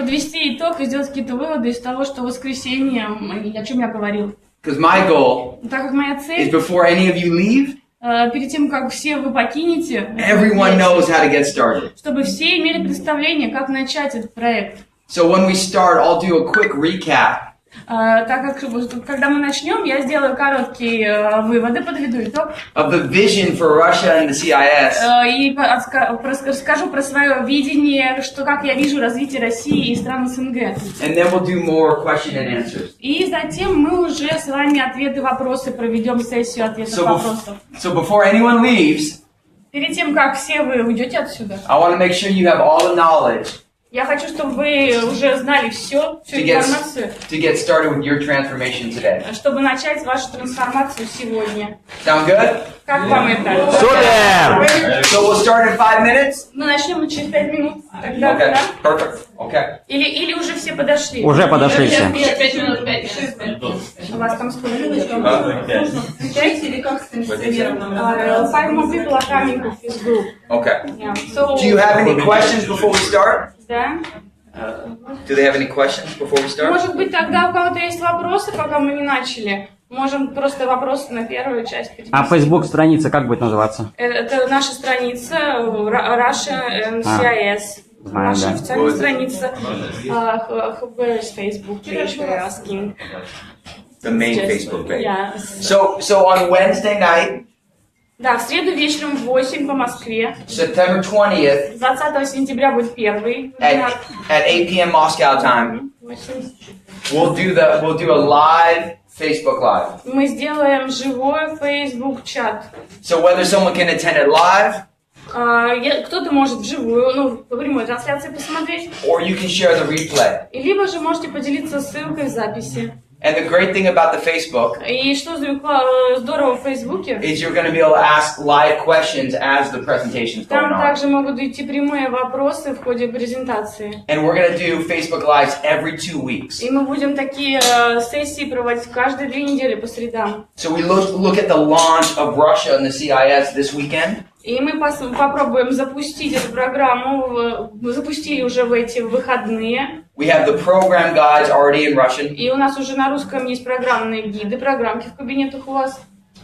подвести итог и сделать какие-то выводы из того, что в воскресенье, о чем я говорил. Because my goal Так как моя is цель, before any of you leave, перед тем, как все вы покинете, everyone knows how to get started. чтобы все имели представление, как начать этот проект. So when we start, I'll do a quick recap. Так как, когда мы начнем, я сделаю короткие выводы, подведу итог. Of the vision for Russia and the CIS. И расскажу про свое видение, что как я вижу развитие России и стран СНГ. And then we'll do more question and answers. И затем мы уже с вами ответы-вопросы проведем сессию ответов-вопросов. So before anyone leaves, Перед тем, как все вы уйдете отсюда, I want to make sure you have all the knowledge я хочу, чтобы вы уже знали всю информацию, to get started with your transformation today. чтобы начать вашу трансформацию сегодня. Sound good? Как вам это? Супер! So we'll start in 5 minutes? Мы начнем через 5 минут. Тогда, Okay, да? perfect. Okay. Или уже все подошли? Уже подошли все. 5 минут, 5. У вас там сколько? 5 или как санкционировано? 5 more people are coming to this group. Okay. Yeah. So, Do you have any questions before we start? да? Do they have any questions before we start? Может быть, тогда у кого-то есть вопросы, пока мы не начали? Можем просто вопросы на первую часть переписать. А Facebook страница как будет называться? Это наша страница Russia and CIS. Знаю, Наша да. официальная страница. Where is Facebook page? We're asking. The main Just- Facebook page. Yeah. So on Wednesday night, Да, в среду вечером в 8 по Москве. September 20th, 20 сентября будет первый. at 8 p.m. Moscow time, we'll do a live Facebook Live. Мы сделаем живой Facebook чат. So whether someone can attend it live, Кто-то может вживую, ну, по прямой трансляции посмотреть. or you can share the replay. Либо же можете поделиться ссылкой в записи. And the great thing about the Facebook И что здорово в Фейсбуке, is you're going to be able to ask live questions as the presentation's going там on. также могут идти прямые вопросы в ходе презентации. And we're going to do Facebook Lives every 2 weeks. И мы будем такие сессии проводить каждые 2 недели по средам. So we look at the launch of Russia and the CIS this weekend. И мы попробуем запустить эту программу, мы запустили уже в эти выходные. We have the program guides already in Russian. И у нас уже на русском есть программные гиды, программки в кабинетах у вас.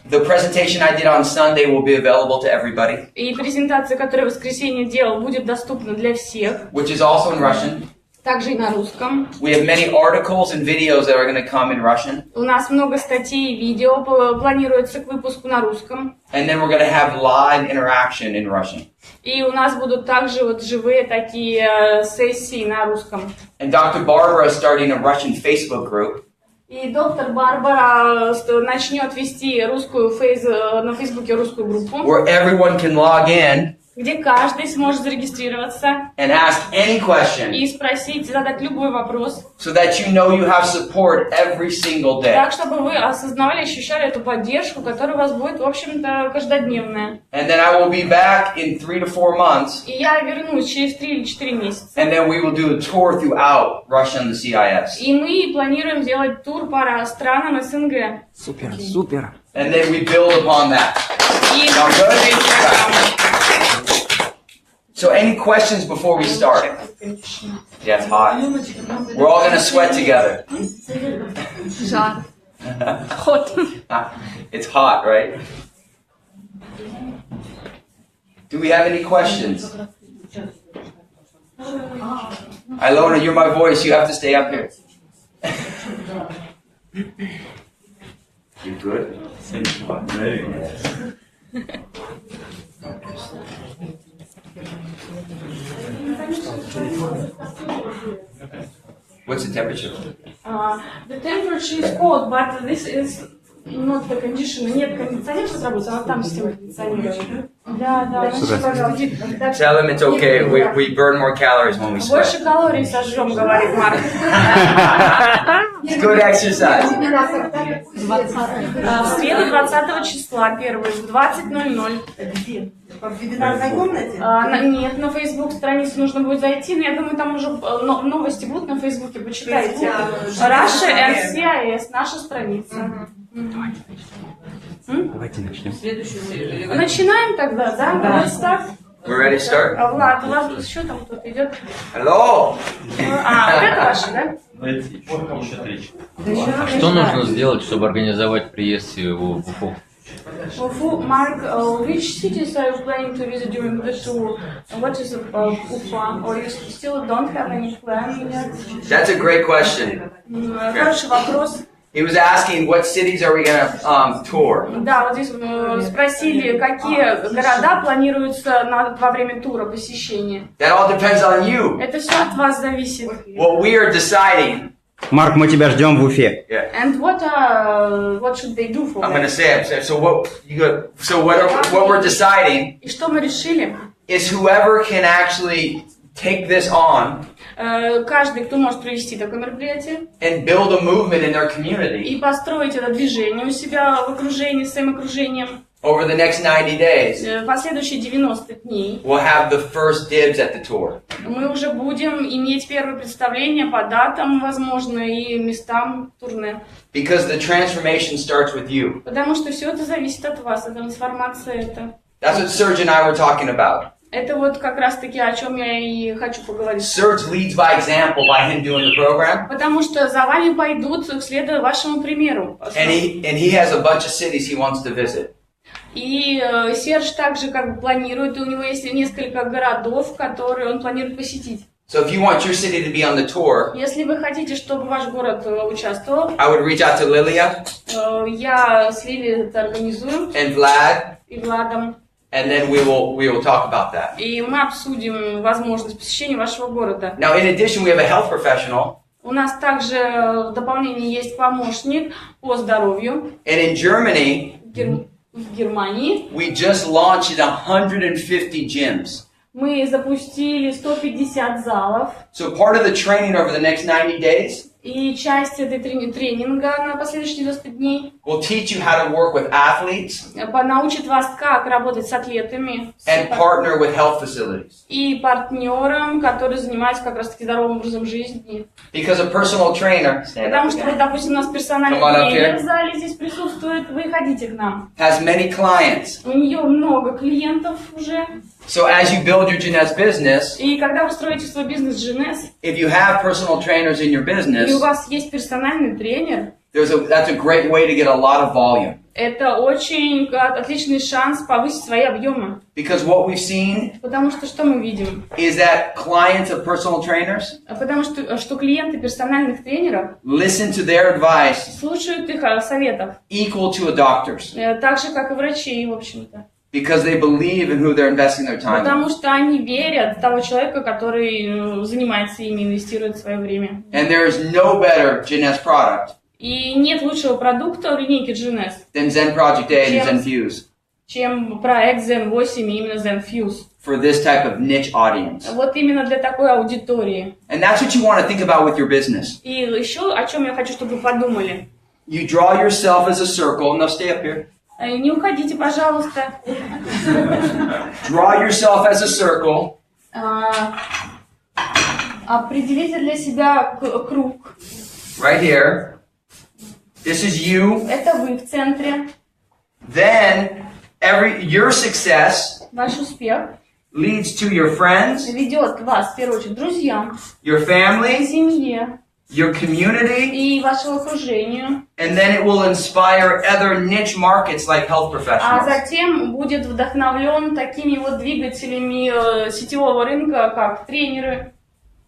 The presentation I did on Sunday will be available to everybody, И презентация, которую в воскресенье делал, будет доступна для всех, which is also in Russian. также и на русском. We have many articles and videos that are going to come in Russian. У нас много статей и видео планируется к выпуску на русском. And then we're going to have live interaction in Russian. И у нас будут также вот живые такие сессии на русском. And Dr. Barbara is starting a Russian Facebook group. И доктор Барбара начнет вести на Фейсбуке русскую группу, Where everyone can log in где каждый сможет зарегистрироваться and ask any question и спросить, задать любой вопрос, so that you know you have support every single day. так, чтобы вы осознавали, ощущали эту поддержку, которая у вас будет, в общем-то, каждодневная. And then I will be back in 3 to 4 months. И я вернусь через 3 или 4 месяца. And then we will do a tour throughout Russia and the CIS. И мы планируем сделать тур по странам СНГ. Супер, супер. And then we build upon that. И Sound good? So any questions before we start? Yeah, it's hot. We're all going to sweat together. жар. Ход. It's hot, right? Do we have any questions? Ilona, you're my voice. You have to stay up here. You good? What's the temperature? The temperature is cold, but this is not the condition. Нет кондиционера сработал, она там система кондиционирования. Да, она сидит. Tell them it's okay. We burn more calories when we sweat. Больше калорий сожжем, говорит Марк. It's good exercise. В среду 20 числа, первый, в 20:00. В вебинарной комнате? Нет, на Facebook страницу нужно будет зайти, но я думаю, там уже новости будут на Фейсбуке, почитайте. Russia and CIS, наша страница. Давайте начнем. Начинаем тогда, да? Давайте так. We're ready to start? Влад, у вас еще там кто-то идет? Hello. Саши, да? Еще три. Что нужно сделать, чтобы организовать приезд в Уфу? Mark, which cities are you planning to visit during the tour? What is Ufa? Or you still don't have any plan yet? That's a great question. Хороший вопрос. He was asking what cities are we gonna tour. Да, вот здесь спросили, какие города планируются во время тура посещения. That all depends on you. Это все от вас зависит. What we are deciding. Марк, мы тебя ждем в Уфе. Yeah. And what should they do for I'm that? gonna say it. So what we're deciding И что мы решили? is whoever can actually take this on Каждый, кто может провести такое мероприятие and build a movement in their community и построить это движение у себя в окружении, своим окружением, over the next 90 days, последующие 90 дней, will have the first dibs at the tour. мы уже будем иметь первое представление по датам, возможно, и местам турне. Because the transformation starts with you. Потому что все это зависит от вас, а трансформация это. That's what Serge and I were talking about. Это вот как раз-таки о чем я и хочу поговорить. Serge leads by example by him doing the program. Потому что за вами пойдут, следуя вашему примеру. And he has a bunch of cities he wants to visit. И Серж также как бы планирует, и у него есть несколько городов, которые он планирует посетить. So if you want your city to be on the tour, Если вы хотите, чтобы ваш город участвовал, I would reach out to Lilia я с Лили это организую, and Vlad, и Владом, and then we will talk about that. и мы обсудим возможность посещения вашего города. Now, in addition, we have a health professional, У нас также в дополнение есть помощник по здоровью and in Germany, в Германии. we just launched 150 gyms. Мы запустили 150 залов, So part of the training over the next 90 days и часть этой тренинга на последующие 90 дней will teach you how to work with athletes научит вас, как работать с атлетами and partner with health facilities. и партнером, который занимается как раз-таки здоровым образом жизни. Because a personal trainer Потому что, вот, допустим, у нас персональный Come on up тренер here. в зале здесь присутствует, вы ходите к нам. has many clients. У нее много клиентов уже. So as you build your Genes business, И когда вы строите свой бизнес Genes, if you have personal trainers in your и у business, вас есть персональный тренер, that's a great way to get a lot of volume. это очень отличный шанс повысить свои объемы. Because what we've seen Потому что мы видим? is that clients of personal trainers Потому что клиенты персональных тренеров listen to their advice слушают их советов, equal to a doctor's. так же, как и врачи, в общем-то. Because they believe in who they're investing their time in. Потому что они верят в того человека, который занимается ими, инвестирует свое время. And there is no better Genes product И нет лучшего продукта в линейке Genes, than ZEN Project A and Чем? ZEN Fuse чем проект Zen 8 и именно Zen Fuse. for this type of niche audience. Вот именно для такой аудитории. And that's what you want to think about with your business. И еще о чем я хочу, чтобы вы подумали. You draw yourself as a circle. No, stay up here. Не уходите, пожалуйста. Draw yourself as a circle. Определите для себя круг. Right here. This is you. Это вы в центре. Then your success Ваш успех leads to your friends, ведет вас, в первую очередь, к друзьям, your к family, семье your community, и вашему окружению. and then it will inspire other niche markets like health А professionals. затем будет вдохновлен такими вот двигателями сетевого рынка, как тренеры.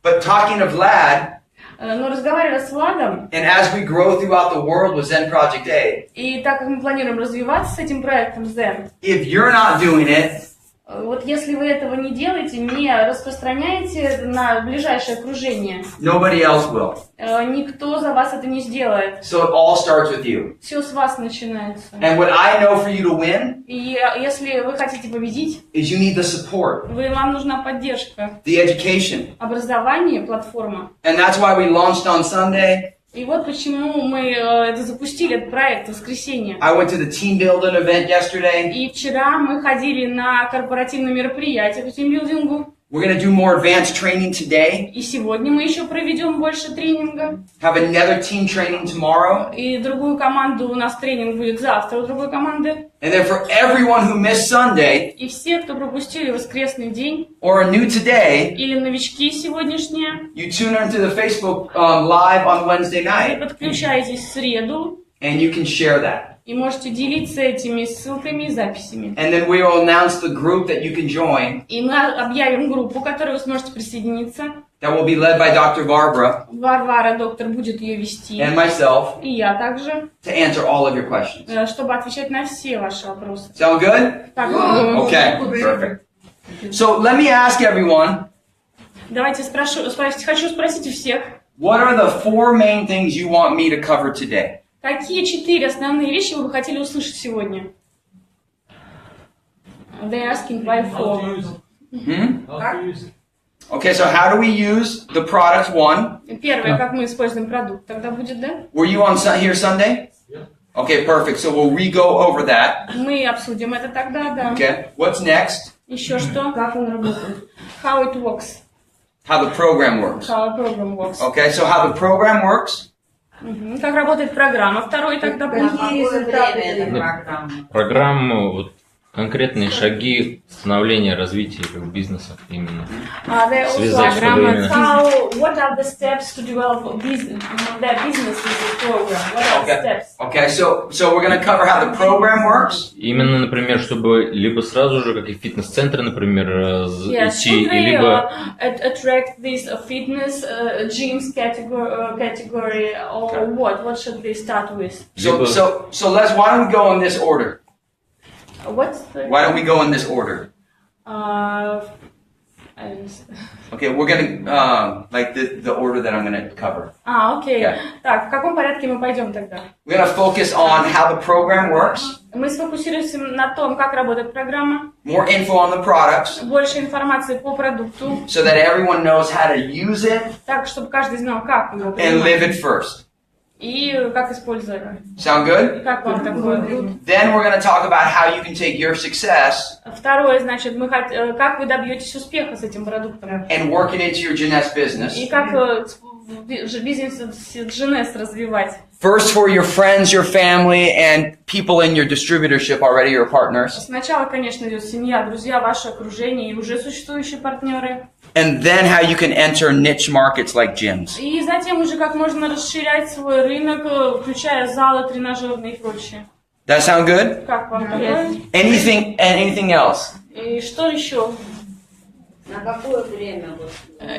But talking of Vlad, Но разговаривая с Владом, and as we grow throughout the world with ZEN Project A, и так как мы планируем развиваться с этим проектом Zen, if you're not doing it, вот если вы этого не делаете, не распространяете на ближайшее окружение, nobody else will. никто за вас это не сделает. So it all starts with you. Все с вас начинается. And what I know for you to win И если вы хотите победить, is you need the support, вам нужна поддержка, the education. образование, платформа. And that's why we launched on Sunday. И вот почему мы это запустили, этот проект в воскресенье. I went to the team building event yesterday. И вчера мы ходили на корпоративное мероприятие по тимбилдингу. We're going to do more advanced training today. И сегодня мы еще проведем больше тренинга. Have another team training tomorrow. И другую команду, у нас тренинг будет завтра у другой команды. And then for everyone who missed Sunday, И все, кто пропустили воскресный день, or are new today, или новички сегодняшние, you tune into the Facebook live on Wednesday вы night, подключаетесь в среду and you can share that. и можете делиться этими ссылками и записями. And then we will announce the group that you can join. И мы объявим группу, к которой вы сможете присоединиться. That will be led by Dr. Barbara Варвара, доктор, будет ее вести. and myself И я также, to answer all of your questions. чтобы отвечать на все ваши вопросы. Sound good? Так, Okay, perfect. So let me ask everyone, давайте хочу спросить у всех, what are the 4 main things you want me to cover today? какие 4 основные вещи вы бы хотели услышать сегодня? They're asking why 4. Okay, so how do we use the product one? Первое, как мы используем продукт, тогда будет, да? Were you on here Sunday? Okay, perfect. So we'll re-go over that. Мы обсудим это тогда, да. Okay, what's next? Еще что? Как он работает? How it works. How the program works. How a program works. Okay, so how the program works? Как работает программа. Второй тогда будет. Какие результаты этой программы? Программу, вот, конкретные шаги становления, развития как бизнеса именно. They also Связать, чтобы программа. именно- What are the steps to develop their business with this program? What are the Okay. steps? Okay, so we're going to cover how the program works. Именно, например, чтобы либо сразу же, как и фитнес-центры, например, Yes, идти, should they либо attract this fitness gyms category or what? What should they start with? So why don't we go in this order? What's the... Why don't we go in this order? I Okay, we're going to, like the order that I'm going to cover. окей. Yeah. Так, в каком порядке мы пойдем тогда? We're going to focus on how the program works, Мы сфокусируемся на том, как работает программа, more info on the products, больше информации по продукту, so that everyone knows how to use it так, чтобы каждый знал, как его and live применять it first. и как использовать. Sound good? Как вам такое? Then we're going to talk about how you can take your success Второе, значит, как вы добьетесь успеха с этим продуктом and work it into your Jeunesse business. и как бизнес GNS развивать. First for your friends, your family, and people in your distributorship already, your partners. Сначала, конечно, идет семья, друзья, ваше окружение и уже существующие партнеры. And then how you can enter niche markets like gyms. И затем уже как можно расширять свой рынок, включая залы, тренажерные и прочее. That sound good? Как вам такое? Anything else? И что еще? На какое время?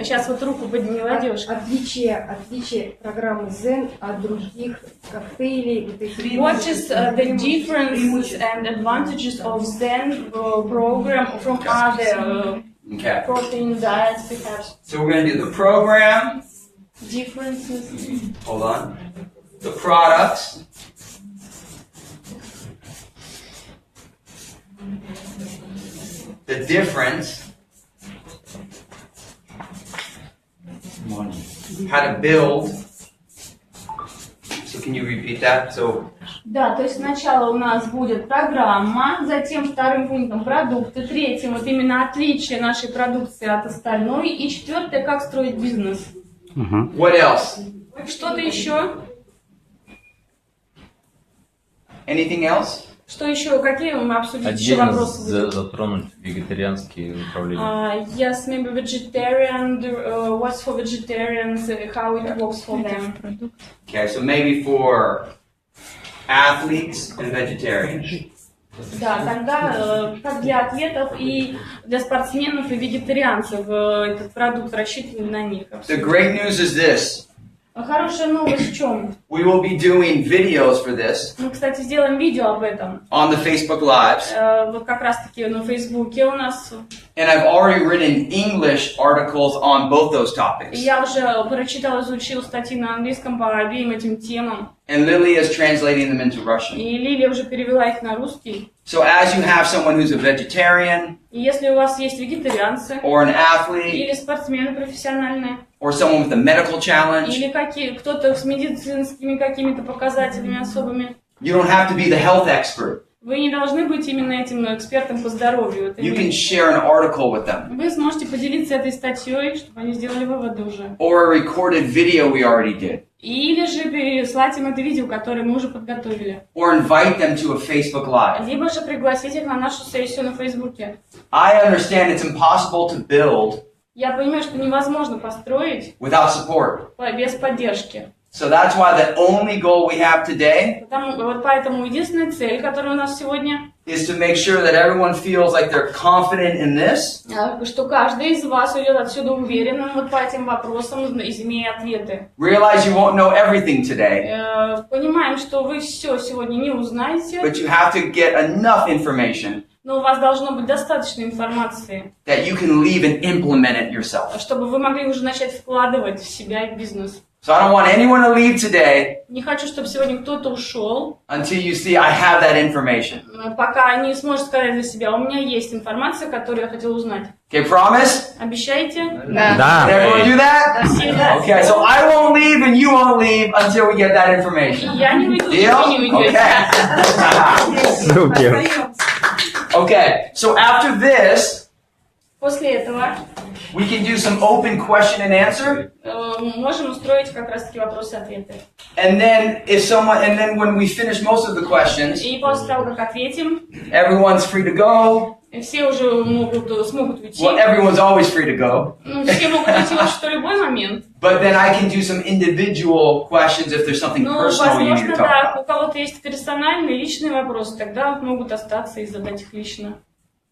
Сейчас вот руку подняла девушка. Отличие программы ZEN от других коктейлей. Вот этих. What is the differences and advantages of ZEN program from other Okay. protein diets perhaps? So we're going to do the program. Differences. Hold on. The products. The difference. How to build. So can you repeat that? So Да, то есть сначала у нас будет программа, затем вторым пунктом продукты, третьим вот именно отличие нашей продукции от остальной, и четвертое, как строить бизнес. what else? Что-то еще? Anything else? Что еще? Какие мы обсудить еще Отдельно вопросы? затронуть вегетарианские направления. Yes, maybe vegetarian, what's for vegetarians, how it works for them. Okay, so maybe for athletes and vegetarians. Да, тогда как для атлетов и для спортсменов и вегетарианцев этот продукт рассчитан на них. The great news is this. Хорошая новость в чем? We will be doing videos for this Мы, кстати, сделаем видео об этом. on the Facebook Lives. Вот как раз-таки на Фейсбуке у нас. And I've already written English articles on both those И topics. я уже прочитал, изучил статьи на английском по обеим этим темам. And Lily is translating them into Russian. И Лилия уже перевела их на русский. So as you have someone who's a vegetarian И если у вас есть вегетарианцы, or an athlete или спортсмены профессиональные, or someone with a medical challenge, или кто-то с медицинскими какими-то показателями особыми, you don't have to be the health expert. Вы не должны быть именно этим экспертом по здоровью. Это You can не- share an article with them. Вы сможете поделиться этой статьей, чтобы они сделали выводы уже. Or a recorded video we already did. Или же переслать им это видео, которое мы уже подготовили. Or invite them to a Facebook Live. Либо же пригласить их на нашу сессию на Фейсбуке. I understand it's impossible to build Я понимаю, что невозможно построить without support. без поддержки. So that's why the only goal we have today Вот поэтому единственная цель, которая у нас сегодня, is to make sure that everyone feels like they're confident in this, что каждый из вас уйдет отсюда уверенным вот по этим вопросам, имея ответы. realize you won't know everything today, Понимаем, что вы все сегодня не узнаете, but you have to get enough information но у вас должно быть достаточно информации, that you can leave and implement it yourself. чтобы вы могли уже начать вкладывать в себя и в бизнес. So I don't want anyone to leave today Не хочу, чтобы сегодня кто-то ушел, until you see I have that information. пока не сможет сказать для себя: у меня есть информация, которую я хотел узнать. Okay, promise? Обещаете? Can everyone do that? Okay, so I won't leave and you won't leave until we get that information. Я не уйду, Deal? вы не уйдете. Okay. Супер. Okay, so after this, После этого we can do some open question and answer. можем устроить как раз-таки вопросы-ответы. And then when we finish most of the questions, И после того, как ответим, everyone's free to go. все уже смогут уйти. Well, everyone's always free to go. Все могут уйти в любой момент. But then I can do some individual questions if there's something Ну, personal you need возможно, to talk да, about. у кого-то есть персональные, личные вопросы, тогда могут остаться и задать их лично.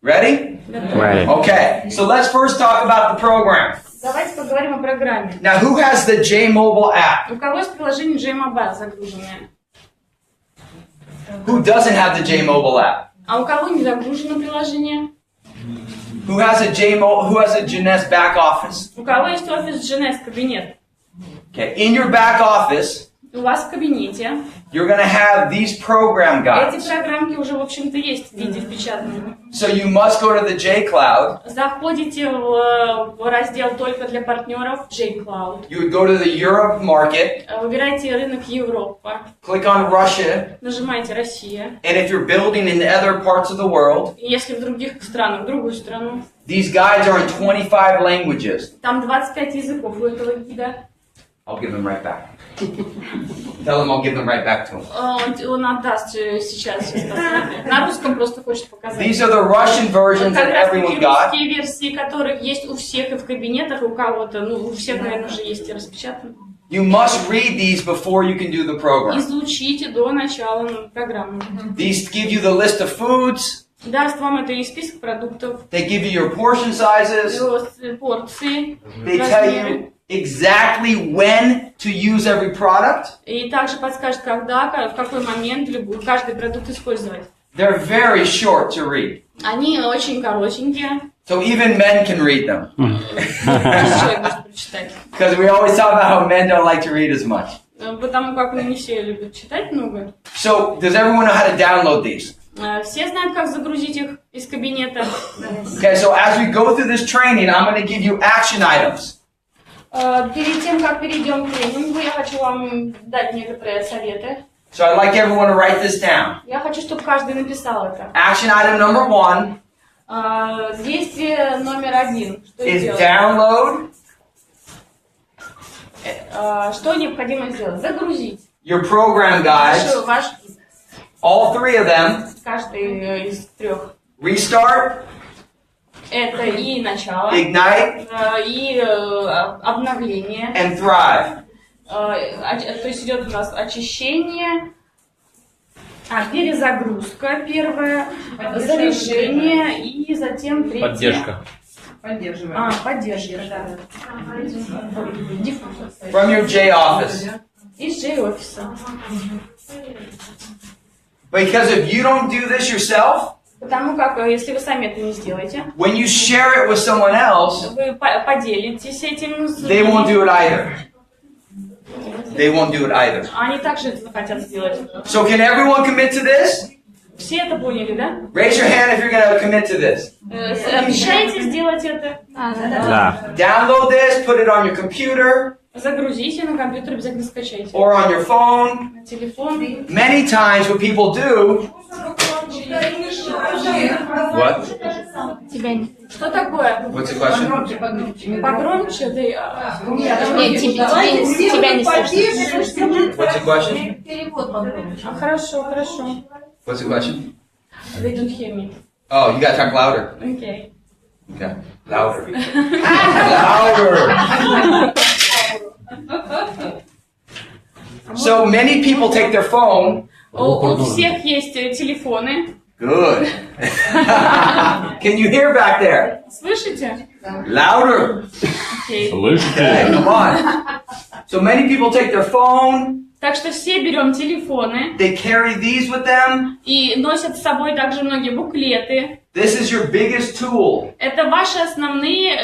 Ready? Ready. Okay, so let's first talk about the program. Давайте поговорим о программе. Now, who has the J-Mobile app? У кого есть приложение J-Mobile загруженное? Who doesn't have the J-Mobile app? А у кого не загружено приложение? Who has a Jeunesse back office? У кого есть офис Jeunesse кабинет? Okay, in your back office, У вас в кабинете you're going to have these program эти guides. программки уже, в общем-то, есть в виде впечатанном. So you must go to the J-Cloud. Заходите в раздел только для партнеров J-Cloud. You would go to the Europe market, Выбирайте рынок Европа, click on Russia, нажимаете Россия. and if you're building in other parts of the world, И если в других странах, в другую страну, these guides are in 25 languages. там 25 языков у этого гида. I'll give them right back. Tell them I'll give them right back to them. Он отдаст сейчас. На русском просто хочет показать. These are the Russian versions Как that раз everyone таки got. русские версии, которых есть у всех и в кабинетах, и у кого-то, у всех, наверное, уже есть и распечатаны. You must read these before you can do the program. Изучите до начала программы. These give you the list of foods. Даст вам это и список продуктов, They give you your portion sizes. порции, They tell you exactly when to use every product. и также подскажет, когда, в какой момент каждый продукт использовать. They're very short to read. Они очень коротенькие, So even men can read them. человек может прочитать. Because we always talk about how men don't like to read as much. Потому как не все любят читать много. So does everyone know how to download these? Все знают, как загрузить их из кабинета. Okay, so as we go through this training, I'm going to give you action items. Перед тем, как перейдем к тренингу, я хочу вам дать некоторые советы. So I'd like everyone to write this down. Я хочу, чтобы каждый написал это. Action item number 1 Действие номер 1. Что is сделать? download Что необходимо сделать? Загрузить. your program guides, Ваш all 3 of them, каждый из 3. restart, Это и начало, ignite, и обновление. and thrive. То есть идет у нас очищение, перезагрузка первая, заряжение и затем третье. Поддержка. Поддержка, да. From your J office. Из J-офиса. Because if you don't do this yourself, Потому как, если вы сами это не сделаете, when you share it with someone else, вы поделитесь этим с they won't другими. do it either. They won't do it either. Они также это хотят сделать. So can everyone commit to this? Все это поняли, да? Raise your hand if you're going to commit to this. Обещаете сделать это? Да. Download this, put it on your computer Загрузите на компьютер, обязательно скачайте. or on your phone. На телефон. Many times what people do What? Тебя не... Что такое? What's the question? Погромче? Да, Нет, тебя не слышно. What's the question? Хорошо, хорошо. What's the question? They don't hear me. Oh, you gotta talk louder. Okay. Okay. Louder. Louder. So many people take their phone. У всех есть телефоны. Good. Can you hear back there? Слышите? Louder. Окей. Okay, come on. So many people take their phone. Так что все берем телефоны They carry these with them. и носят с собой также многие буклеты. This is your biggest tool. Это ваши основные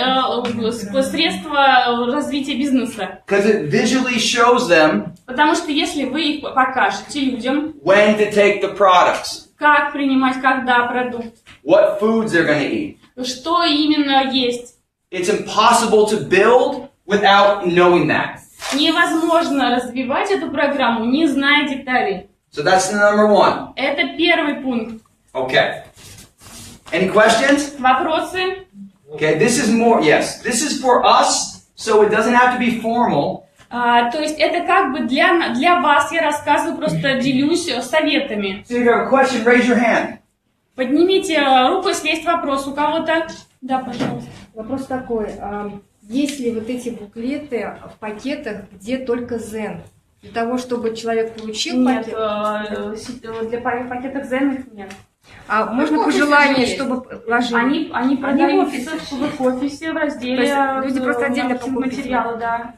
средства развития бизнеса. Because it visually shows them Потому что если вы их покажете людям, when to take the products, как принимать, когда продукт, what foods they're going to eat. что именно есть, It's impossible to build without knowing that. невозможно развивать эту программу, не зная деталей. So that's the number one. Это первый пункт. Okay. Any questions? Вопросы? Okay, this is more, yes. This is for us, so it doesn't have to be formal. То есть это как бы для вас, я рассказываю, просто делюсь советами. So if you have a question, raise your hand. Поднимите руку, если есть вопрос у кого-то. Да, пожалуйста. Вопрос такой. Есть ли вот эти буклеты в пакетах, где только ZEN? Для того, чтобы человек получил Нет, пакет? для пакетов ZEN их нет. А можно по желанию, чтобы ложили? Они продаются в их офисе в разделе. То есть люди просто отдельно покупают? материалы, да.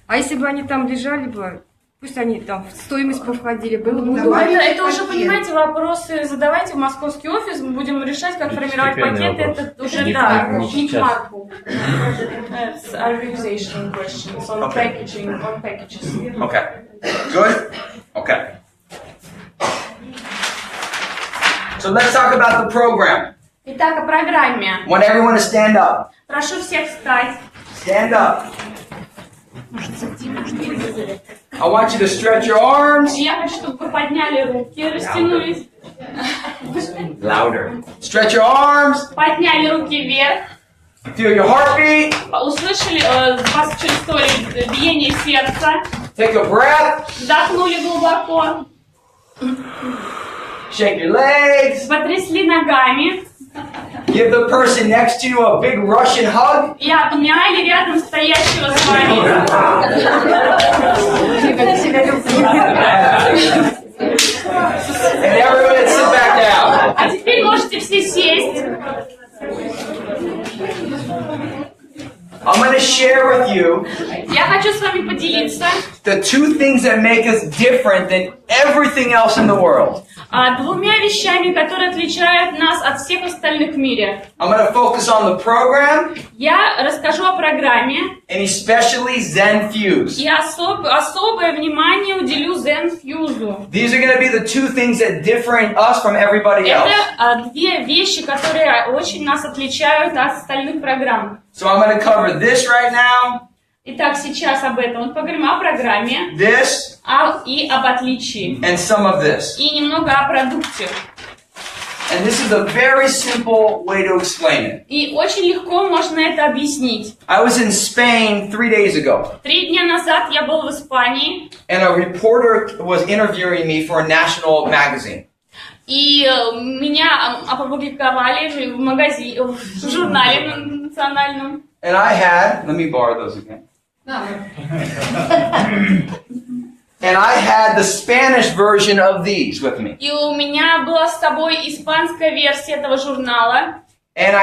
А если бы они там лежали бы, пусть они там в стоимость бы входили, было бы Ну, удобно. это уже, понимаете, вопросы задавайте в московский офис, мы будем решать, как формировать Принципиальный пакеты. вопрос. Это уже, Не да, к- не не к сейчас. Марку. It's organization questions on Okay. packaging, on packages. Okay. Good? Okay. So let's talk about the program. Итак, о программе. I want everyone to stand up. Прошу всех встать. Stand up. I want you to stretch your arms. Я хочу, чтобы вы подняли руки, растянулись. Louder. Stretch your arms. Подняли руки вверх. Feel your heartbeat. Услышали вас историю биения сердца. Take a breath. Вдохнули глубоко. Shake your legs. Потрясли ногами. Give the person next to you a big Russian hug. И обняли рядом стоящего с вами. And everyone sit back down. А теперь можете все сесть. I'm going to share with you Я хочу с вами поделиться the two things that make us different than everything else in the world. двумя вещами, которые отличают нас от всех остальных в мире. I'm going to focus on the program Я расскажу о программе and especially Zen Fuse. и особое внимание уделю Zen Fuse. These are going to be the two things that differentiate us from everybody else. Это две вещи, которые очень нас отличают от остальных программ. So I'm going to cover this right now, Итак, сейчас об этом. Вот поговорим о программе this, и об отличии. and some of this. И немного о продукте. And this is a very simple way to explain it. И очень легко можно это объяснить. I was in Spain 3 days ago, 3 дня назад я был в Испании, and a reporter was interviewing me for a national magazine. и меня опубликовали в журнале национальном. And I had, let me borrow those again. And I had the Spanish version of these with me. И у меня была с собой испанская версия этого журнала. And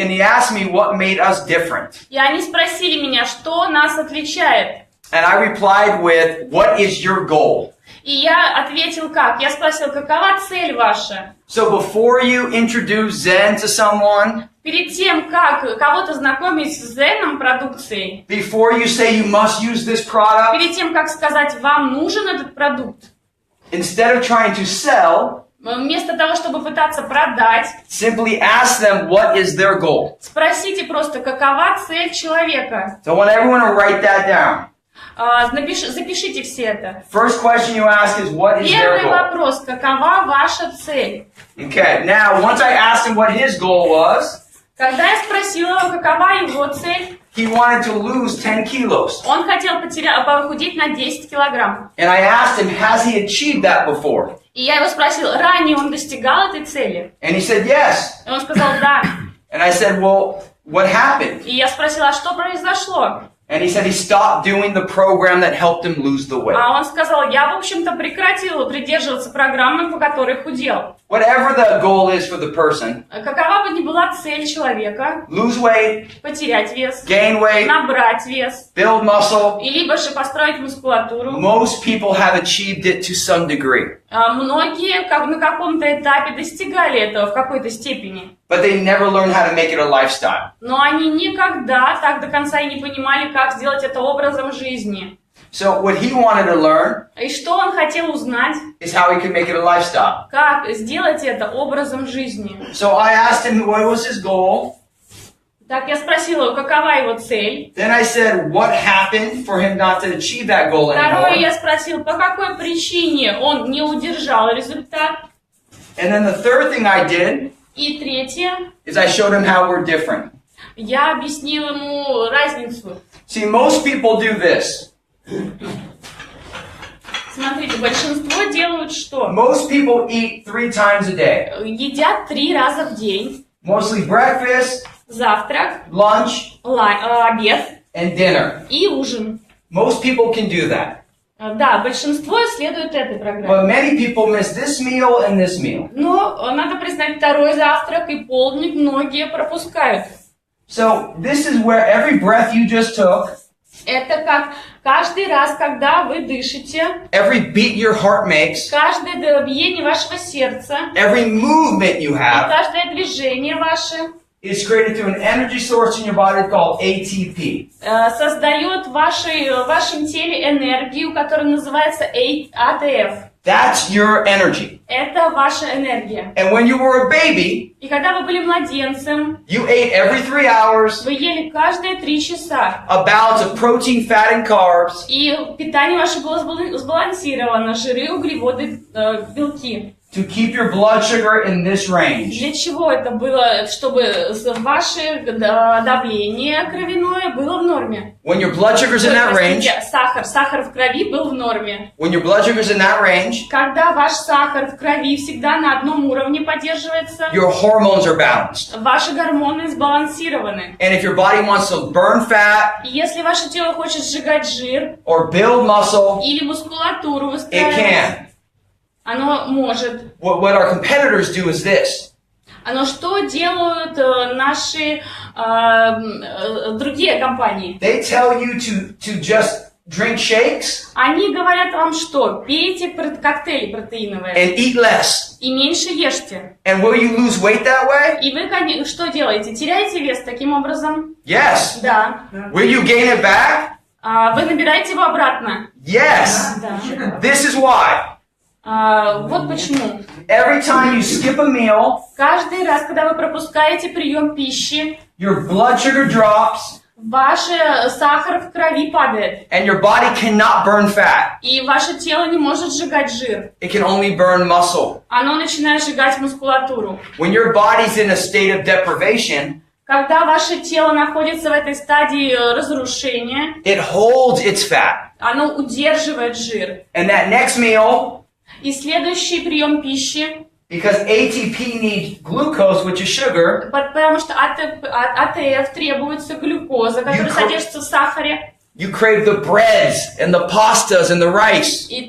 he asked me what made us different. И они спросили меня, что нас отличает. And I replied with, what is your goal? И я ответил как? Я спросил, какова цель ваша? So before you introduce Zen to someone, Перед тем, как кого-то знакомить с Зеном продукцией, before you say you must use this product, перед тем, как сказать, вам нужен этот продукт, instead of trying to sell, вместо того, чтобы пытаться продать, simply ask them what is their goal. спросите просто, какова цель человека. So I want everyone to write that down. Запишите все это. First question you ask is, what is their Первый goal? вопрос. Какова ваша цель? Okay, now once I asked him what his goal was, Когда я спросила его, какова его цель, he wanted to lose 10 kilos. он хотел похудеть на 10 килограмм. And I asked him, has he achieved that before? И я его спросила, ранее он достигал этой цели? And he said, yes. И он сказал, да. And I said, well, what happened? И я спросила, а что произошло? And he said he stopped doing the program that helped him lose the weight. А он сказал, я, в общем-то, прекратил придерживаться программы, по которой худел. Whatever the goal is for the person, Какова бы ни была цель человека, lose weight, потерять вес, gain weight, набрать вес, build muscle, и либо же построить мускулатуру, most people have achieved it to some degree. многие на каком-то этапе достигали этого в какой-то степени. But they never learned how to make it a lifestyle. Но они никогда так до конца и не понимали, как сделать это образом жизни. So what he wanted to learn И что он хотел узнать, is how he could make it a lifestyle. как сделать это образом жизни. So I asked him what was his goal. Так я спросила его, какова его цель. Then I said what happened for him not to achieve that goal Второе, anymore. я спросила, по какой причине он не удержал результат. And then the third thing I did И третье, is I showed him how we're different. я объяснила ему разницу. See, most people do this. Смотрите, большинство делают что? Most people eat 3 times a day. Едят 3 раза в день. Mostly breakfast, Завтрак, lunch, обед and dinner. и ужин. Most people can do that. Да, большинство следует этой программе. But many people miss this meal and this meal. Но надо признать, второй завтрак и полдник многие пропускают. So this is where every breath you just took, Это как каждый раз, когда вы дышите, every beat your heart makes, каждое биение вашего сердца every movement you и have каждое движение ваше is created through an energy source in your body called ATP. создает в вашем теле энергию, которая называется АТФ. That's your energy. Это ваша энергия. And when you were a baby, И когда вы были младенцем, you ate every 3 hours вы ели каждые 3 часа. a balance of protein, fat, and carbs И питание ваше было сбалансировано, жиры, углеводы, белки. to keep your blood sugar in this range. Для чего это было? Чтобы ваше давление кровяное было в норме. When your blood sugar's in that range, Сахар в крови был в норме. when your blood sugar's in that range, Когда ваш сахар в крови всегда на одном уровне поддерживается, your hormones are balanced. ваши гормоны сбалансированы. And if your body wants to burn fat И если ваше тело хочет сжигать жир or build muscle, или мускулатуру it выстраивать, can. оно может. What our competitors do is this. Оно что делают наши другие компании? They tell you to just drink shakes Они говорят вам что? Пейте коктейли протеиновые and eat less. и меньше ешьте. And will you lose weight that way? И вы что делаете? Теряете вес таким образом? Yes. Да. Will you gain it back? Вы набираете его обратно? Yes. Да. This is why. Вот почему. Every time you skip a meal, Каждый раз, когда вы пропускаете прием пищи, your blood sugar drops ваш сахар в крови падает. and your body cannot burn fat. И ваше тело не может сжигать жир. It can only burn muscle. Оно начинает сжигать мускулатуру. When your body's in a state of deprivation, Когда ваше тело находится в этой стадии разрушения, it holds its fat. оно удерживает жир. And that next meal, И следующий прием пищи, because ATP needs glucose, which is sugar, потому что АТФ требуется глюкоза, которая содержится в сахаре, you crave the breads and the pastas and the rice. и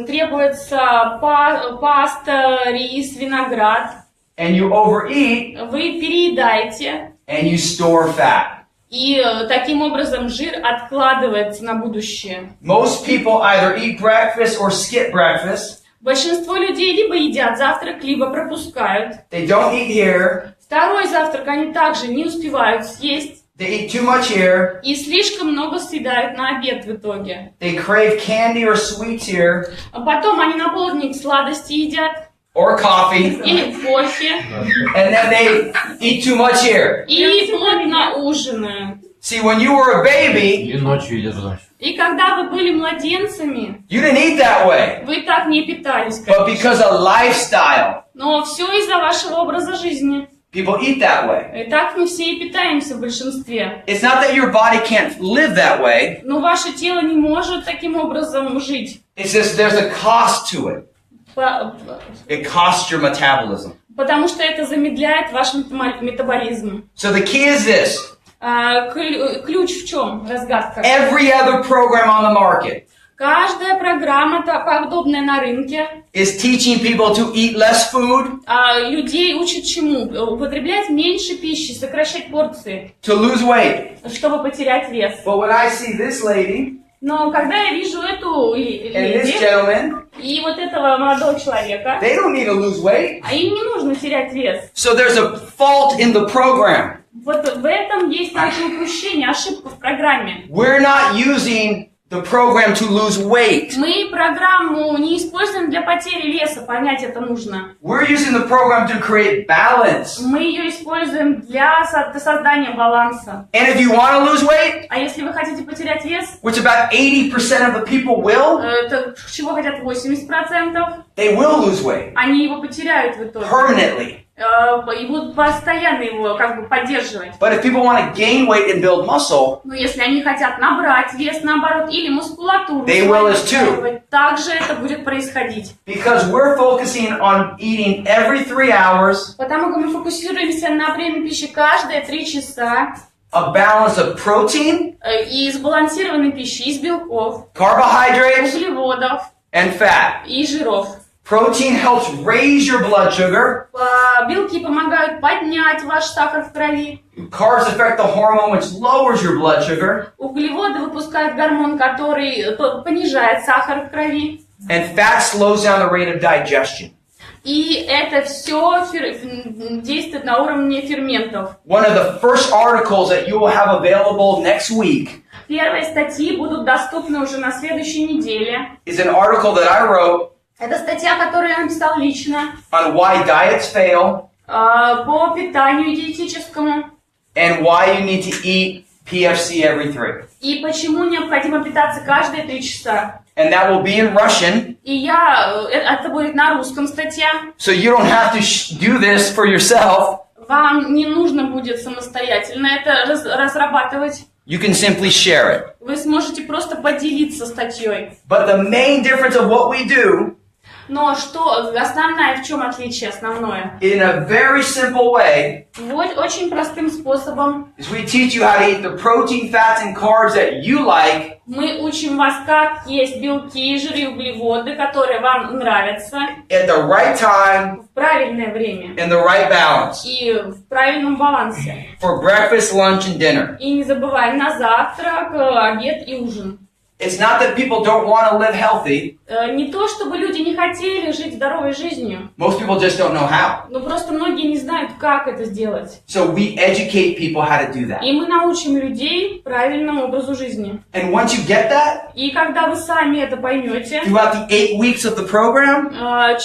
требуется паста, рис, виноград. And you overeat Вы переедаете, and you store fat. и таким образом жир откладывается на будущее. Most people either eat breakfast or skip breakfast. Большинство людей либо едят завтрак, либо пропускают. They don't eat here. Второй завтрак они также не успевают съесть. They eat too much here. И слишком много съедают на обед в итоге. They crave candy or sweets here. А потом они на полдник сладости едят. Or coffee. Или кофе. And then they eat too much here. И плотно ужинают. See, when you were a baby, И ночью едешь ночью. И когда вы были младенцами, you didn't eat that way. вы так не питались, But конечно. because of lifestyle, Но все из-за вашего образа жизни. people eat that way. И так мы все и питаемся в большинстве. It's not that your body can't live that way. Но ваше тело не может таким образом жить. It's just there's a cost to it. По- It costs your metabolism. Потому что это замедляет ваш метаболизм. So the key is this. Ключ в чем? Разгадка. Every other program on the market Каждая программа, подобная на рынке, is teaching people to eat less food, людей учат чему? Употреблять меньше пищи, сокращать порции, to lose weight. чтобы потерять вес. But when I see this lady Но когда я вижу эту and this леди gentleman, и вот этого молодого человека, they don't need to lose weight. а им не нужно терять вес. So there's a fault in the program. Вот в этом есть такое упущение, ошибка в программе. We're not using the program to lose weight. Мы программу не используем для потери веса, понять это нужно. We're using the program to create balance. Мы ее используем для создания баланса. And if you want to lose weight, А если вы хотите потерять вес, which about 80% of the people will, это чего хотят 80%, they will lose weight они его потеряют в итоге. permanently. И будут постоянно его как бы поддерживать. But if people want to gain weight and build muscle, Но если они хотят набрать вес, наоборот, или мускулатуру, They will as too. также это будет происходить. because we're focusing on eating every 3 hours, Потому как мы фокусируемся на приеме пищи каждые 3 часа, a balance of protein, и сбалансированной пищи из белков, carbohydrates, углеводов and fat. и жиров. Protein helps raise your blood sugar. Белки помогают поднять ваш сахар в крови. Carbs affect the hormone which lowers your blood sugar. Углеводы выпускают гормон, который понижает сахар в крови. And fat slows down the rate of digestion. И это все действует на уровне ферментов. One of the first articles that you will have available next week Первые статьи будут доступны уже на следующей неделе. is an article that I wrote Это статья, которую я написал лично, on why diets fail по питанию диетическому. and why you need to eat PFC every 3. И почему необходимо питаться каждые 3 часа. And that will be in Russian, И это будет на русском статья. so you don't have to do this for yourself. Вам не нужно будет самостоятельно это разрабатывать. You can simply share it. Вы сможете просто поделиться статьей. But the main difference of what we do Но что основное, в чем отличие основное? in a very simple way Вот очень простым способом is we teach you how to eat the protein, fats, and carbs that you like мы учим вас, как есть белки, жиры и углеводы, которые вам нравятся, at the right time в правильное время in the right balance и в правильном балансе. for breakfast, lunch, and dinner. И не забываем на завтрак, обед и ужин. It's not that people don't want to live healthy. Не то, чтобы люди не хотели жить здоровой жизнью, Most people just don't know how. но просто многие не знают, как это сделать. So we educate people how to do that. И мы научим людей правильному образу жизни. And once you get that, И когда вы сами это поймете, throughout the 8 weeks of the program,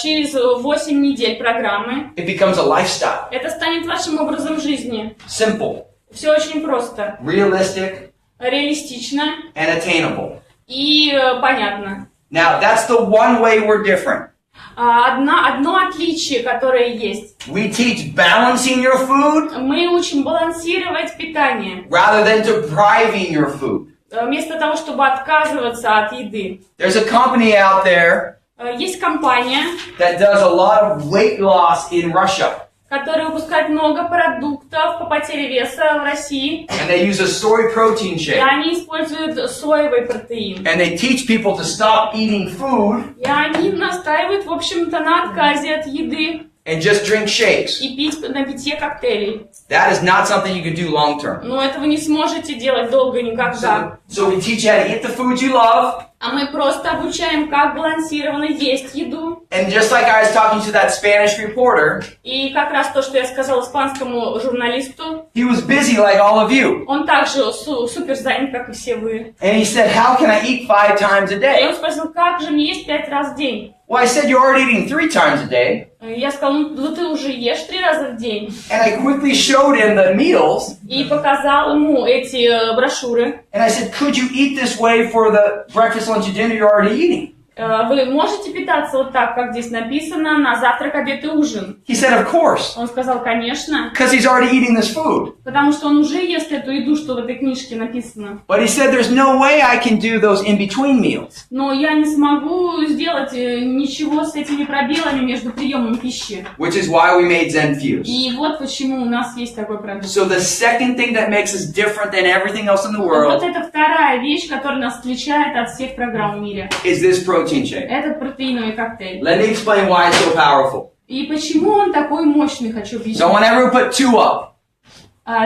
через 8 недель программы, it becomes a lifestyle. это станет вашим образом жизни. Simple, Все очень просто, realistic, реалистично and attainable. и понятно. Now, that's the one way we're different. Одно отличие, которое есть. We teach balancing your food Мы учим балансировать питание, rather than depriving your food. вместо того, чтобы отказываться от еды. There's a company out there Есть компания, that does a lot of weight loss in Russia. которая выпускает много продуктов по потере веса в России. And they use a soy protein И shake. они используют соевый протеин. And they teach people to stop eating food И они настаивают, в общем-то, на отказе от еды and just drink shakes. и пить на питье коктейлей. That is not something you can do long term. Но этого не сможете делать долго никогда. So we teach you how to eat the food you love. А мы просто обучаем, как балансированно есть еду. And just like I was talking to that Spanish reporter, И как раз то, что я сказала испанскому журналисту, he was busy like all of you. он также супер занят, как и все вы. And he said, how can I eat 5 times a И day? он спросил, как же мне есть 5 раз в день? Well, I said you're already eating 3 times a day. Я сказал, ну ты уже ешь 3 раза в день. And I quickly showed him the meals. И показал ему эти брошюры. And I said, could you eat this way for the breakfast, lunch, and dinner you're already eating? Вы можете питаться вот так, как здесь написано, на завтрак, обед и ужин? He said, of course. Он сказал, конечно. Because he's already eating this food. Потому что он уже ест эту еду, что в этой книжке написано. But he said, there's no way I can do those in-between meals. Но я не смогу сделать ничего с этими пробелами между приемом пищи. Which is why we made Zen Fuse. И вот почему у нас есть такой продукт. So the second thing that makes us different than everything else in the Вот world это вторая вещь, которая нас отличает от всех программ в мире. is this protein shake. Этот протеиновый коктейль. Let me explain why it's so powerful. И почему он такой мощный, хочу объяснить. So whenever we put 2 up,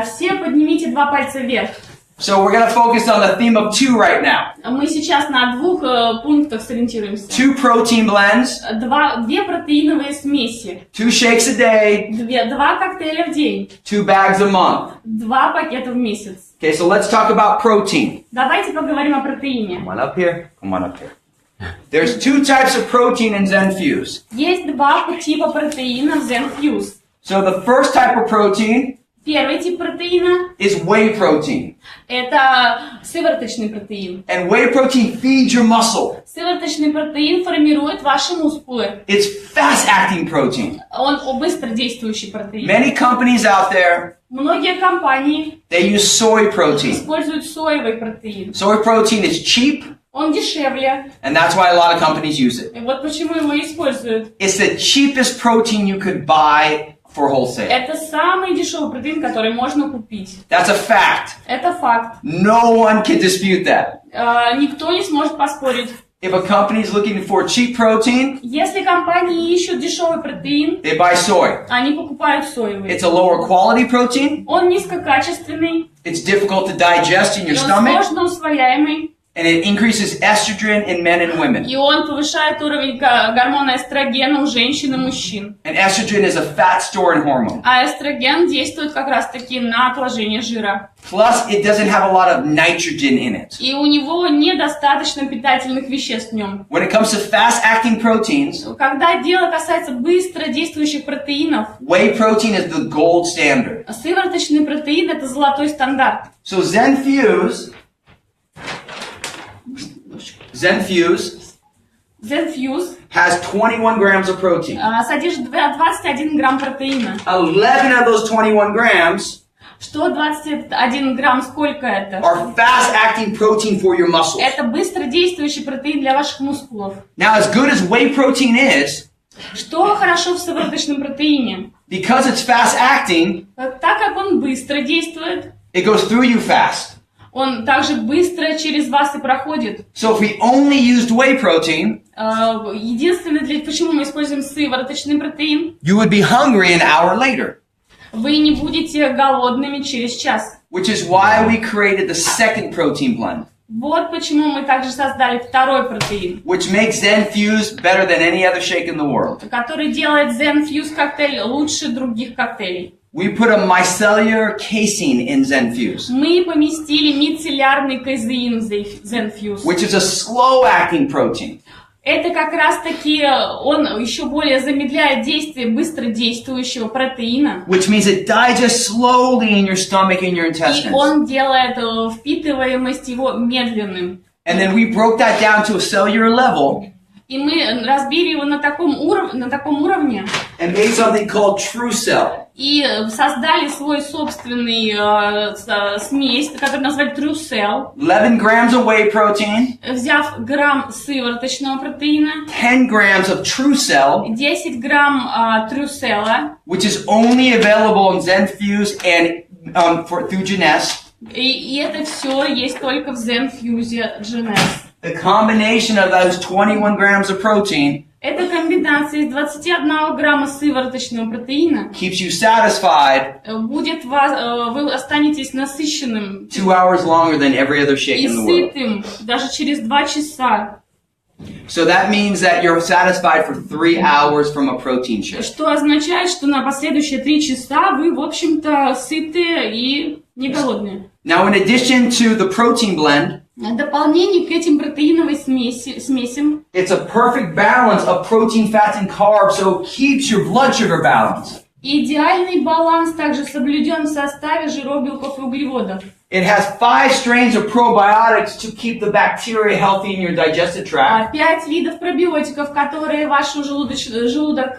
Все поднимите 2 пальца вверх. so we're going to focus on the theme of 2 right now. Мы сейчас на 2 пунктах сориентируемся. 2 protein blends, 2 протеиновые смеси. 2 shakes a day, 2 коктейля в день. 2 bags a month. 2 пакета в месяц. Okay, so let's talk about protein. Давайте поговорим о протеине. Come on up here. Come on up here. There's 2 types of protein in Zen Fuse. Есть 2 типа протеина в Zen Fuse. So the first type of protein Первый тип протеина is whey protein. – это сывороточный протеин. And whey protein feeds your muscle. Сывороточный протеин формирует ваши мускулы. It's fast-acting protein. Он быстродействующий протеин. Many companies out there, Многие компании they use soy protein. используют соевый протеин. Soy protein is cheap, Он дешевле. and that's why a lot of companies use it. И вот почему его используют. It's the cheapest protein you could buy for wholesale. Это самый дешевый протеин, который можно купить. That's a fact. Это факт. No one can dispute that. Никто не сможет поспорить. If a company is looking for cheap protein, Если компании ищут дешевый протеин, they buy soy. они покупают соевый. It's a lower quality protein. Он низкокачественный, It's difficult to digest in your и он stomach, сложно усвояемый, and it increases estrogen in men and women. и он повышает уровень гормона эстрогена у женщин и мужчин. And estrogen is a fat storing hormone. А эстроген действует как раз-таки на отложение жира. Plus, it doesn't have a lot of nitrogen in it. И у него недостаточно питательных веществ в нем. When it comes to fast-acting proteins, Когда дело касается быстро действующих протеинов, whey protein is the gold standard. сывороточный протеин – это золотой стандарт. So Zen Fuse Zen Fuse has 21 grams of protein. содержит 21 грамм протеина. 11 of those 21 grams Что 21 грамм, сколько это? are fast-acting protein for your muscles. Это быстродействующий протеин для ваших мускулов. Now, as good as whey protein is, Что хорошо в сывороточном протеине? because it's fast-acting, Так как он быстро действует, it goes through you fast. он также быстро через вас и проходит. So if we only used whey protein, Единственное, почему мы используем сывороточный протеин, you would be hungry an hour later. вы не будете голодными через час. Which is why we created the second protein blend, Вот почему мы также создали второй протеин, which makes Zen Fuse better than any other shake in the world. который делает Zen Fuse коктейль лучше других коктейлей. We put a micellar casing in Zen Fuse, Мы поместили мицеллярный казеин в Zen Fuse. which is a slow-acting protein. Это как раз-таки он еще более замедляет действие быстродействующего протеина. Which means it digests slowly in your stomach and your И intestines. он делает впитываемость его медленным. And then we broke that down to a cellular level И мы разбили его на таком уровне and made something called True Cell. и создали свой собственный смесь, который назвали True Cell, 11 grams of whey protein, взяв грамм сывороточного протеина, 10 grams of True Cell, 10 грамм True Cell, which is only available in Zen Fuse and through Genes. и это все есть только в Zen Fuse Genes. The combination of those 21 grams of protein Эта комбинация из 21 грамма сывороточного протеина keeps you satisfied вы останетесь насыщенным 2 hours longer than every other shake и in the world. сытым даже через 2 часа. So that means that you're satisfied for 3 hours from a protein shake. Что означает, что на последующие 3 часа вы, в общем-то, сыты и не голодные. Now, in addition to the protein blend, Дополнение к этим протеиновым смесям. It's a perfect balance of protein, fats, and carbs, so it keeps your blood sugar balanced. Идеальный баланс также соблюден в составе жиров, белков и углеводов. It has 5 strains of probiotics to keep the bacteria healthy in your digestive tract. 5 видов пробиотиков, которые ваш желудок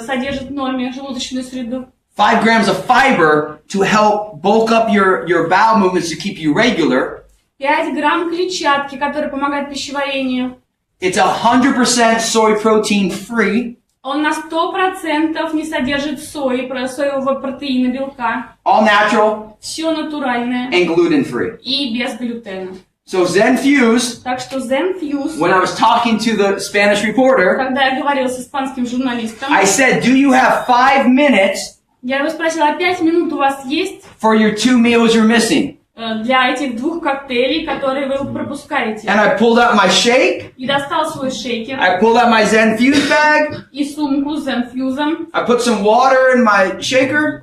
содержит в норме, желудочную среду. 5 grams of fiber to help bulk up your bowel movements to keep you regular. 5 грамм клетчатки, которые помогают пищеварению. It's 100% soy protein free. Он на 100% не содержит соевого протеина, белка. All natural Все натуральное and gluten free. и без глютена. So Zen Fuse, Так что Zen Fuse, when I was talking to the Spanish reporter, когда я говорила с испанским журналистом, I said, do you have 5 minutes я его спросила, 5 минут у вас есть for your 2 meals you're missing? для этих 2 коктейлей, которые вы пропускаете? And I pulled out my shake, И достал свой шейкер I pulled out my Zen Fuse bag, и сумку с Zen Fuse, I put some water in my shaker,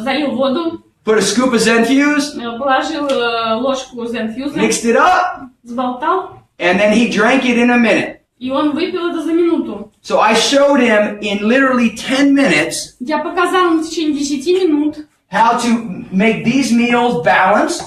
залил воду, put a scoop of Zen Fuse, положил ложку Zen Fuse, mixed it up, сболтал, and then he drank it in a minute. и он выпил это за минуту. So I showed him in literally 10 minutes Я показала ему в течение 10 минут, how to make these meals balanced,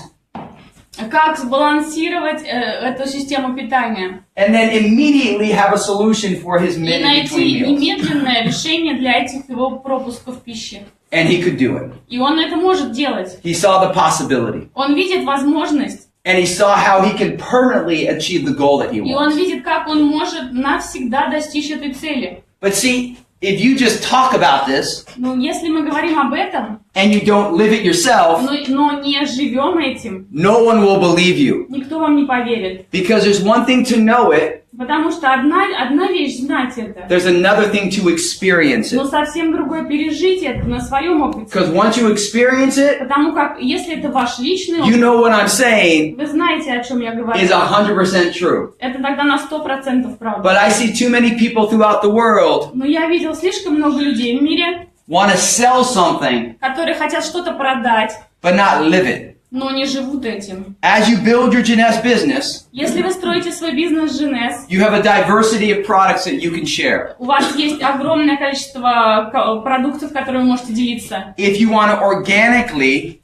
как сбалансировать эту систему питания and then immediately have a solution for his и minute найти between meals. немедленное решение для этих его пропусков пищи. And he could do it. И он это может делать. He saw the possibility. Он видит возможность, And he saw how he can permanently achieve the goal that he и он wants. видит, как он может навсегда достичь этой цели. But see, if you just talk about this Но если мы говорим об этом, and you don't live it yourself, но не живем этим, no one will believe you. никто вам не поверит. Because there's one thing to know it, Потому что одна вещь знать это, there's another thing to experience но it. совсем другое пережить это на своем опыте. Because once you experience it, Потому как, если это ваш личный you опыт, know what I'm saying вы знаете, о чем я говорю. is 100% true. Это тогда на 100% правда. But I see too many people throughout the world Но я видел слишком много людей в мире, want to sell something которые хотят что-то продать, but not live it. но не живут этим. As you build your Genes business, Если вы строите свой бизнес Женес, you have a diversity of products that you can share. у вас есть огромное количество продуктов, которые вы можете делиться. If you want to organically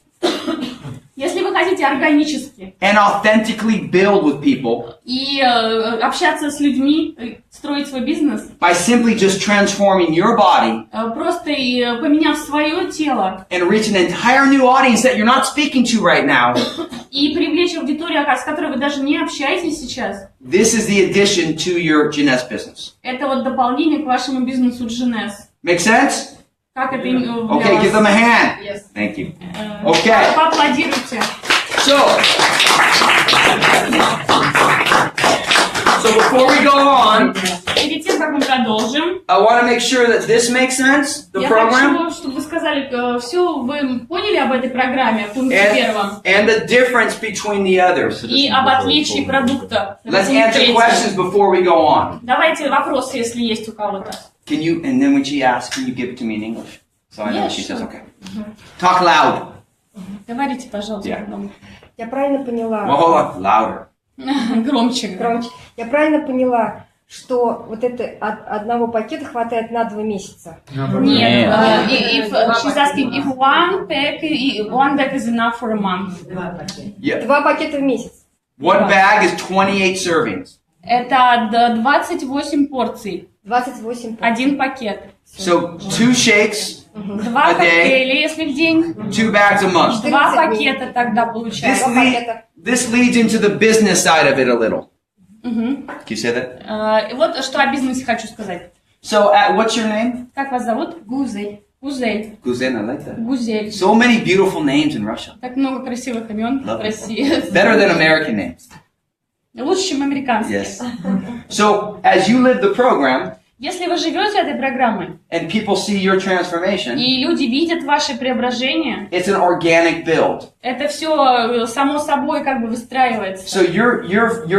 Если вы хотите органически and authentically build with people и общаться с людьми, строить свой бизнес, by simply just transforming your body просто поменяв свое тело and reach an entire new audience that you're not speaking to right now, и привлечь аудиторию, с которой вы даже не общаетесь сейчас, this is the addition to your Genes business. это вот дополнение к вашему бизнесу Женес. Make sense? Как это для Okay, give вас? them a hand. Yes. Thank you. Okay. Поаплодируйте. So before we go on, Перед тем, как мы продолжим, I want to make sure that this makes sense, the я program, хочу, чтобы вы сказали, все вы поняли об этой программе, в пункте первом, and the difference between the others. и об отличии продукта. в Let's пункте answer третьем. questions before we go on. Давайте вопросы, если есть у кого-то. Can you, and then when she asks, can you give it to me in English? So I know Yeah, what she says, sure. okay. Talk loud. Говорите, пожалуйста, Yeah. потом. Я правильно поняла? Well, hold on, louder. Громче. Громче. Я правильно поняла, что вот это одного пакета хватает на 2 месяца? Нет, she's asking if one bag is enough for a month. Yeah. 2 пакета в месяц. One bag is 28 servings. Это 28 порций, 28 пакетов. один пакет. So 2 shakes, 2 A day. коктейля, если в день, 2 bags a month. 2 пакета тогда This, получается. this leads into the business side of it a little. Мгм. Can you say that? Вот что о бизнесе хочу сказать. So, what's your name? Как вас зовут? Гузель. Гузель. Guzen, I like that. Гузель. So many beautiful names in Russia. Так много красивых имен в Love it. России. Better than American names. Лучше, чем американские. Yes. So, as you live the program, Если вы живете этой программой, and people see your transformation, и люди видят ваши преображения, it's an organic build. это все само собой как бы выстраивается. So you're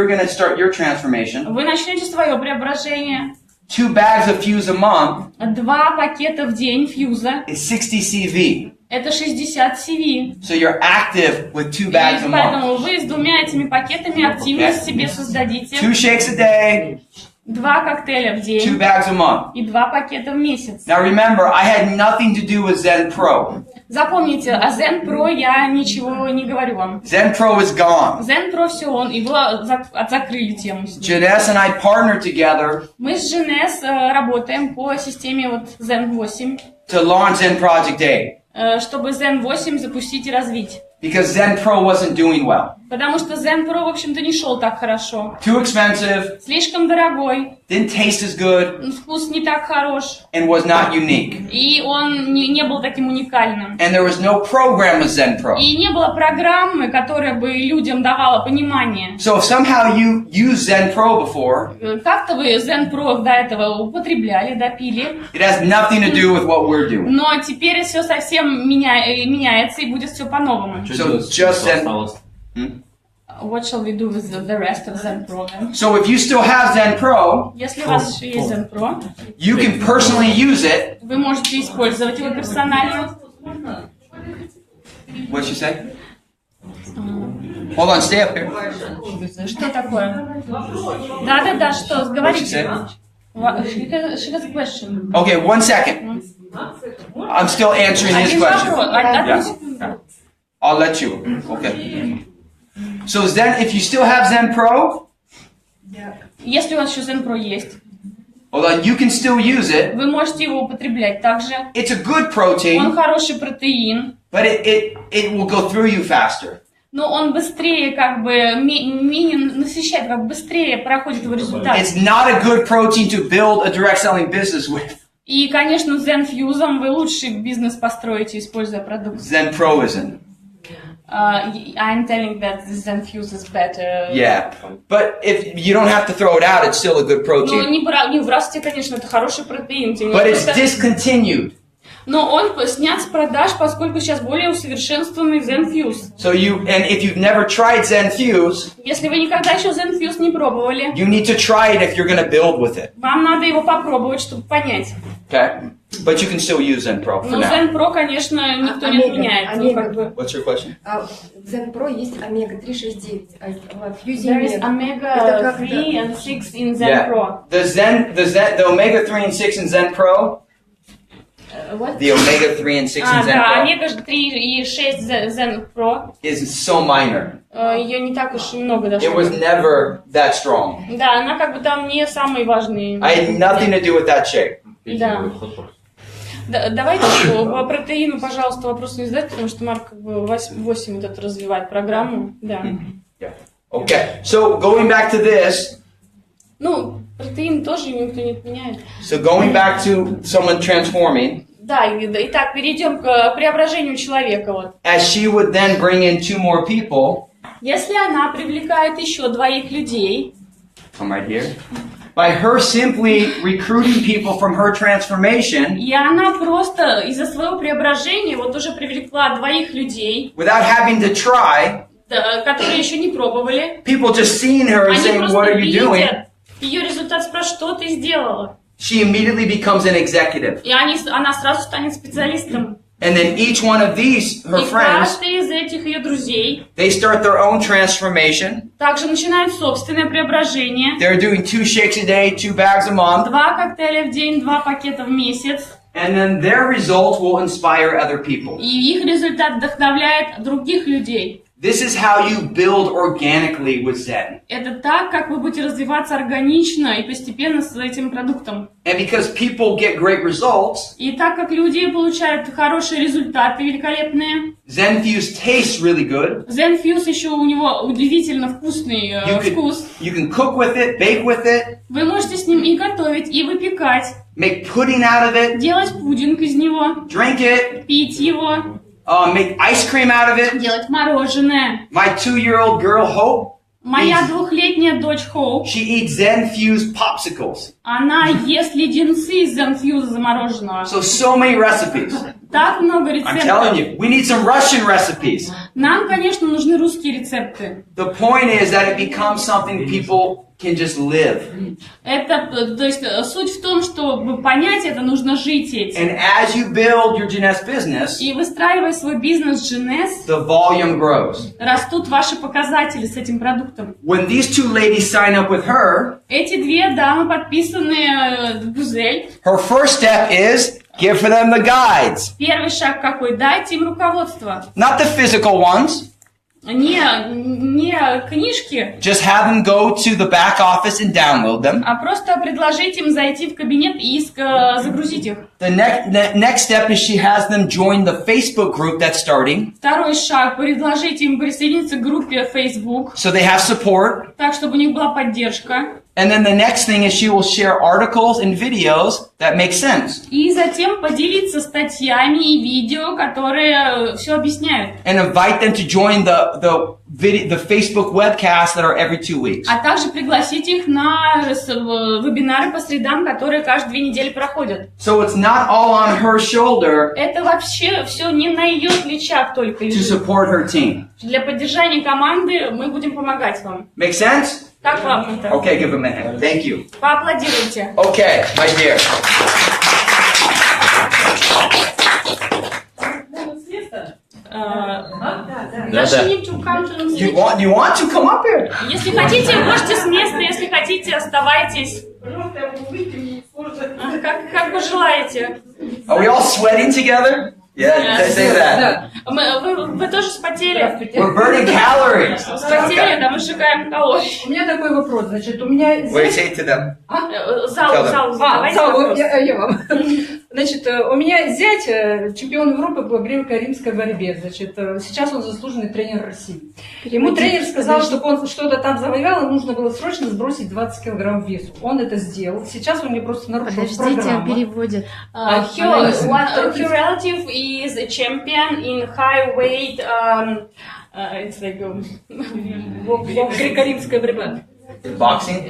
going to start your transformation. Вы начнете свое преображение. 2 bags of fuse a month 2 пакета в день фьюза. is 60 CV. Это 60 CV. So you're active with 2 bags a month. Поэтому вы с 2 этими пакетами активность себе создадите. 2 shakes a day, 2 коктейля в 2 день bags a month. и 2 пакета в месяц. Now remember, I had nothing to do with Zen Pro. Запомните, о ZEN Pro я ничего не говорю вам. Zen Pro is gone. ZEN Pro все, его закрыли тему. Janess and I partnered together Мы с Женес работаем по системе вот ZEN 8, to launch Zen Project A чтобы ZEN 8 запустить и развить. because Zen Pro wasn't doing well. Потому что ZEN Pro, в общем-то, не шел так хорошо. Too expensive, Слишком дорогой, didn't taste as good, вкус не так хорош, and was not unique. и он не был таким уникальным. And there was no program with Zen Pro. И не было программы, которая бы людям давала понимание. So if somehow you used Zen Pro before, Как-то вы ZEN Pro до этого употребляли, допили, it has nothing to do with what we're doing. но теперь все совсем меняется и будет все по-новому. So just Zen. What shall we do with the rest of ZEN program? So if you still have Zen Pro, Если у вас еще есть ZEN Pro, you can personally use it. вы можете использовать его персонально. What'd she say? Hold on, stay up here. Что такое? Да, что? What'd she Говорите. say? She has a question. Okay, 1 second. I'm still answering his Один question. вопрос. Одну секунду. I'll let you. Okay. So Zen, if you still have Zen Pro, Если у вас еще ZEN Pro есть, hold on, you can still use it. вы можете его употреблять также. It's a good Он protein, хороший протеин, but it will go through you faster. но он быстрее, как бы, менее насыщает, как бы быстрее проходит его результат. It's not a good protein to build a direct selling business with. И, конечно, ZEN Fuse вы лучший бизнес построите, используя продукт. Zen Pro isn't. I'm telling that ZEN Fuse is better. Yeah, but if you don't have to throw it out, it's still a good Ну, protein. не выбрасывайте, конечно, это хороший протеин. тем не But менее, it's просто- discontinued. Но он снят с продаж, поскольку сейчас более усовершенствованный ZEN Fuse. So and if you've never tried Zen Fuse, Если вы никогда еще ZEN Fuse не пробовали, you need to try it if you're going to build with it. вам надо его попробовать, чтобы понять. Okay? But you can still use Zen Pro for Но now. ZEN Pro, конечно, никто не отменяет. Ну, как бы. What's your question? В ZEN Pro есть омега-369, а в Fuse There is нет. omega Это как 3 and 6 in ZEN Pro. The omega 3 and 6 in Zen Pro, What? the omega 3 and 6 in Zen Да, Pro омега 3 и 6 ZEN Pro. is so minor. Ее не так уж и много даже. It was never that strong. Да, она как бы там не самый важный. I had nothing to do with that shake. Да. Давайте по протеину, пожалуйста, вопрос не задать, потому что Марк как бы 8 вот это развивает программу. Да. Yeah. Okay, so going back to this, Ну, протеин тоже никто не отменяет. so going back to someone transforming, Да, итак, перейдем к преображению человека. Вот. as she would then bring in 2 more people, Если она привлекает еще 2 людей, come right here, by her simply recruiting people from her transformation, и она просто из-за своего преображения вот уже привлекла 2 людей, without having to try, да, которые еще не пробовали, people just seeing her and они saying, what просто are you doing? видят ее результат, спрашивают, что ты сделала? She immediately becomes an executive. И она сразу станет специалистом. And then each one of these, her И friends, каждый из этих ее друзей they start their own transformation. также начинает собственное преображение. They're doing 2 shakes a day, 2 bags a month. 2 коктейля в день, 2 пакета в месяц. And then their results will inspire other people. И их результат вдохновляет других людей. This is how you build organically with Zen. Это так, как вы будете развиваться органично и постепенно с этим продуктом. And because people get great results, И так как люди получают хорошие результаты, великолепные, Zen Fuse tastes really good. ZEN Fuse еще у него удивительно вкусный вкус. You can cook with it, bake with it, Вы можете с ним и готовить, и выпекать, make pudding out of it, делать пудинг из него, drink it, пить его, make ice cream out of it. делать мороженое. My 2-year-old girl, Hope, Моя 2-летняя дочь Хоуп, she eats Zen Fuse popsicles. она ест леденцы из ZEN Fuse замороженного. So many recipes. Так много I'm telling рецептов. you, we need some Russian recipes. Нам, конечно, нужны русские рецепты. The point is that it becomes something people can just live. Это, то есть, суть в том, чтобы понять это, нужно жить этим. And as you build your Jeunesse business, И выстраивая свой бизнес Jeunesse, the volume grows. растут ваши показатели с этим продуктом. When these two ladies sign up with her, Эти две дамы подписаны в Гузель. her first step is give for them the guides. Первый шаг какой? Дайте им руководство. Not the physical ones. Не книжки, Just have them go to the back office and download them. а просто предложить им зайти в кабинет и загрузить их. The next step is she has them join the Facebook group that's starting, Второй шаг. Предложить им присоединиться к группе Facebook, so they have support. так, чтобы у них была поддержка. And then the next thing is she will share articles and videos that make sense. И затем поделиться статьями и видео, которые все объясняют. And invite them to join the Facebook webcasts that are every 2 weeks. А также пригласить их на вебинары по средам, которые каждые 2 недели проходят. So it's not all on her shoulder Это вообще все не на ее плечах только to лежит. support her team. Для поддержания команды мы будем помогать вам. Make sense? Как вам это? Okay, give them a hand. Thank you. Поаплодируйте. Okay, my dear. Зашли to come to the You stage. want to come up here? Если хотите, можете с места, если хотите, оставайтесь. Как пожелаете. Are we all sweating together? Yeah, say that. Вы тоже спотели? We're burning calories. Спотели, да, мы сжигаем калории. У меня такой вопрос, значит, у меня... Wait, say it to them. Зал, задавайте вопрос. я вам. Значит, у меня зять чемпион Европы по греко-римской борьбе. Значит, сейчас он заслуженный тренер России. Ему тренер сказал, чтобы он что-то там завоевал, ему нужно было срочно сбросить 20 килограмм весу. Он это сделал. Сейчас он мне просто нарушил программу. переводит. Her relative is a champion in high weight. It's like Греко-римская борьба. Boxing?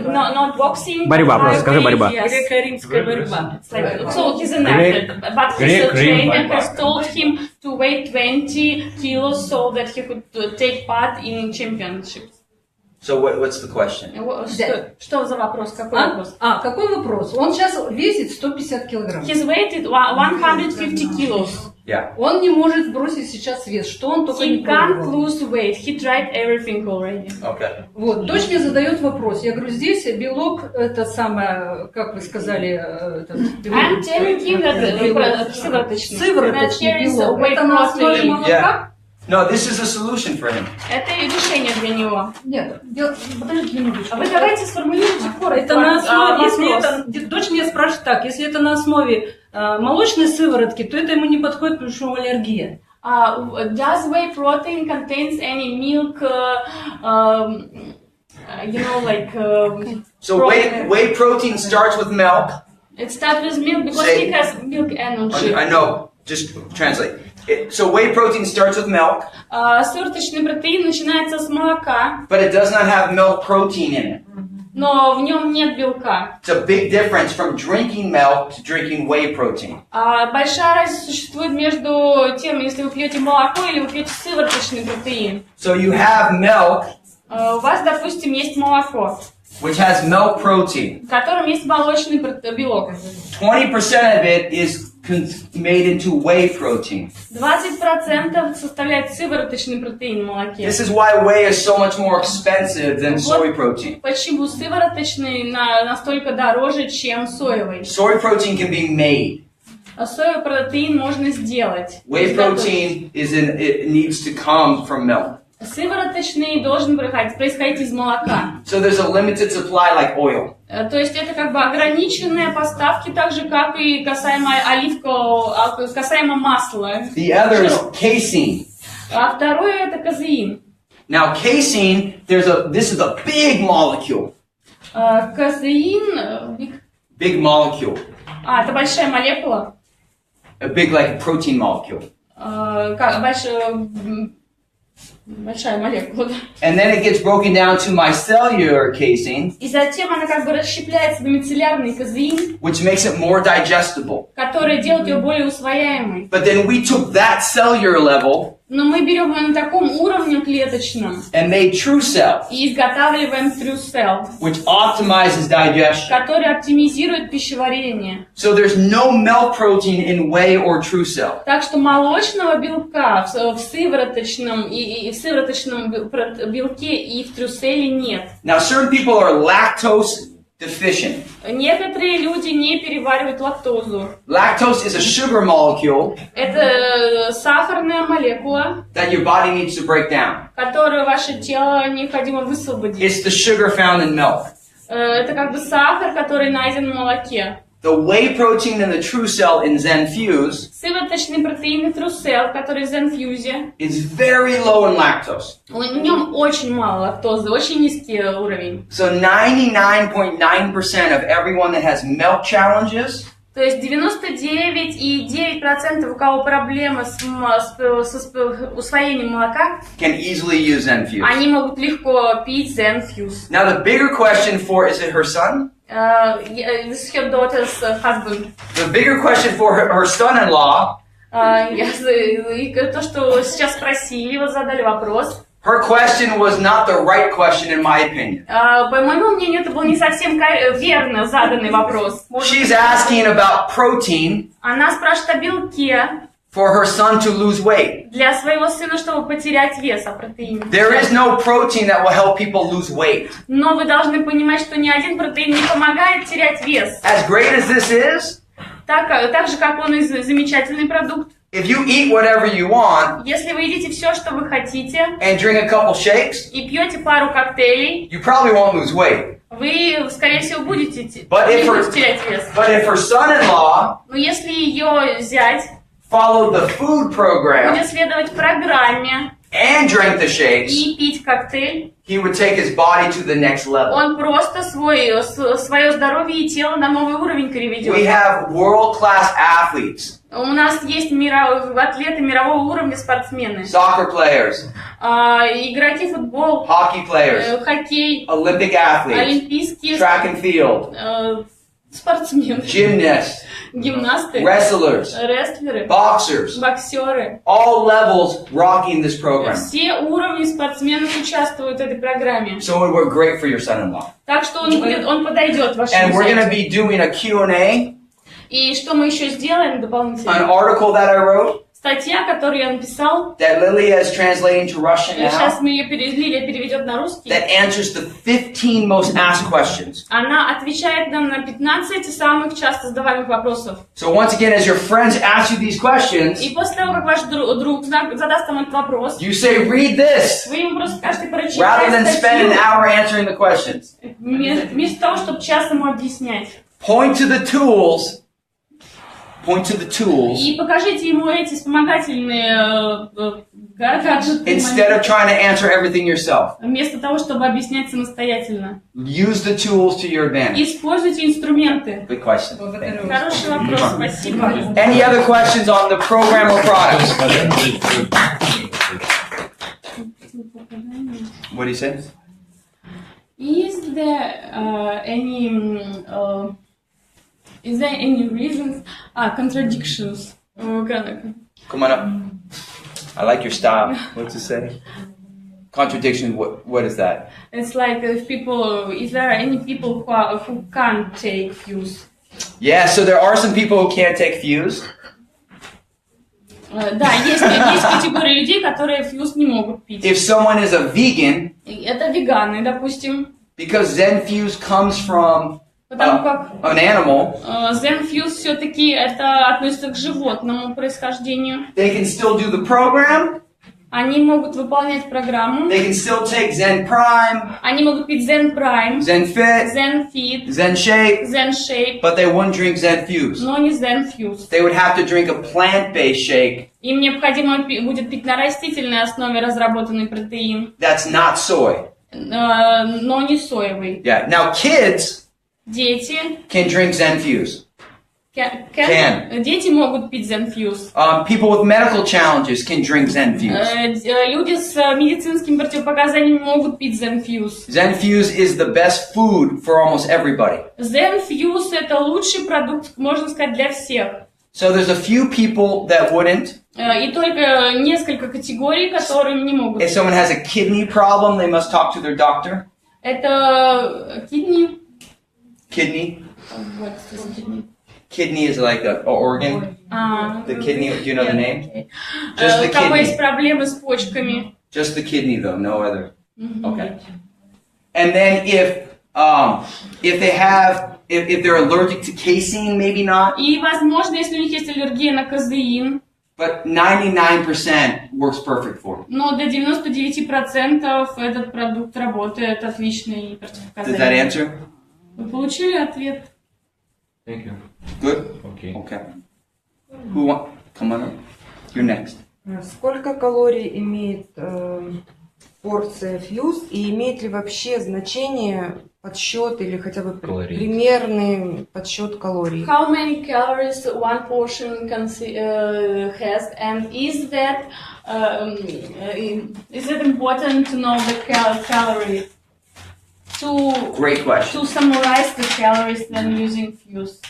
not boxing. Борьба, просто скажи борьба. Yes. Греко-римская борьба. It's like, so he's an athlete, but his trainer has told him to weigh 20 kilos so that he could take part in championships. So what's the question? Что за вопрос? Какой вопрос? Какой вопрос? Он сейчас весит 150 килограмм. His weight is 150 kilos. Yeah. Он не может сбросить сейчас вес. Что он только не He can't пробовал. lose weight. He tried everything already. Okay. Вот, дочь мне задает вопрос. Я говорю, здесь белок, это самое, как вы сказали, этот белок. I'm telling him that сывороточный. Сывороточный That here is белок. whey Это на основе protein. молока? No, this is a solution for him. Это решение для него. Нет, подождите минуточку. А вы давайте сформулируйте коротко. Это на основе, если вопрос. это, дочь меня спрашивает так, если это на основе молочной сыворотки, то это ему не подходит, потому что у него аллергия. Does whey protein contains any milk, you know, like... So protein? whey protein starts with milk. It starts with milk because Say- it has milk energy. I know. Just translate. So whey protein starts with milk, Сывороточный протеин начинается с молока, but it does not have milk protein in it. но в нем нет белка. It's a big difference from drinking milk to drinking whey protein. Большая разница существует между тем, если вы пьете молоко или вы пьете сывороточный протеин. So you have milk, У вас, допустим, есть молоко, which has milk protein. в котором есть молочный белок. 20% of it is made into whey protein. 20% составляет сывороточный протеин в молоке. This is why whey is so much more expensive than soy protein. Почему сывороточный настолько дороже, чем соевый? Soy protein can be made. Соевый протеин можно сделать. Whey protein it needs to come from milk. Сывороточный должен происходить из молока. So there's a limited supply like oil. То есть это как бы ограниченные поставки, так же как и касаемо касаемо масла. The other is casein. А второе это казеин. Now casein, this is a big molecule. Казеин, Big molecule. это большая молекула. A big like protein molecule. Большая большая молекула, да. And then it gets broken down to mycellular casing, И затем она как бы расщепляется на мицеллярный казеин, which makes it more digestible. который делает ее более усвояемой. But then we took that cellular level Но мы берем ее на таком уровне клеточном and made true cell, и изготавливаем True Cell, which optimizes digestion. который оптимизирует пищеварение. So there's no milk protein in whey or true cell. Так что молочного белка в сывороточном и в сывороточном белке и в трюселе нет. Now certain people are lactose deficient. Некоторые люди не переваривают лактозу. Lactose is a sugar molecule Это сахарная молекула, that your body needs to break down. которую ваше тело необходимо высвободить. It's the sugar found in milk. Это как бы сахар, который найден в молоке. The whey protein in the true cell in ZEN Fuse Сывороточный протеин Трусел, который в ZenFuse, is very low in lactose. в нем очень мало лактозы, очень низкий уровень. So 99.9% of everyone that has milk challenges То есть 99,9% у кого проблемы с усвоением молока, can easily use ZEN Fuse. они могут легко пить ZenFuse. Now the bigger question for, is it her son? This is her daughter's husband. The bigger question for her son-in-law, И то, что сейчас спросили, его задали вопрос. her question was not the right question in my opinion. По моему мнению, это был не совсем верно заданный вопрос. She's asking about protein Она спрашивает о белке for her son to lose weight. для своего сына, чтобы потерять вес, о протеине. There is no protein that will help people lose weight. Но вы должны понимать, что ни один протеин не помогает терять вес. As great as this is, Так же, как он и замечательный продукт. if you eat whatever you want Если вы едите все, что вы хотите, and drink a couple shakes, и пьете пару коктейлей, you probably won't lose weight. вы, скорее всего, будете But if терять вес. her son-in-law Но если ее зять followed the food program будет следовать программе and drank the shakes, и пить коктейль, he would take his body to the next level. он просто свое здоровье и тело на новый уровень переведет. We have world-class athletes, У нас есть атлеты мирового уровня, спортсмены, soccer players, игроки футбол, hockey players, хоккей, Olympic athletes, олимпийские track and field, спортсмены, gymnasts, гимнасты, wrestlers, рестлеры, boxers, боксеры. all levels rocking this program. Все уровни спортсменов участвуют в этой программе. So it would work great for your son-in-law. Так что он подойдет вашему And we're going to зятю. be doing a Q&A, И что мы еще сделаем an дополнительно? article that I wrote Статья, которую я написал, that Lilia is translating to Russian сейчас now, Лилия переведет на русский. that answers the 15 most asked questions. Она отвечает нам на 15 самых часто задаваемых вопросов. So once again, as your friends ask you these questions, И после того, как ваш друг задаст вам этот вопрос, you say, read this, вы ему просто скажете прочитать rather than spend an статью, hour answering the questions. вместо того, чтобы час ему объяснять. Point to the tools. Point to the tools И покажите ему эти вспомогательные гаджеты, instead of trying to answer everything yourself. вместо того, чтобы объяснять самостоятельно. Use the tools to your advantage. Используйте инструменты. Good question. Thank you. Хороший вопрос, спасибо. Any other questions on the program or products? What do you say? Is there any reasons, contradictions? Come on up. I like your style. What's it say? Contradiction. What is that? It's like if is there any people who can't take fuse? Yeah. So there are some people who can't take fuse. Да, есть категория людей, которые фьюз не могут пить. If someone is a vegan, Это веганы, допустим. because Zen Fuse comes from Потому как an animal, ZenFuse все-таки это относится к животному происхождению. they can still do the program. Они могут выполнять программу. They can still take Zen Prime, Они могут пить Zen Prime, Zen Fit, Zen Fit, Zen Shake, Zen Shape, but they wouldn't drink Zen Fuse. но не ZenFuse. They would have to drink a plant-based shake Им необходимо будет пить на растительной основе разработанный протеин, that's not soy. но не соевый. Yeah. Now kids Дети can drink Zen Fuse. Can. Дети могут пить ZenFuse. People with medical challenges can drink ZenFuse. Люди с медицинскими противопоказаниями могут пить ZenFuse. ZenFuse is the best food for almost everybody. ZenFuse это лучший продукт, можно сказать, для всех. So there's a few people that wouldn't. И только несколько категорий, которые не могут. If someone has a kidney problem, they must talk to their doctor. Это kidney. Kidney. What is kidney? Kidney is like an organ. The kidney, do you know the name? Just the У кого есть kidney. проблемы с почками. Just the kidney though, no other. Okay. And then if they're allergic to casein, maybe not. И, возможно, если у них есть аллергия на казеин, But 99% works perfect for them. но до 99% этот продукт работает отлично и Does that противопоказания. answer? Вы получили ответ? Thank you. Good? Okay. Okay. Come on up. You're next. Сколько калорий имеет порция фьюз и имеет ли вообще значение подсчет или хотя бы Калорий. примерный подсчет калорий? How many calories one portion has, and is it important to know the calories? Great question. To summarize the calories when using Fuse.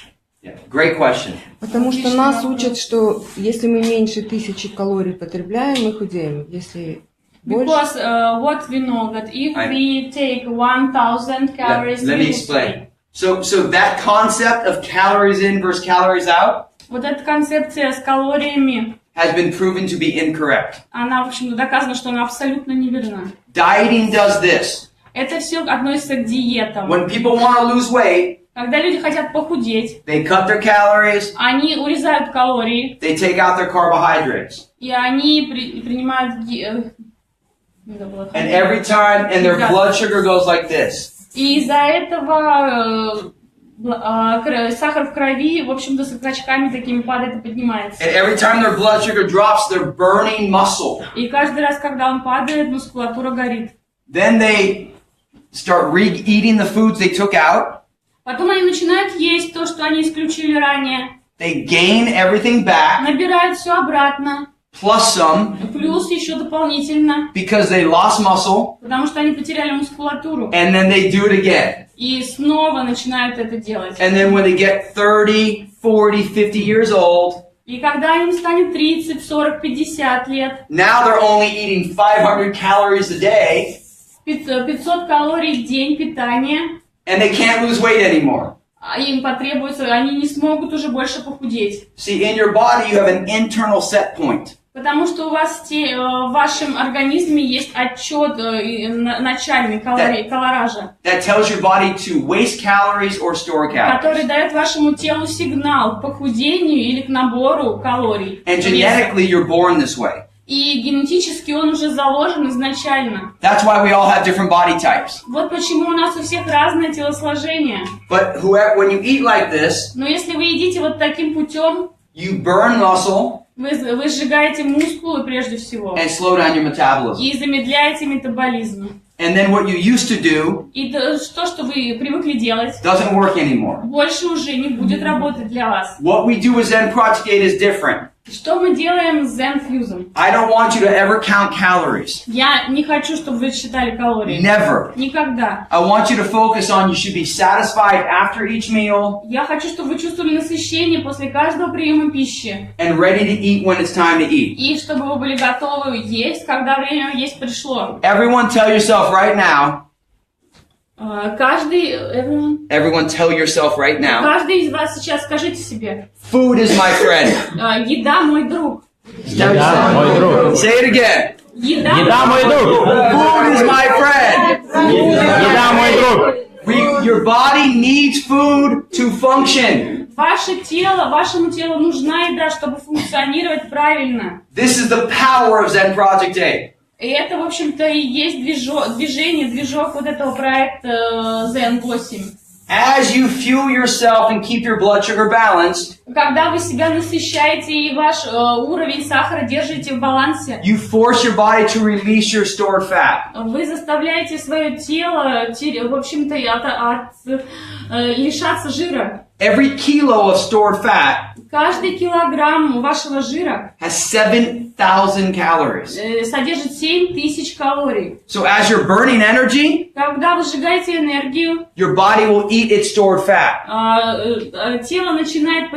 Yeah. Great question. Потому что нас учат, что если мы меньше 1000 калорий потребляем, мы худеем. Если больше... Because what we know that if we take 1000 calories, Let we me will explain. So that concept of calories in versus calories out вот эта концепция с калориями, has been proven to be incorrect. она, в общем, доказано, что она абсолютно неверна. Dieting does this. Это все относится к диетам. When people want to lose weight, Когда люди хотят похудеть, they cut their calories, они урезают калории, they take out their carbohydrates. и они принимают... And every time, and their blood sugar goes like this. И из-за этого сахар в крови, в общем-то, с скачками такими падает и поднимается. And every time their blood sugar drops, they're burning muscle. И каждый раз, когда он падает, мускулатура горит. Then they start eating the foods they took out. Потом они начинают есть то, что они исключили ранее. They gain everything back, Набирают все обратно. plus some, Плюс еще дополнительно. because they lost muscle, Потому что они потеряли мускулатуру. and then they do it again. И снова начинают это делать. And then when they get 30, 40, 50 years old, И когда им станет 30, 40, 50 лет, now they're only eating 500 calories a day, 500 калорий в день питания, and they can't lose weight anymore. а им потребуется, они не смогут уже больше похудеть. See, in your body you have an internal set point. Потому что у вас в вашем организме есть отчет начальный калоража, That tells your body to waste calories or store который calories. дает вашему телу сигнал к похудению или к набору калорий. And genetically you're born this way. И генетически он уже заложен изначально. That's why we all have different body types. Вот почему у нас у всех разное телосложение. But when you eat like this, Но если вы едите вот таким путем, you burn muscle вы сжигаете мускулы прежде всего. and slow down your metabolism. И замедляете метаболизм. And then what you used to do И то, что вы привыкли делать, doesn't work anymore. больше уже не будет работать для вас. What we do with ZEN PROJECT is different. Что мы делаем с ZenFuse? I don't want you to ever count calories. Я не хочу, чтобы вы считали калории. Never. Никогда. I want you to focus on you should be satisfied after each meal Я хочу, чтобы вы чувствовали насыщение после каждого приема пищи. and ready to eat when it's time to eat. И чтобы вы были готовы есть, когда время есть пришло. Everyone tell yourself right now. Everyone tell yourself right now. Каждый из вас сейчас скажите себе: Food is my friend. еда мой друг. Еда мой друг. Say it again. Еда мой друг. Food is my friend. Еда мой друг. Your body needs food to function. Вашему телу нужна еда, чтобы функционировать правильно. This is the power of ZEN Project A. И это, в общем-то, и есть движок вот этого проекта ZEN 8. As you fuel yourself and keep your blood sugar balanced, Когда вы себя насыщаете и ваш уровень сахара держите в балансе, you force your body to release your stored fat. вы заставляете свое тело, в общем-то, лишаться жира. Every kilo of stored fat Каждый килограмм вашего жира has 7,000 calories. содержит 7000 калорий. So as you're burning energy, Когда вы сжигаете энергию, your body will eat its stored fat. тело начинает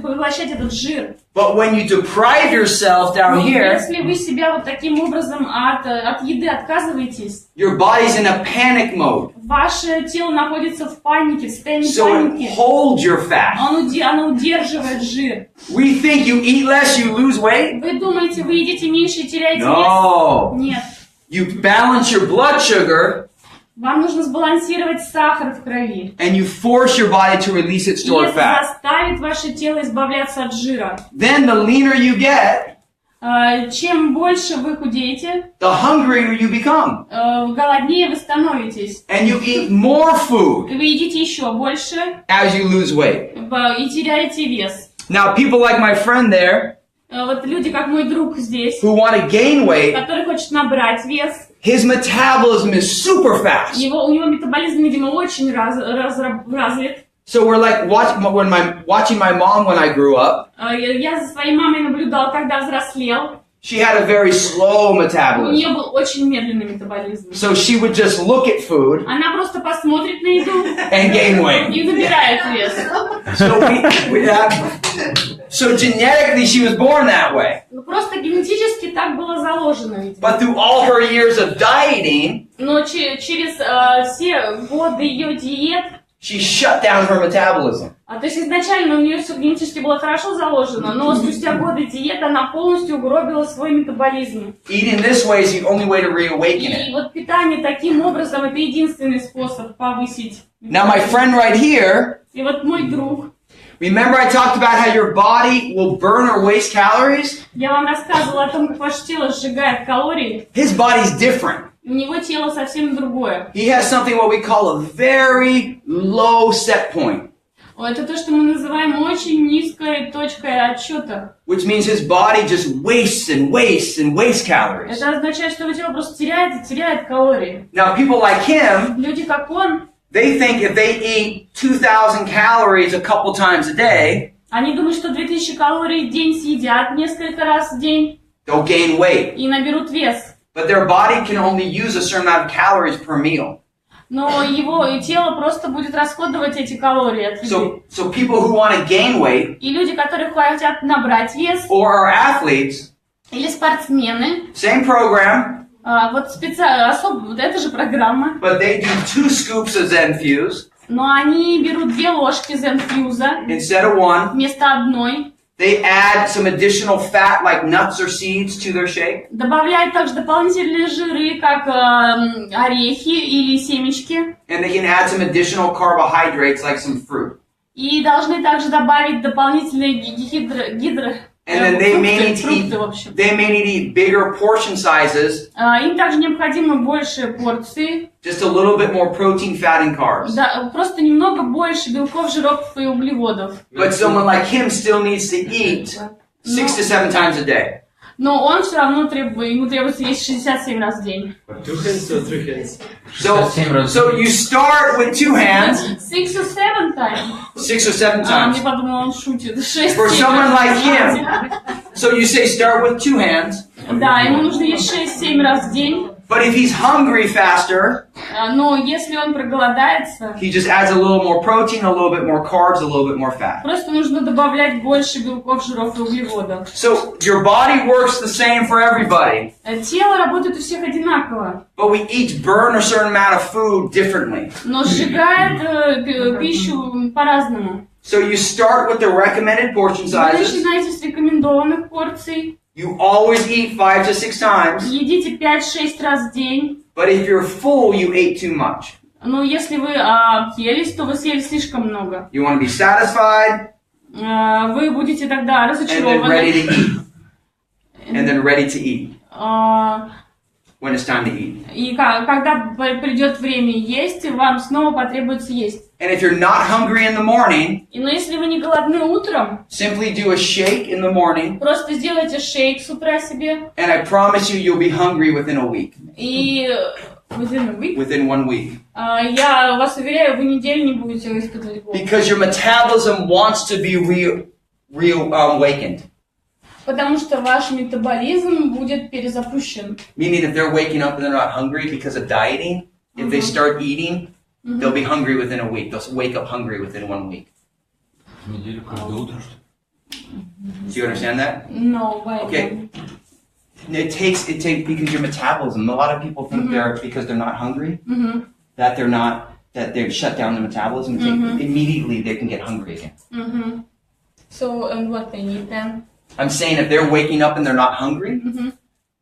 поглощать этот жир. But when you deprive yourself down Но here, если вы себя вот таким образом от еды отказываетесь, your body's in a panic mode. ваше тело находится в панике, в состоянии So it паники. holds your fat. Оно удерживает жир. We think you eat less, you lose weight. Вы думаете, вы едите меньше и теряете No. вес? Нет. You balance your blood sugar Вам нужно сбалансировать сахар в крови. and you force your body to release its И stored это fat. заставит ваше тело избавляться от жира. Then the leaner you get, Чем больше вы худеете, the hungrier you become. голоднее вы становитесь. And you eat more food Вы едите еще больше as you lose weight. и теряете вес. Now, people like my friend there Вот люди, как мой друг здесь, who want to gain weight, который хочет набрать вес, his metabolism is super fast. у него метаболизм, видимо, очень развит. So we're like watching my mom when I grew up. Я за своей мамой наблюдал, когда взрослел. She had a very slow У metabolism. нее был очень медленный метаболизм. So she would just look at food Она просто посмотрит на еду and gain weight. и набирает вес. So genetically she was born that way. Ну, просто генетически так было заложено, видимо. But through all her years of dieting, Но через все годы ее диет, she shut down her metabolism. то есть изначально у нее все генетически было хорошо заложено, но спустя годы диеты она полностью угробила свой метаболизм. Eating this way is the only way to reawaken И it. вот питание таким образом это единственный способ повысить. Now my friend right here, И вот мой друг, remember I talked about how your body will burn or waste calories? я вам рассказывала о том, как ваше тело сжигает калории. His body's different. У него тело совсем другое. He has something what we call a very low set point, Это то, что мы называем очень низкой точкой отсчета. which means his body just wastes and wastes and wastes calories. Это означает, что его тело просто теряет калории. Now people like him, Люди, как он, they think if they eat 2,000 calories a couple times a day, они думают, что 2000 калорий в день съедят несколько раз в день they'll gain weight. и наберут вес. But their body can only use a certain amount of calories per meal. Но его тело просто будет расходовать эти калории от еды. So people who want to gain weight И люди, которые хотят набрать вес, or are athletes, или спортсмены, same program, вот особо, вот эта же программа, but they do 2 scoops of Zen Fuse но они берут 2 ложки ZEN Fuse instead of 1. вместо одной, They add some additional fat like nuts or seeds to their shake. добавляют также дополнительные жиры, как орехи или семечки, And they can add some additional carbohydrates like some fruit. и должны также добавить дополнительные And then they may need to фрукты, в общем. eat bigger portion sizes, Им также необходимы больше порции, just a little bit more protein, fat, and carbs. да, просто немного больше белков, жиров и углеводов. But someone like him still needs to eat 6 to 7 times a day. Но он все равно ему требуется есть 67 раз в день. So you start with 2 hands, 6 or 7 times. 6 or 7 Мне times. подумала, он шутит. 6 For someone like him, so you say start with 2 hands. Да, ему нужно есть 6-7 раз в день. But if he's hungry faster, Но если он проголодается, he just adds a little more protein, a little bit more carbs, a little bit more fat. просто нужно добавлять больше белков, жиров и углеводов. So your body works the same for everybody, Тело работает у всех одинаково, but we each burn a certain amount of food differently. но сжигает пищу по-разному. So you start with the recommended portion Вы sizes. начинаете с рекомендованных порций. You always eat 5 to 6 times, Едите 5-6 раз в день. but if you're full, you ate too much. Но если вы объелись, то вы съели слишком много. You want to be satisfied Вы будете тогда and then ready to разочарованы. eat. And then ready to eat. when it's time to eat. И когда придет время есть, вам снова потребуется есть. And if you're not hungry in the morning, Но если вы не голодны утром, simply do a shake in the morning, просто сделайте шейк с утра себе, and I promise you, you'll be hungry within a week. и Within 1 week. Я вас уверяю, вы неделю не будете испытывать голод. Because your metabolism wants to be reawakened. Потому что ваш метаболизм будет перезапущен. Meaning if they're waking up and they're not hungry because of dieting, if they start eating, they'll be hungry within a week. They'll wake up hungry within 1 week. Неделю каждое утро, что ли? Do you understand that? No, Okay. It takes because your metabolism. A lot of people think because they're not hungry that they've shut down the metabolism. Immediately they can get hungry again. So, and what they need then? I'm saying if they're waking up and they're not hungry,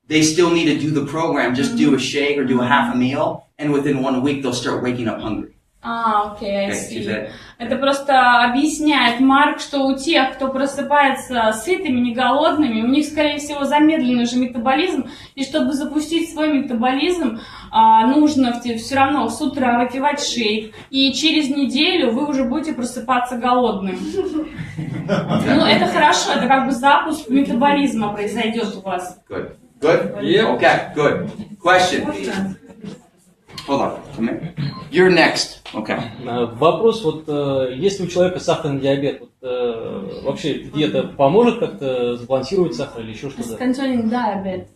they still need to do the program. Just do a shake or do a half a meal, and within 1 week they'll start waking up hungry. Окей, I see. Это просто объясняет Марк, что у тех, кто просыпается сытыми, не голодными, у них, скорее всего, замедленный же метаболизм, и чтобы запустить свой метаболизм, нужно все равно с утра выпивать шейк, и через неделю вы уже будете просыпаться голодным. Ну, это хорошо, это как бы запуск метаболизма произойдет у вас. Good. Good? Yeah. Okay, good. Question. Hold on. Come here. You're next. Okay. Вопрос, вот если у человека сахарный диабет, вообще диета поможет как-то сбалансировать сахар или еще что-то? Concerning diabetes,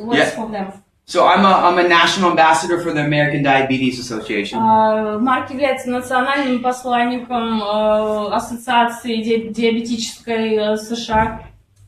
what's for them? So I'm a national ambassador for the American Diabetes Association. Марк является национальным посланником ассоциации диабетической США.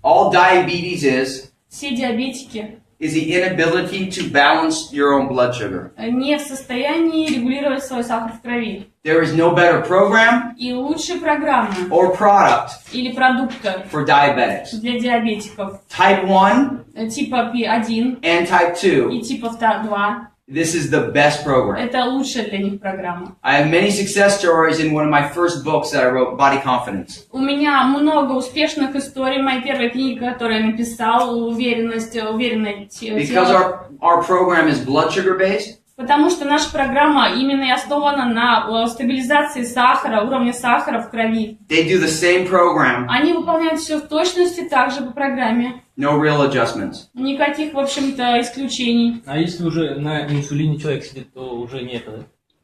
All diabetes Все диабетики is the inability to balance your own blood sugar. не в состоянии регулировать свой сахар в крови. There is no better program И лучшая программа or product или продукта for diabetics. для диабетиков Type 1 типа 1 and type 2. и типа 2. This is the best program. Это лучшая для них программа. I have many success stories in one of my first books that I wrote, Body Confidence. У меня много успешных историй. Моя первая книга, которую я написал, уверенное Because тело. our program is blood sugar based, Потому что наша программа именно и основана на стабилизации сахара, уровня сахара в крови. they do the same program, Они выполняют все в точности так же по программе. no real adjustments. Никаких, в общем-то, исключений. А если уже на инсулине человек сидит, то уже не это, да?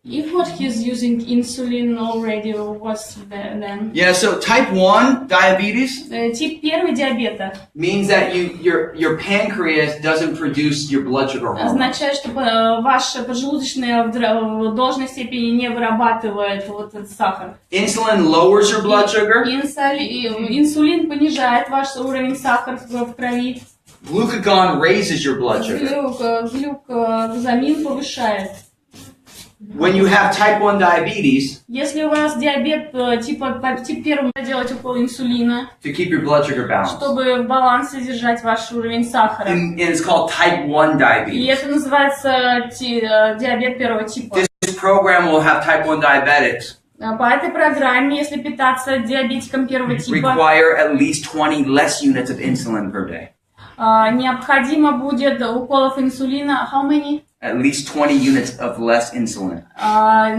If what he's using insulin already, what's then? Yeah, so type 1 diabetes Тип 1 диабета means that your pancreas doesn't produce your blood sugar hormone. означает, что ваша поджелудочная в должной степени не вырабатывает вот этот сахар. Insulin lowers your blood sugar. Инсулин понижает ваш уровень сахара в крови. Glucagon raises your blood sugar. Глюкозамин повышает. When you have type 1 diabetes, Если у вас диабет тип 1, делать укол инсулина, to keep your blood sugar balanced. чтобы в балансе держать ваш уровень сахара. And it's called type 1 И diabetes. это называется диабет первого типа. This program will have type 1 diabetics По этой программе, если питаться диабетиком первого типа, require at least 20 less units of insulin per day. необходимо будет уколов инсулина. How many? At least 20 units of less insulin.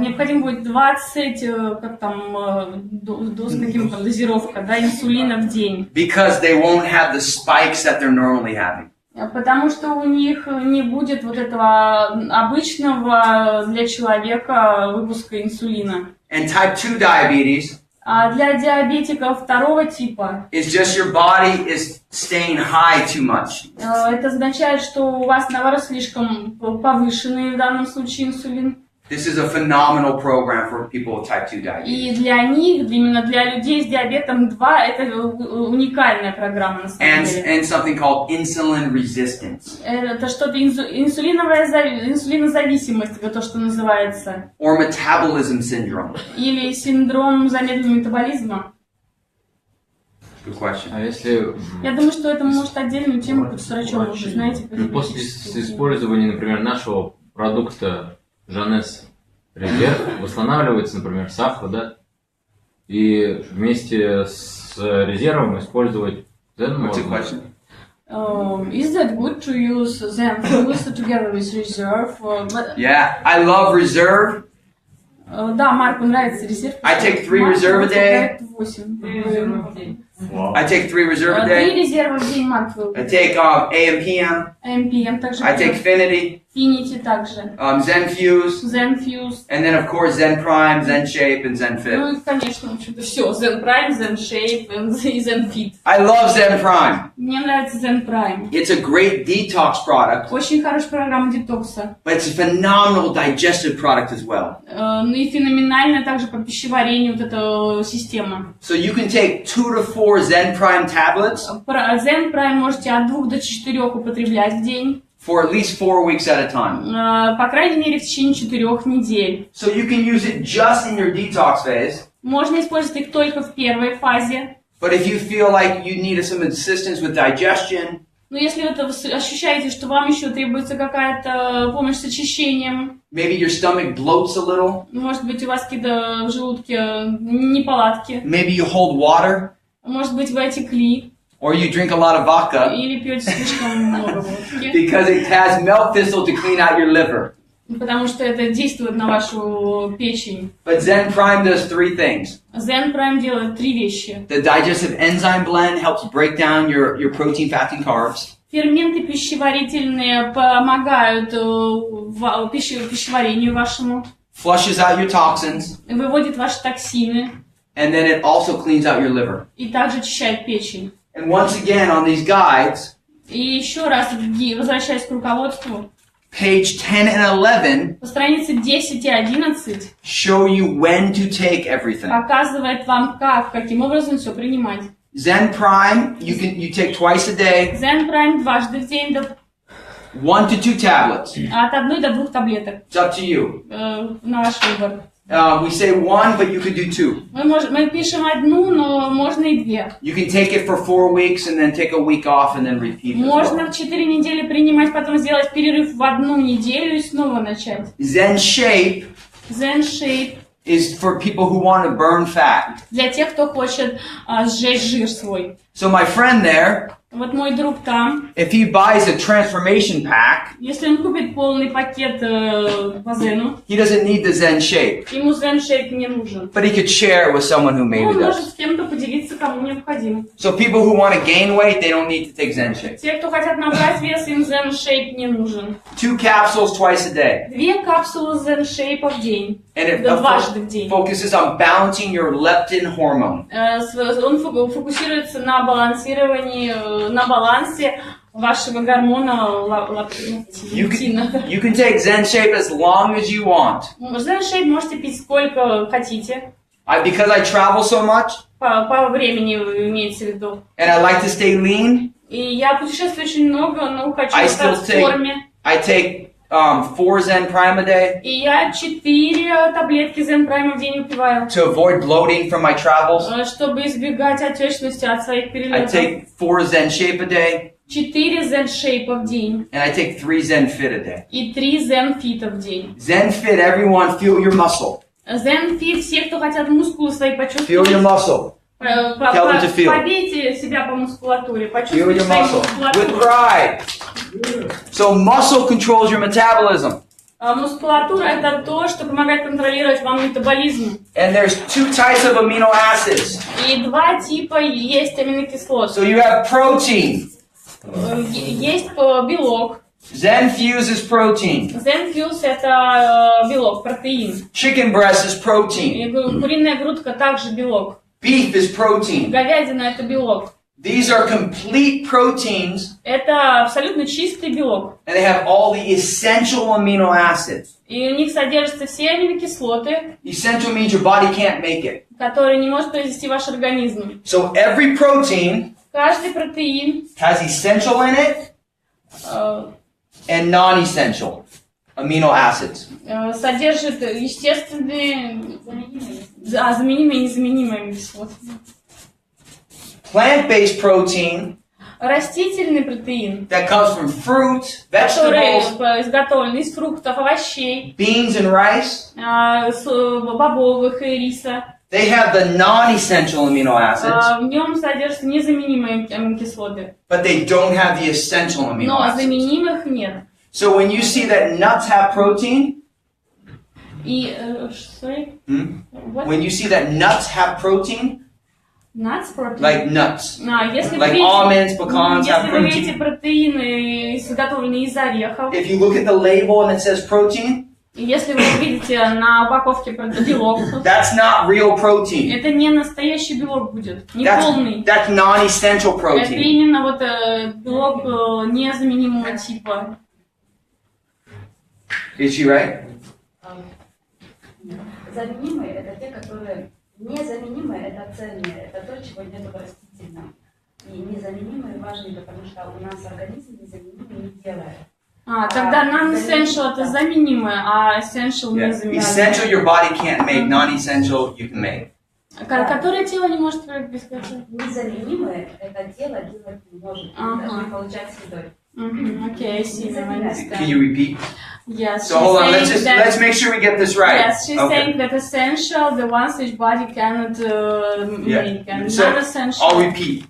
Необходимо будет 20, как там, каким-то дозировка, да, инсулина в день. Because they won't have the spikes that they're normally having. Потому что у них не будет вот этого обычного для человека выпуска инсулина. And type 2 diabetes А для диабетиков второго типа is just your body is staying high too much. это означает, что у вас наоборот слишком повышенный в данном случае инсулин. This is a phenomenal program for people with type 2 diabetes. И для них, именно для людей с диабетом 2, это уникальная программа на самом деле. And something called insulin resistance. Это что-то инсулинозависимость, это то, что называется. Or metabolism syndrome. Или синдром замедленного метаболизма. Good question. А если Я думаю, что это может отдельную тему с врачом уже, знаете. после использования, например, нашего продукта Жанес резерв восстанавливается, например, сахар, да, и вместе с резервом использовать ZEN можно. Is that good to use ZEN together with reserve? Yeah, I love reserve. Да, Марку нравится резерв. I take 3 reserve a day. 8. I take 3 reserve a 3 day. резерва в день Марк I take AM, PM. MPM также. I take Finity. Finity также. Zen Fuse. Zen Fuse. And then of course Zen Prime, Zen Shape, and Zen Fit. Ну и, конечно, в общем-то, все. Zen Prime, Zen Shape и Zen Fit. I love Zen Prime. Мне нравится Zen Prime. It's a great detox product, Очень хорошая программа детокса. but it's a phenomenal digestive product as well. Ну и феноменальная также по пищеварению вот эта система. So you can take 2 to 4 Zen Prime tablets Zen Prime можете от 2 до 4 употреблять в день. for at least 4 weeks at a time. По крайней мере, в течение 4 недель. So you can use it just in your detox phase. Можно использовать их только в первой фазе. But if you feel like you need some assistance with digestion, Но если вы ощущаете, что вам еще требуется какая-то помощь с очищением, maybe your stomach bloats a little, может быть, у вас какие-то в желудке неполадки, maybe you hold water, может быть, вы отекли, or you drink a lot of vodka или пьете слишком много водки, because it has milk thistle to clean out your liver. потому что это действует на вашу печень. But Zen Prime does 3 things. Zen Prime делает 3 вещи. The digestive enzyme blend helps break down your protein, fat, and carbs. Ферменты пищеварительные помогают пищеварению вашему, Flushes out your toxins, выводит ваши токсины and then it also cleans out your liver. и также очищает печень. And once again, on these guides, И еще раз, возвращаясь к руководству, page 10 and 11 по странице 10 и 11 show you when to take everything. показывает вам, каким образом все принимать. Zen Prime, you take twice a day, Zen Prime дважды в день 1 to 2 tablets. от 1 до 2 таблеток. It's up to you. На ваш выбор. We say 1, but you could do 2. Мы пишем 1, но можно и 2. You can take it for 4 weeks and then take a week off and then repeat as Можно well. в 4 недели принимать, потом сделать перерыв в 1 неделю и снова начать. Zen Shape Zen Shape is for people who want to burn fat. для тех, кто хочет сжечь жир свой. So my friend there, Вот мой друг там, if he buys a transformation pack, если он купит полный пакет по Зену, he doesn't need the Zen Shape, ему Zen Shape не нужен. but he could share it with someone who Он maybe может does. с кем-то поделиться, кому необходимо. So people who want to gain weight, they don't need to take Zen Shape. Те, кто хотят набрать вес, им Zen Shape не нужен. 2 capsules twice a day. 2 капсулы Zen Shape в день. And it Дважды в день. focuses on balancing your leptin hormone. Он фокусируется на балансировании, на балансе вашего гормона лептина. You can take Zen Shape as long as you want. Zen Shape можете пить сколько хотите. Because I travel so much, По времени имеется в виду. and I like to stay lean, И я путешествую очень много, но хочу I остаться still в форме. I take 4 Zen Prime a day И я 4 таблетки Zen Prime в день выпиваю, to avoid bloating from my travels. чтобы избегать отечности от своих I перелетов. take 4 Zen Shape a day, 4 Zen Shape в день and I take 3 Zen Fit a day. и 3 Zen Fit в день. Zen Fit, everyone, feel your muscle. Zen Fit, все, кто хотят мускулы свои Feel почувствовать, your muscle. Tell them to feel. побейте себя по мускулатуре, Feel почувствуйте your свою muscle with мускулатуру. pride. So muscle controls your metabolism. Мускулатура – это то, что помогает контролировать вам метаболизм. And there's 2 types of amino acids. И 2 типа есть аминокислот. So you have protein. Есть белок. Zen Fuse is protein. Zen Fuse – это белок, протеин. Chicken breast is protein. И куриная грудка также белок. Beef is protein. Говядина – это белок. These are complete proteins, Это абсолютно чистый белок. and they have all the essential amino acids. И у них содержатся все аминокислоты, Essential means your body can't make it. которые не может произвести ваш организм. So every protein Каждый протеин has essential in it and non-essential amino acids. Содержит естественные, заменимые и незаменимые аминокислоты. Plant-based protein Растительный протеин, that comes from fruit, который vegetables, изготовлен из фруктов, овощей, beans and rice, бобовых и риса, They have the non-essential amino acids, В нем содержатся незаменимые аминокислоты, but they don't have the essential amino но acids. заменимых нет. So when you see that nuts have protein, И, sorry, what? when you see that nuts have protein, Nuts protein? like nuts, Если вы like видите, almonds, pecans have если вы видите protein. протеины, изготовленные из орехов, If you look at the label and it says protein, и если вы видите на упаковке белок, that's not real protein. это не настоящий белок будет, не полный. That's non-essential Это protein. именно вот белок незаменимого типа. Is she right? Заменимые – это те, которые… Незаменимые – это ценные, это то, чего нет в растительном. И незаменимые важны, потому что у нас организм незаменимый не делает. Тогда non-essential это заменимое, а essential Yeah. незаменимое. Essential your body can't make, non-essential you can make. Которое тело не может произвести. Незаменимые – это тело делать не может, даже не получать с едой. Okay, I see. I understand. Can you repeat? Yes. So hold on, let's make sure we get this right. Yes, she's saying that essential, the ones which body cannot make, and So non-essential. I'll repeat.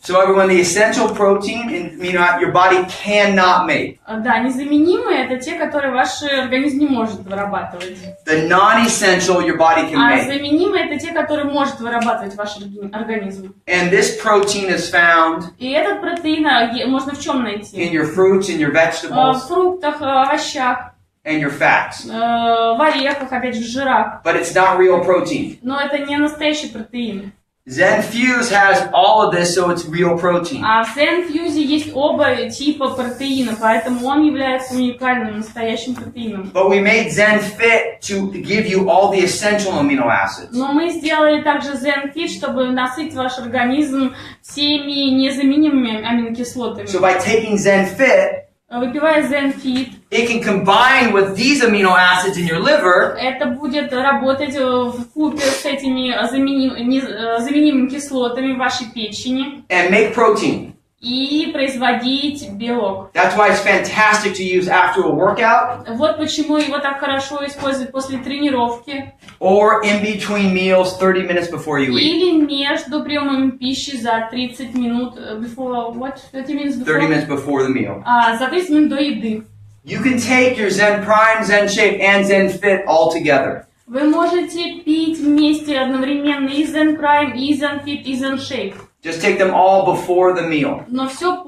So everyone, the essential protein in amino acid your body cannot make. Да, незаменимые это те, которые ваш организм не может вырабатывать. The non-essential your body can А make. заменимые это те, которые может вырабатывать ваш организм. And this protein is found И этот протеин можно в чем найти? in your fruits, in your В vegetables, фруктах, овощах, and your fats. в орехах, опять же, в жирах. But it's not real protein. Но это не настоящий протеин. Zen Fuse has all of this, so it's real protein. А в ZEN Fuse есть оба типа протеина, поэтому он является уникальным, настоящим протеином. But we made Zen Fit to give you all the essential amino acids. Но мы сделали также ZEN Fit, чтобы насытить ваш организм всеми незаменимыми аминокислотами. So by taking Zen Fit, Выпивая ZEN Fit, it can combine with these amino acids in your liver это будет работать в купе с этими заменимыми кислотами в вашей печени and make protein. и производить белок. That's why it's fantastic to use after a workout Вот почему его так хорошо использовать после тренировки or in between meals 30 minutes before you eat. или между приемами пищи за 30 минут before, what? 30 minutes before? 30 minutes before the meal. За 30 минут до еды. You can take your Zen Prime, Zen Shape, and Zen Fit all together. Вы можете пить вместе одновременно и ZEN Prime, и ZEN Fit, и ZEN Shape. Just take them all before the meal. Но все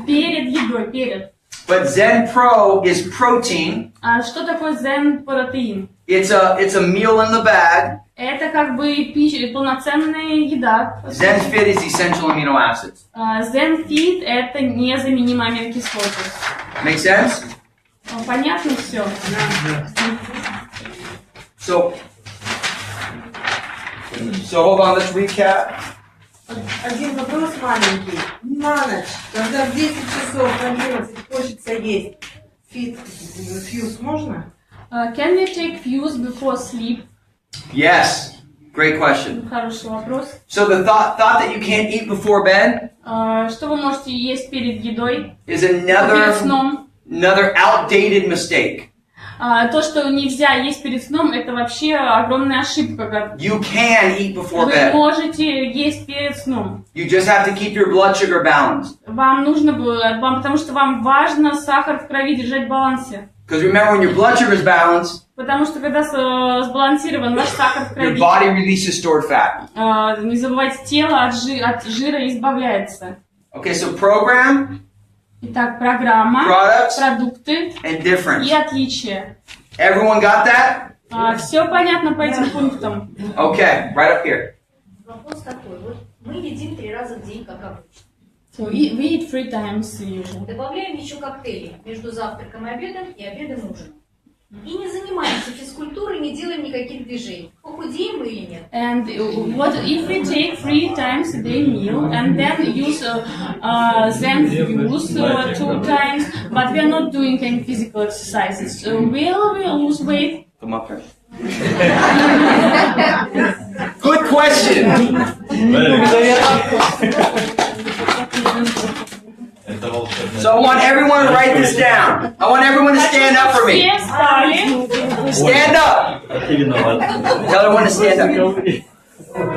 перед едой, перед. But Zen Pro is protein. А что такое ZEN протеин? It's a meal in the bag. Это как бы пища, полноценная еда. Zen Fit is essential amino acids. ZEN Fit это незаменимые аминокислоты. Make sense? Понятно все? So hold on, let's recap. Один вопрос маленький. На ночь, когда в 10 часов, 11 хочется есть, фьюз можно? Can we take fuse before sleep? Yes. Great question. Хороший вопрос. So the thought that you can't eat before bed Что вы можете есть перед едой? is Перед сном? another outdated mistake. То, что нельзя есть перед сном, это вообще огромная ошибка. You can eat before Вы bed. можете есть перед сном. You just have to keep your blood sugar balanced. Вам нужно было, потому что вам важно сахар в крови держать в балансе. Because remember, when your blood sugar is balanced, Потому что когда сбалансирован ваш сахар в your крови, body releases stored fat. не забывайте, тело от жира избавляется. Okay, so program, Итак, программа, products, продукты and difference. и отличия. Everyone got that? Все понятно по этим пунктам. Okay, right up here. Вопрос такой. Вот мы едим 3 раза в день, как обычно. So we eat 3 times usually. Добавляем еще коктейли между завтраком и обедом, и обедом и ужином. И не занимаемся физкультурой, не делаем никаких движений. Похудеем мы или нет? And what if we take 3 times a day meal and then use ZEN Fuse 2 times, but we are not doing any physical exercises? Will we lose weight? Come up here. Good question. So I want everyone to write this down. I want everyone to stand up for me. Все встали. Stand up. Tell everyone to stand up.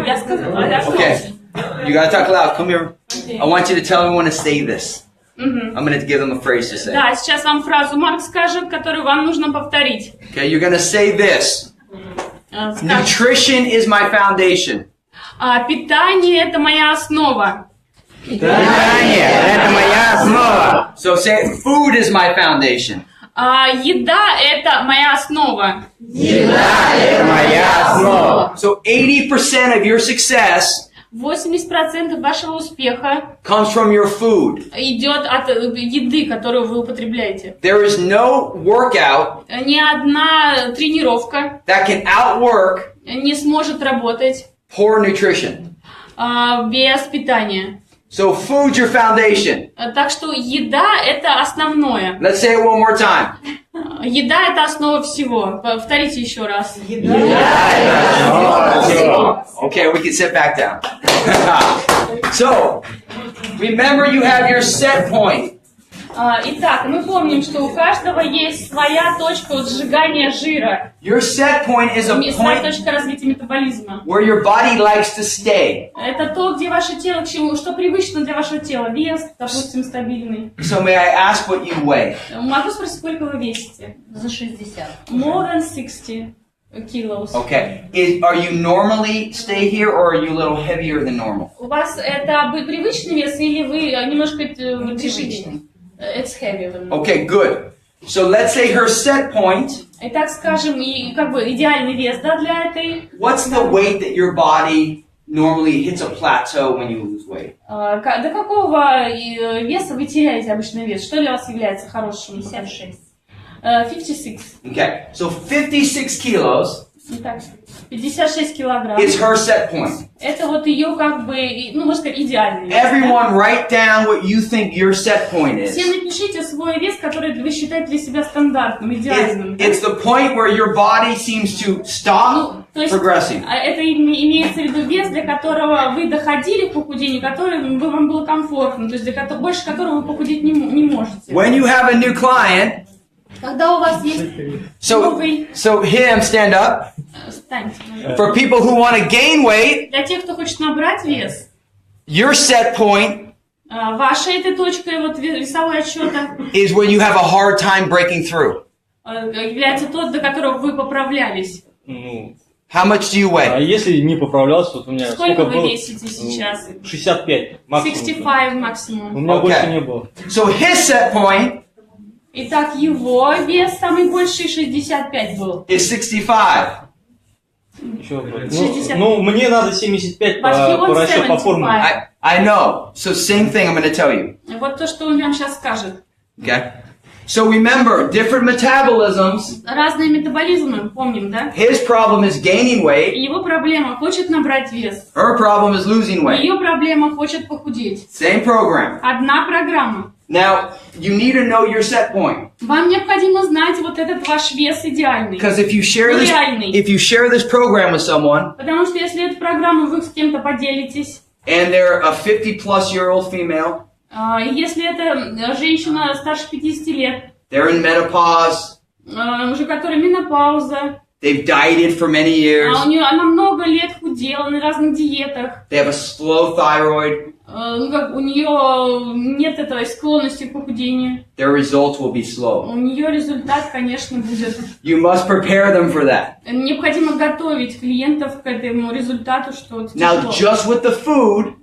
Я сказала, да, Okay. You gotta talk loud. Come here. I want you to tell everyone to say this. I'm gonna give them a phrase to say. Да, сейчас вам фразу Марк скажет, которую вам нужно повторить. Okay, you're gonna say this. Nutrition is my foundation. Питание – это моя основа. Питание – это моя основа. So say it, food is my foundation. Еда – это моя основа. Еда – это моя основа. So 80% of your success 80% вашего успеха comes from your food. идет от еды, которую вы употребляете. There is no workout Ни одна тренировка that can outwork не сможет работать poor nutrition. без питания. So food's your foundation. Так что еда – это основное. Let's say it one more time. Еда – это основа всего. Повторите еще раз. Okay, we can sit back down. So, remember you have your set point. Итак, мы помним, что у каждого есть своя точка сжигания жира. Your set point is a Своя point точка развития метаболизма. where your body likes to stay. Это то, где ваше тело, к чему, что привычно для вашего тела. Вес, допустим, стабильный. So may I ask what you weigh? Могу спросить, сколько вы весите? За 60. More than 60 kilos. Okay. Are you normally stay here or are you a little heavier than normal? У вас это привычный вес или вы немножко тяжелее? It's heavy. Okay, good. So let's say her set point. Итак, скажем, и как бы идеальный вес, да, для этой. What's the weight that your body normally hits a plateau when you lose weight? До какого веса вы теряете обычный вес? Что для вас является хорошим? 56. 56. Okay, so 56 kilos Итак, 56 килограмм. is her set point. Это вот ее как бы, ну, можно сказать, идеальный вес. Everyone write down what you think your set point is. Все напишите свой вес, который вы считаете для себя стандартным, идеальным. It's the point where your body seems to stop То есть, progressing. это имеется в виду вес, для которого вы доходили к похудению, который вам было комфортно, то есть больше которого вы похудеть не можете. When you have a new client, Когда у вас есть новый... so him, stand up. Встаньте. For people who want to gain weight, Для тех, кто хочет набрать вес, your set point вашей этой точкой вот весовой отсчета is where you have a hard time breaking through. является тот, до которого вы поправлялись. How much do you А weigh? если не поправлялся, вот у меня Сколько вы было? весите сейчас? 65 максимум. 65 У максимум. меня больше не было. So his set point Итак, его вес самый больший 65 был. is 65. Еще бы. 60. Ну, мне надо 75 But he по wants расчету по формуле. 75. I know. So same thing I'm going to tell you. Вот то, что он вам сейчас скажет. Okay? So remember, different metabolisms. Разные метаболизмы, помним, да? His problem is gaining weight. Его проблема хочет набрать вес. Her problem is losing weight. Ее проблема хочет похудеть. Same program. Одна программа. Now, you need to know your set point. Вам необходимо знать вот этот ваш вес идеальный. Because if you share this program with someone, Потому что если эту программу вы с кем-то поделитесь, and they're a 50-plus-year-old female, если это женщина старше 50 лет, they're in menopause, уже которая менопауза, they've dieted for many years, она много лет худела на разных диетах, they have a slow thyroid, у нее нет этой склонности к похудению, their results will be slow. у нее результат, конечно, будет. You must prepare them for that. Необходимо готовить клиентов к этому результату, что Now, тяжело. just with the food,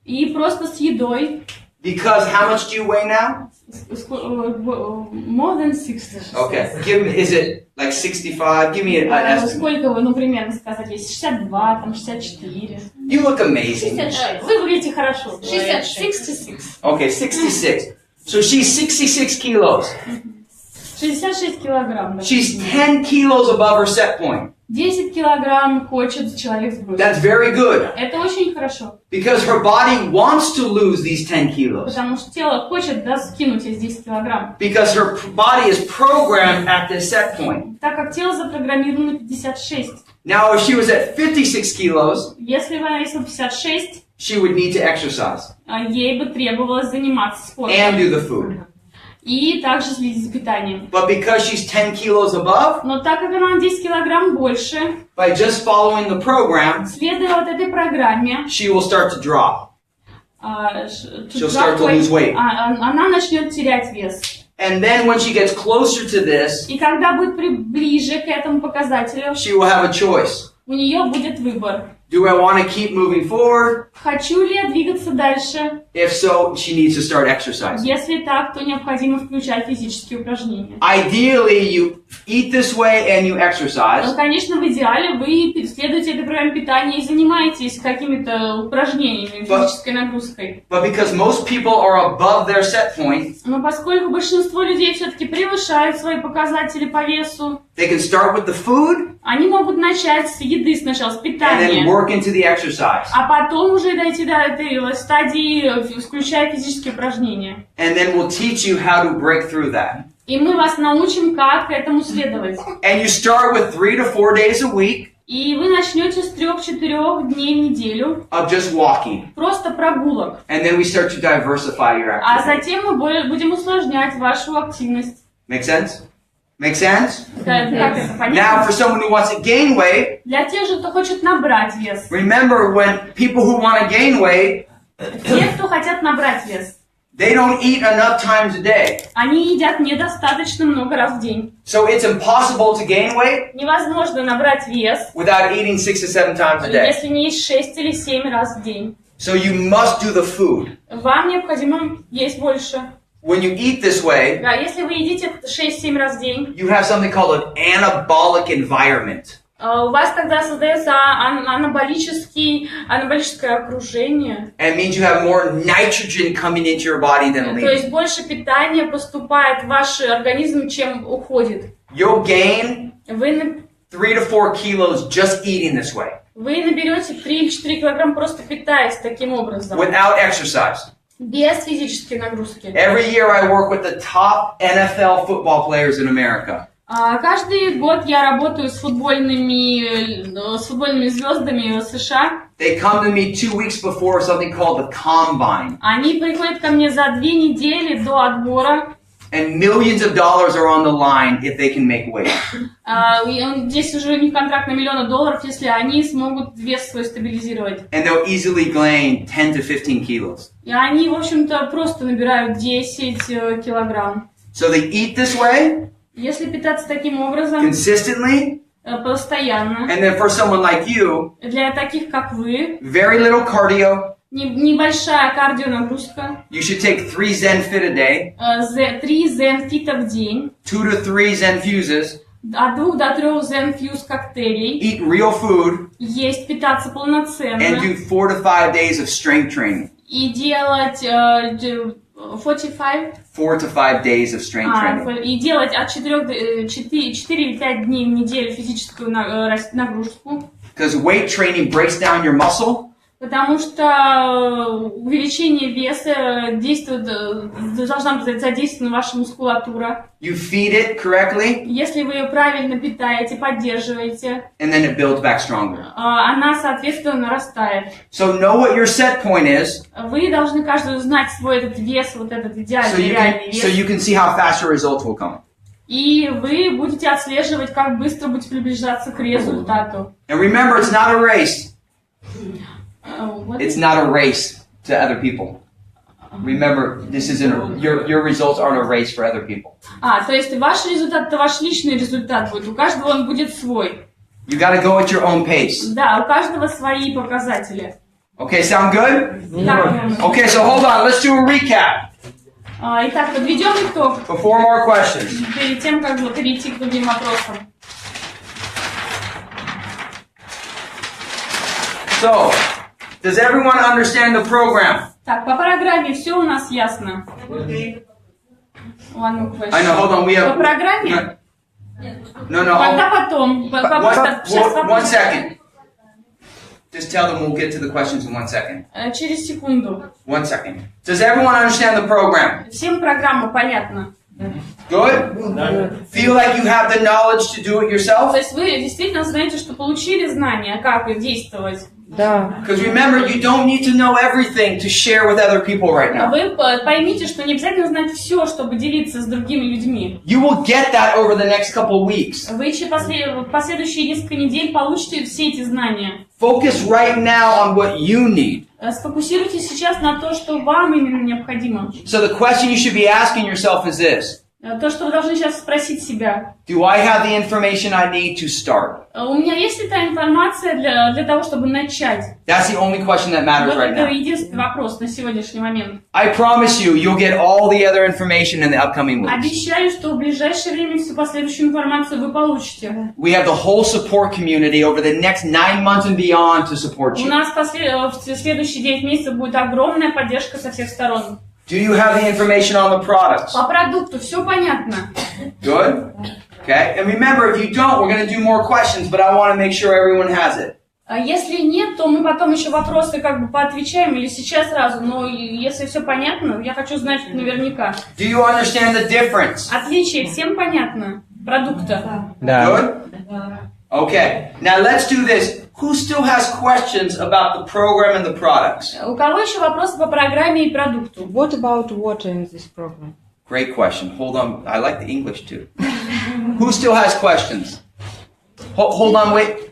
И просто с едой. because how much do you weigh now? More than 60. Okay, is it like 65? Give me an estimate. Сколько вы, ну, примерно сказать, есть 62, там 64. You look amazing. 66. Вы выглядите хорошо. 66. 66. Okay, 66. So she's 66 kilos. 66 килограмм. Да. She's 10 kilos above her set point. 10 килограмм хочет человек сбросить. That's very good. Это очень хорошо. Because her body wants to lose these 10 kilos. Потому что тело хочет, да, скинуть эти 10 килограмм. Because her body is programmed at this set point. Так как тело запрограммировано на 56. Now, if she was at 56 kilos, Если она весила 56, she would need to exercise ей бы требовалось заниматься спортом. and do the food. И также следить за питанием. But because she's 10 kilos above, Но так как она на 10 килограмм больше, by just following the program, следуя вот этой программе, she will start to drop. She'll start to lose weight. Она начнет терять вес. And then when she gets closer to this, И когда будет ближе к этому показателю, she will have a choice. у нее будет выбор. Do I want to keep moving forward? Хочу ли я двигаться дальше? If so, she needs to start exercising. Если так, то необходимо включать физические упражнения. Ideally, you eat this way and you exercise. Но, конечно, в идеале вы следуете этой программе питания и занимаетесь какими-то упражнениями, физической нагрузкой. But because most people are above their set point, Но поскольку большинство людей все-таки превышают свои показатели по весу, they can start with the food они могут начать с еды сначала, с and then питания, work into the exercise. а потом уже дойти до этой стадии, включая физические упражнения. And then we'll teach you how to break through that. И мы вас научим, как этому следовать. And you start with 3 to 4 days a week И вы начнете с 3-4 дней в неделю of just walking. просто прогулок. And then we start to diversify your А activity. затем мы будем усложнять вашу активность. Make sense? Make sense? Как это Now, понятно? for someone who wants to gain weight, Для тех же, кто хочет набрать вес. remember when people who want to gain weight, Те, кто хотят набрать вес, they don't eat enough times a day. они едят недостаточно много раз в день. So it's impossible to gain weight Невозможно набрать вес, without eating 6 to 7 times a day. если не есть 6 или 7 раз в день. So you must do the food. Вам необходимо есть больше. When you eat this way, Да, если вы едите 6-7 раз в день, you have something called an anabolic environment. у вас тогда создается анаболическое окружение. And it means you have more nitrogen coming into your body than То есть leaving. больше питания поступает в ваш организм, чем уходит. You'll gain Вы 3 to 4 kilos just eating this way, наберете 3 или 4 килограмм, просто питаясь таким образом. without exercise. Без физической нагрузки. Every year I work with the top NFL football players in America. Каждый год я работаю с футбольными звездами США. They come to me 2 weeks before something called the combine. Они приходят ко мне за 2 недели до отбора. And millions of dollars are on the line if they can make weight. Здесь уже у них контракт на $1 000 000, если они смогут вес свой стабилизировать. And they'll easily gain 10 to 15 kilos. И они, в общем-то, просто набирают 10 килограмм. So they eat this way, Если питаться таким образом, consistently, постоянно, and then for someone like you, для таких, как вы, very little cardio, небольшая кардионагрузка, you should take 3 Zen Fit a day, 3 Zen Fit в день, 2 to 3 Zen Fuses, от 2 до 3 Zen Fuse коктейлей, eat real food, есть, питаться полноценно, and do 4 to 5 days of strength training. и делать 45, 4 to 5 days of strength training. и делать от 4 или 5 дней в неделю физическую нагрузку. Because weight training breaks down your muscle, Потому что увеличение веса должна задействовать на вашу мускулатуру. you feed it correctly, Если вы ее правильно питаете, поддерживаете, and then it builds back stronger. она, соответственно, нарастает. So know what your set point is, Вы должны каждый знать свой этот вес, вот этот so идеальный, реальный so вес. you can see how fast your results will come. И вы будете отслеживать, как быстро будете приближаться к результату. And remember, it's not a race. It's not a race to other people. Remember, this isn't your results aren't a race for other people. То есть ваш результат, это ваш личный результат будет. У каждого он будет свой. You got to go at your own pace. Да, у каждого свои показатели. Okay, sound good? Так, Okay, so hold on. Let's do a recap итак, подведем итог before more questions. перед тем, как перейти к другим вопросам. So, does everyone understand the program? Так, по программе все у нас ясно. One more question. I know. Hold on. We have. По программе? No. Когда потом? Сейчас One вопрос. second. Just tell them we'll get to the questions in 1 second. Через секунду. 1 second. Does everyone understand the program? Всем программа понятна. Good? Feel like you have the knowledge to do it yourself? То есть вы действительно знаете, что получили знания, как действовать Да. Because remember, you don't need to know everything to share with other people right now. Вы поймите, что не обязательно знать все, чтобы делиться с другими людьми. You will get that over the next couple of weeks. Вы еще последующие несколько недель получите все эти знания. Focus right now on what you need. Сфокусируйтесь сейчас на то, что вам именно необходимо. So the question you should be asking yourself is this. То, что вы должны сейчас спросить себя. Do I have the information I need to start? У меня есть ли та информация для того, чтобы начать? That's the only question that matters Вот right это now. единственный вопрос на сегодняшний момент. I promise you, you'll get all the other information in the upcoming weeks. Обещаю, что в ближайшее время всю последующую информацию вы получите. We have the whole support community over the next 9 months and beyond to support У you. нас в следующие 9 месяцев будет огромная поддержка со всех сторон. Do you have the information on the products? По продукту все понятно. Good? Okay. And remember, if you don't, we're going to do more questions, but I want to make sure everyone has it. А если нет, то мы потом еще вопросы как бы поотвечаем или сейчас сразу. Но если все понятно, я хочу знать наверняка. Do you understand the difference? Отличие всем понятно продукта. Good? Okay. Now let's do this. Who still has questions about the program and the products? У кого еще вопросы по программе и продукту? What about water in this program? Great question. Hold on. I like the English too. Who still has questions? Hold on, wait.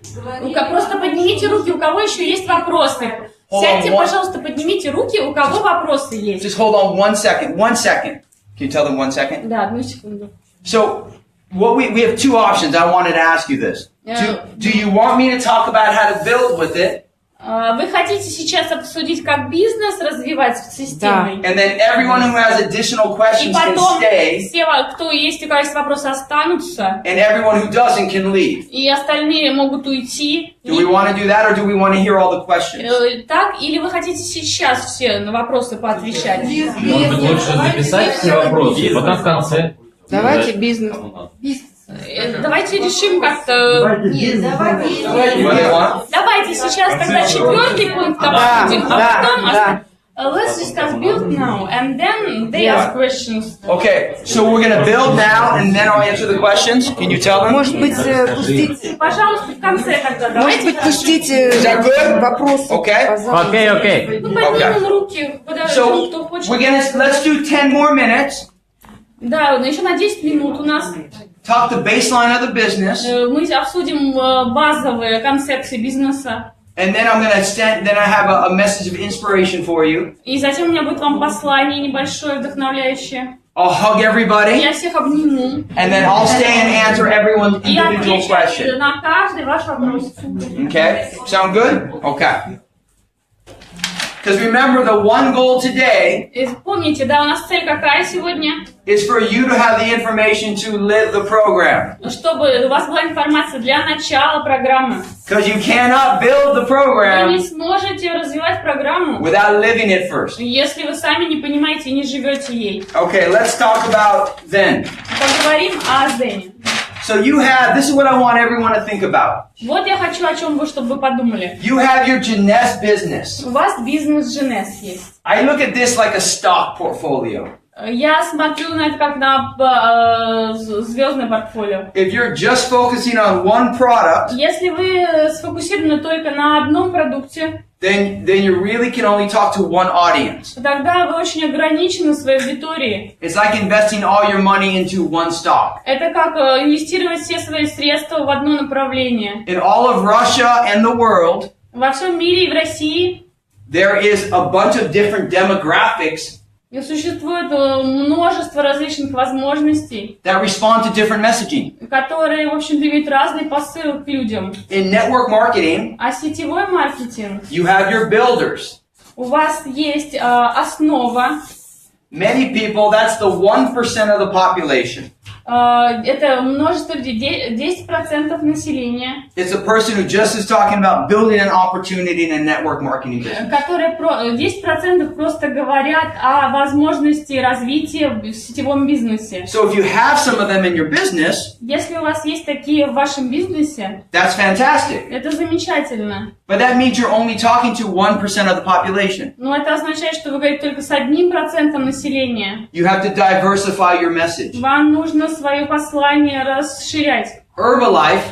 Просто поднимите руки, у кого еще есть вопросы. Сядьте, пожалуйста, поднимите руки, у кого вопросы есть. Just hold on 1 second. 1 second. Can you tell them 1 second? Да, одну секунду. So, we have two options. I wanted to ask you this. Do you want me to talk about how to build with it? Вы хотите сейчас обсудить, как бизнес развивать с системой? And then everyone who has additional И questions can потом stay, все, кто есть, у кого есть вопросы, останутся. and everyone who doesn't can leave. И остальные могут уйти. Do we want to do that, or do we want to hear all the questions? Так, или вы хотите сейчас все на вопросы поотвечать? Может быть, лучше записать все вопросы, потом в конце. Давайте бизнес. Давайте решим как-то... Давайте сейчас тогда четвертый пункт обсудим, а потом... Let's discuss build now, and then they ask questions. Okay, so we're going to build now, and then I'll answer the questions. Can you tell them? Может быть, пустить... Пожалуйста, в конце тогда. Может быть, пустить вопросы. Okay? Окей. Ну, поднимем руки, So, кто хочет. let's do 10 more minutes. Да, еще на 10 минут у нас Talk the baseline of the business. мы обсудим базовые концепции бизнеса. And then then I have a message of inspiration for you. И затем у меня будет вам послание небольшое, вдохновляющее. I'll hug everybody. Я всех обниму. And then I'll stay and answer everyone's И individual отвечу question. на каждый ваш вопрос. Okay? Sound good? Okay. Because remember, the one goal today И помните, да, у нас цель какая сегодня? is for you to have the information to live the program. Чтобы у вас была информация для начала программы. Because you cannot build the Вы program не сможете развивать программу, without living it first. если вы сами не понимаете и не живете ей. Okay, let's talk about ZEN. Поговорим о Зене. So this is what I want everyone to think about. Вот я хочу, о чем чтобы вы подумали. You have your Jeunesse business. У вас бизнес Женес есть. I look at this like a stock portfolio. Я смотрю на это как на звездное портфолио. If you're just focusing on one product, Если вы сфокусированы только на одном продукте, then you really can only talk to one audience. тогда вы очень ограничены в своей аудитории. It's like investing all your money into one stock. Это как инвестировать все свои средства в одно направление. In all of Russia and the world, Во всем мире и в России there is a bunch of different demographics существует множество различных возможностей, that respond to different messaging. которые, в общем-то, имеют разный посыл к людям. In network marketing, А сетевой маркетинг, you have your builders. у вас есть основа. Many people, that's the 1% of the population. Это множество людей, 10% населения, It's a person who just is talking about building an opportunity in a network marketing business. которые 10% просто говорят о возможности развития в сетевом бизнесе. So if you have some of them in your business, Если у вас есть такие в вашем бизнесе, that's fantastic. это замечательно. But that means you're only talking to 1% of the population. Но это означает, что вы говорите только с 1% населения. You have to diversify your message. Вам нужно свое послание расширять. Herbalife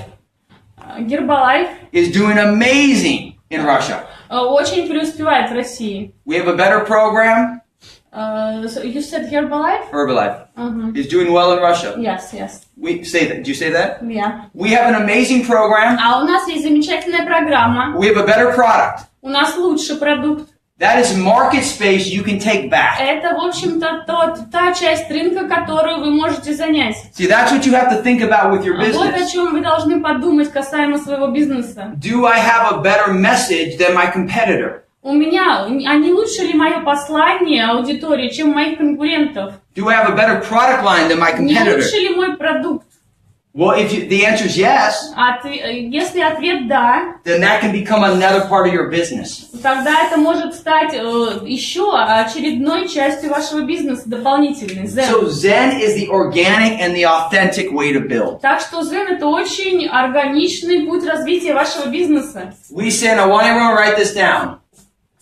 Гербалайф is doing amazing in Russia. Очень преуспевает в России. We have a better program. So you said Herbalife? Herbalife Uh-huh. is doing well in Russia. Yes, yes. We say that. Did you say that? Yeah. We have an amazing program. А у нас есть замечательная программа. We have a better product. У нас лучший продукт. That is market space you can take back. Это, в общем-то, та часть рынка, которую вы можете занять. See, that's what you have to think about with your Вот о business. чем вы должны подумать касаемо своего бизнеса. Do I have a better message than my competitor? У меня, а не лучше ли мое послание аудитории, чем у моих конкурентов? Do I have a better product line than my Не competitor? лучше ли мой продукт? Well, if the answer is yes, Если ответ да, then that can become another part of your business. тогда это может стать еще очередной частью вашего бизнеса, дополнительной. So Zen is the organic and the authentic way to build. Так что Zen — это очень органичный путь развития вашего бизнеса. We say, and I want everyone to write this down.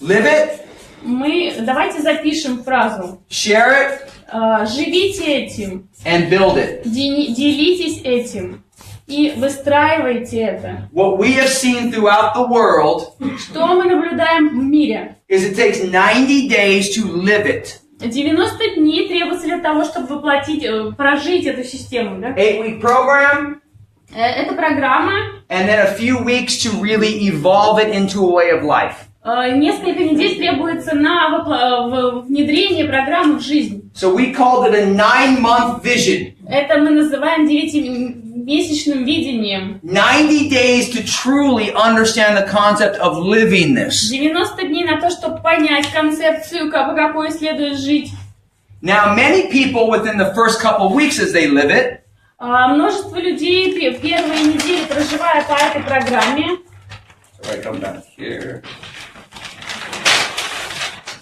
Live it, Давайте запишем фразу. share it, Живите этим, and build it. делитесь этим и выстраивайте это. What we have seen throughout the world Что мы наблюдаем в мире? is it takes 90 days to live it. 90 дней требуется для того, чтобы воплотить, прожить эту систему. Да? 8-week program, Это программа, and then a few weeks to really evolve it into a way of life. Несколько недель требуется на внедрение программы в жизнь. So we called it a 9-month vision. Это мы называем 9-месячным видением. 90 days to truly understand the concept of living this. 90 дней на то, чтобы понять концепцию, по какой следует жить. Now, many people within the first couple of weeks as they live it, Множество людей первые недели, проживая по этой программе,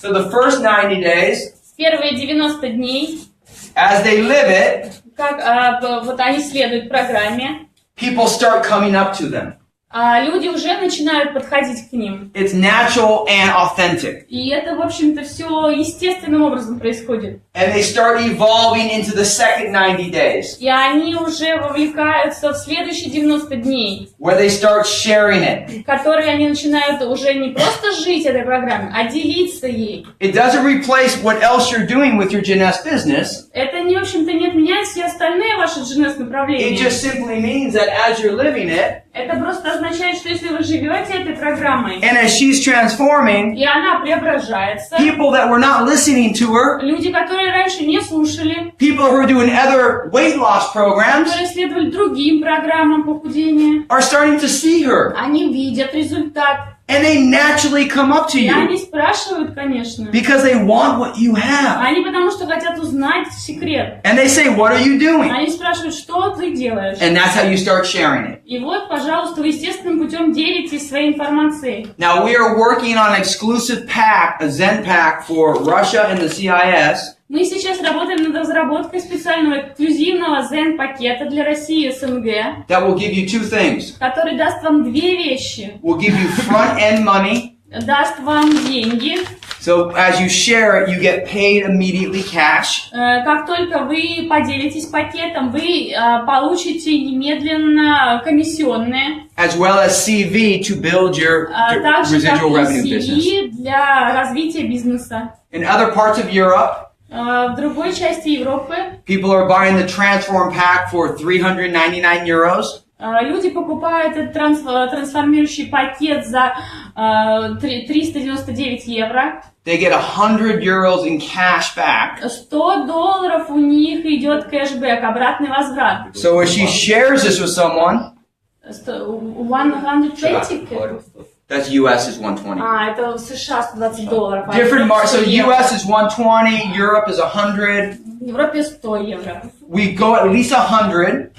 so the first 90 days, первые 90 дней, as they live it, вот они следуют программе, people start coming up to them. люди уже начинают подходить к ним. It's natural and authentic. И это, в общем-то, все естественным образом происходит. And they start evolving into the second 90 days, И они уже вовлекаются в следующие 90 дней, where they start sharing it. которые они начинают уже не просто жить этой программе, а делиться ей. It doesn't replace what else you're doing with your GNS business. Это, в общем-то, не отменяет все остальные ваши GNS-направления. It just simply means that as you're living it, Это просто означает, что если вы живете этой программой, and as she's transforming, и она преображается, people that were not listening to her, люди, которые раньше не слушали, people who are doing other weight loss programs, которые следовали другим программам похудения, are starting to see her. они видят результат. And they naturally come up to И you они спрашивают, конечно. because they want what you have. Они потому что хотят узнать секрет. And they say, what are you doing? Они спрашивают, что ты делаешь. And that's how you start sharing it. И вот, пожалуйста, вы естественным путем делитесь своей информацией. Now we are working on an exclusive pack, a Zen pack for Russia and the CIS. Мы сейчас работаем над разработкой специального эксклюзивного Zen-пакета для России и СНГ, That will give you two things. который даст вам две вещи. Will give you front-end money. Даст вам деньги. So as you share it, you get paid immediately cash. Как только вы поделитесь пакетом, вы получите немедленно комиссионные. As well as CV to build your Также как residual и revenue business. CV для развития бизнеса. In other parts of Europe, В другой части Европы people are buying the Transform pack for 399 euros. люди покупают этот трансформирующий пакет за 399 евро. They get 100 euros in cash back. $100 у них идет кэшбэк, обратный возврат. So if she shares this with someone, 120? that's US is 120. Это в США $120. Different so US is 120, Europe is 100. В Европе 100 евро. We go at least 100.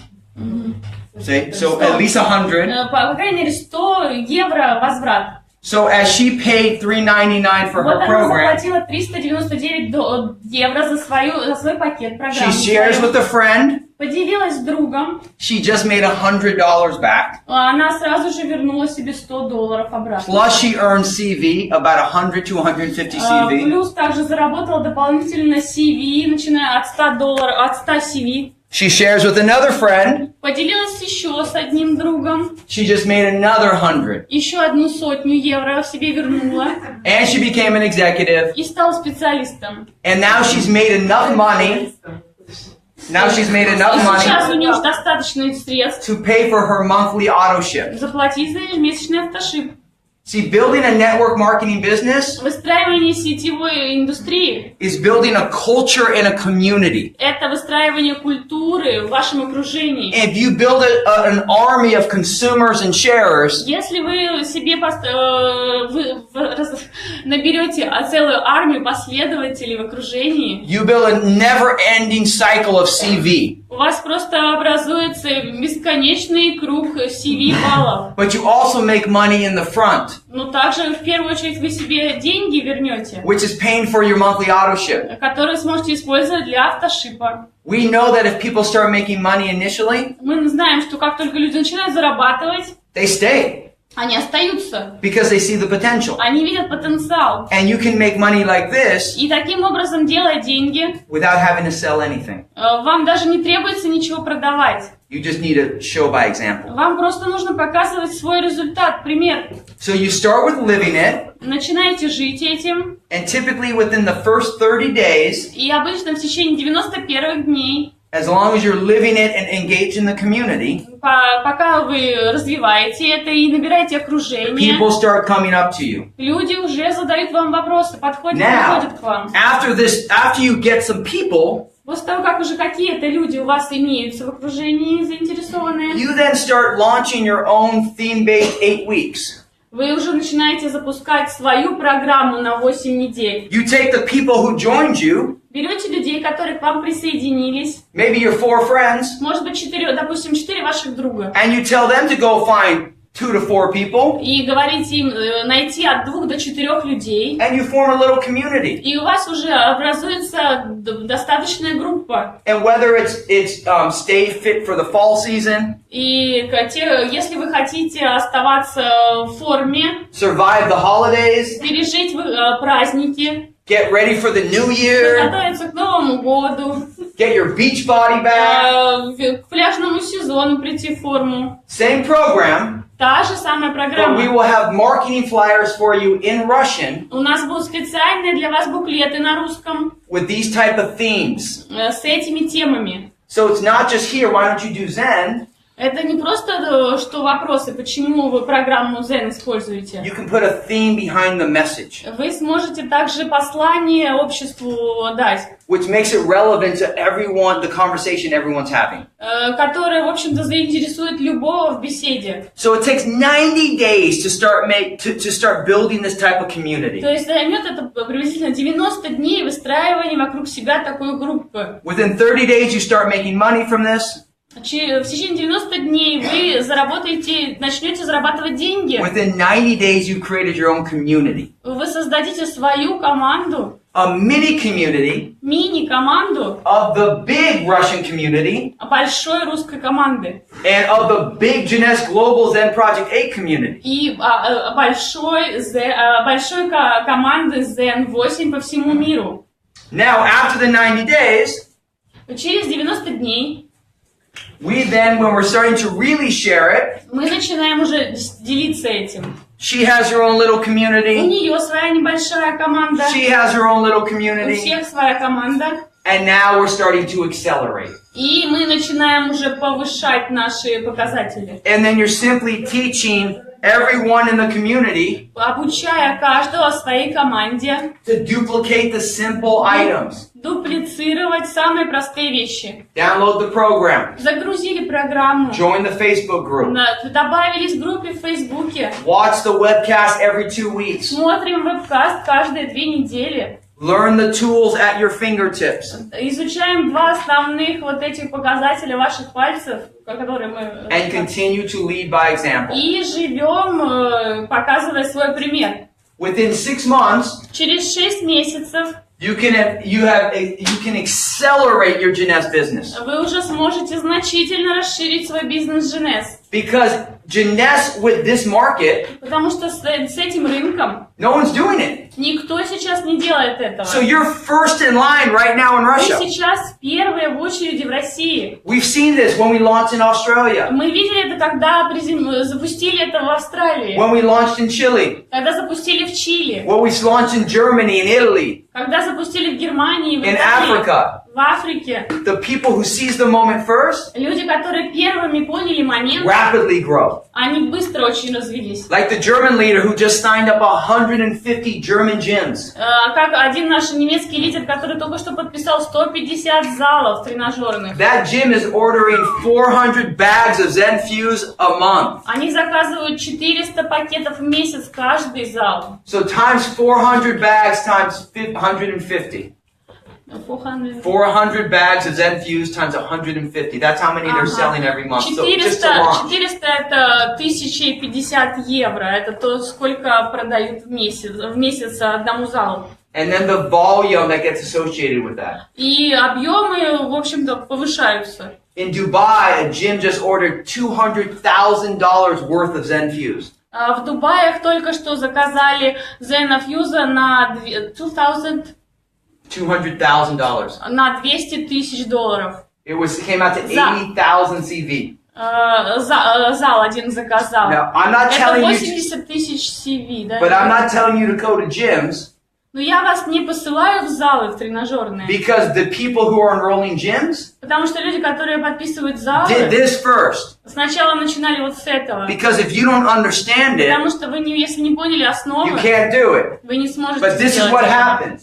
Say, so at least 100. По крайней мере 100 евро возврат. So as she paid $399 for Вот her она program, заплатила 399 евро за свой пакет программы. she shares with a friend. Поделилась с другом. She just made $100 back. Она сразу же вернула себе $100 обратно. Plus she earned CV, about 100 to 150 CV. Плюс также заработала дополнительно CV, начиная от $100, от 100 CV. She shares with another friend. Поделилась еще с одним другом. She just made another 100. Еще 100 евро себе вернула. And she became an executive. И стала специалистом. And now she's made enough money. Сейчас у нее уже достаточно средств. To pay for her monthly auto ship. Заплатить за ежемесячный автошип. See, building a network marketing business Выстраивание сетевой индустрии is building a culture and a community. Это выстраивание культуры в вашем окружении. If you build an army of consumers and sharers, если вы себе наберете целую армию последователей в окружении, you build a never-ending cycle of CV. У вас просто образуется бесконечный круг CV-баллов. But you also make money in the front. Но также, в первую очередь, вы себе деньги вернете, Which is paying for your monthly auto ship. которые сможете использовать для автошипа. We know that if people start making money initially, Мы знаем, что как только люди начинают зарабатывать, they stay. они остаются. Because they see the potential. Они видят потенциал. And you can make money like this И таким образом, делая деньги, without having to sell anything. вам даже не требуется ничего продавать. You just need to show by example. Вам просто нужно показывать свой результат, пример. So you start with living it. Начинаете жить этим. And typically within the first 30 days, И обычно в течение 91 дней, as long as you're living it and engaged in the community, пока вы развиваете это и набираете окружение, people start coming up to you. Люди уже задают вам вопросы, подходят к вам. After you get some people, после того, как уже какие-то люди у вас имеются в окружении заинтересованные, you then start launching your own theme-based 8 weeks. Вы уже начинаете запускать свою программу на 8 недель. You take the people who joined you, берете людей, которые к вам присоединились, maybe your 4 friends, может быть, 4 ваших друга, and you tell them to go find 2 to 4 people, и говорите им найти от 2 до 4 людей, and you form a little community. И у вас уже образуется достаточная группа. And whether it's stay fit for the fall season, и если вы хотите оставаться в форме, survive the holidays, пережить праздники, get ready for the new year, готовиться к Новому году, get your beach body back, к пляжному сезону прийти в форму. Same program. Та же самая программа. But we will have marketing flyers for you in Russian. У нас будут специальные для вас буклеты на русском. With these type of themes. С этими темами. So it's not just here. Why don't you do Zen? Это не просто что вопросы, почему вы программу ZEN используете. You can put a theme behind the message. Вы сможете также послание обществу дать. Which makes it relevant to everyone, the conversation everyone's having. Которое, в общем-то, заинтересует любого в беседе. So it takes 90 days to start building this type of community. То есть займет это приблизительно 90 дней выстраивания вокруг себя такой группы. Within 30 days you start making money from this. В течение 90 дней вы начнете зарабатывать деньги. Within 90 days you created your own community. Вы создадите свою команду. A mini community. Мини-команду. Of the big Russian community. Большой русской команды. And of the big Jeunesse Global ZEN Project 8 community. И большой команды ZEN 8 по всему миру. Now, after the 90 days, через 90 дней, we then, when we're starting to really share it, мы начинаем уже делиться этим. She has her own little community. У нее своя небольшая команда. She has her own little У community. всех своя команда. And now we're starting to accelerate. И мы начинаем уже повышать наши показатели. And then you're simply teaching everyone in the community обучая каждого своей команде to duplicate the simple items. Дуплицировать самые простые вещи. Download the program. Загрузили программу. Join the Facebook group. Добавились в группе в Фейсбуке. Watch the webcast every 2 weeks. Смотрим вебкаст каждые 2 недели. Learn the tools at your fingertips. Изучаем 2 основных вот этих показателя ваших пальцев, которые мы... And continue to lead by example. И живем, показывая свой пример. Within 6 months, через 6 месяцев you can accelerate your Jeunesse business. Вы уже сможете значительно расширить свой бизнес Jeunesse. Because Jeunesse with this market, Потому что с этим рынком no one's doing it. никто сейчас не делает этого. So you're first in line right now in Вы Russia. сейчас первые в очереди в России. We've seen this when we launched in Australia, Мы видели это, когда запустили это в Австралии, when we launched in Chile, когда запустили в Чили, when we launched in Germany and Italy, когда запустили в Германии, в in Италии, Africa. в Африке. The people who seize the moment first Люди, которые первыми поняли момент, rapidly grow. они быстро очень развились. Like the German leader who just signed up 150 German gyms. Как один наш немецкий лидер, который только что подписал 150 залов тренажерных. That gym is ordering 400 bags of Zen Fuse a month. Они заказывают 400 пакетов в месяц каждый зал. So times 400 bags times 150. 400 bags of Zen Fuse times 150. That's how many they're selling every month. So just to launch. 400 это 1050 евро. Это то, сколько продают в месяц одному залу. And then the volume that gets associated with that. И объемы, в общем-то, повышаются. In Dubai, a gym just ordered $200,000 worth of Zen Fuse. В Дубае только что заказали Zen Fuse на $200,000. на $200 тысяч. It came out to 80,000 CV. Зал один заказал. Now, I'm not Это telling you, 80 тысяч CV, да? but I'm not telling you to go to gyms. Но я вас не посылаю в залы, в тренажерные. Because the people who are enrolling gyms Потому что люди, которые подписывают залы, did this first. сначала начинали вот с этого. Because if you don't understand it, Потому что вы, если не поняли основы, you can't do it. вы не сможете But this is сделать what это. happens.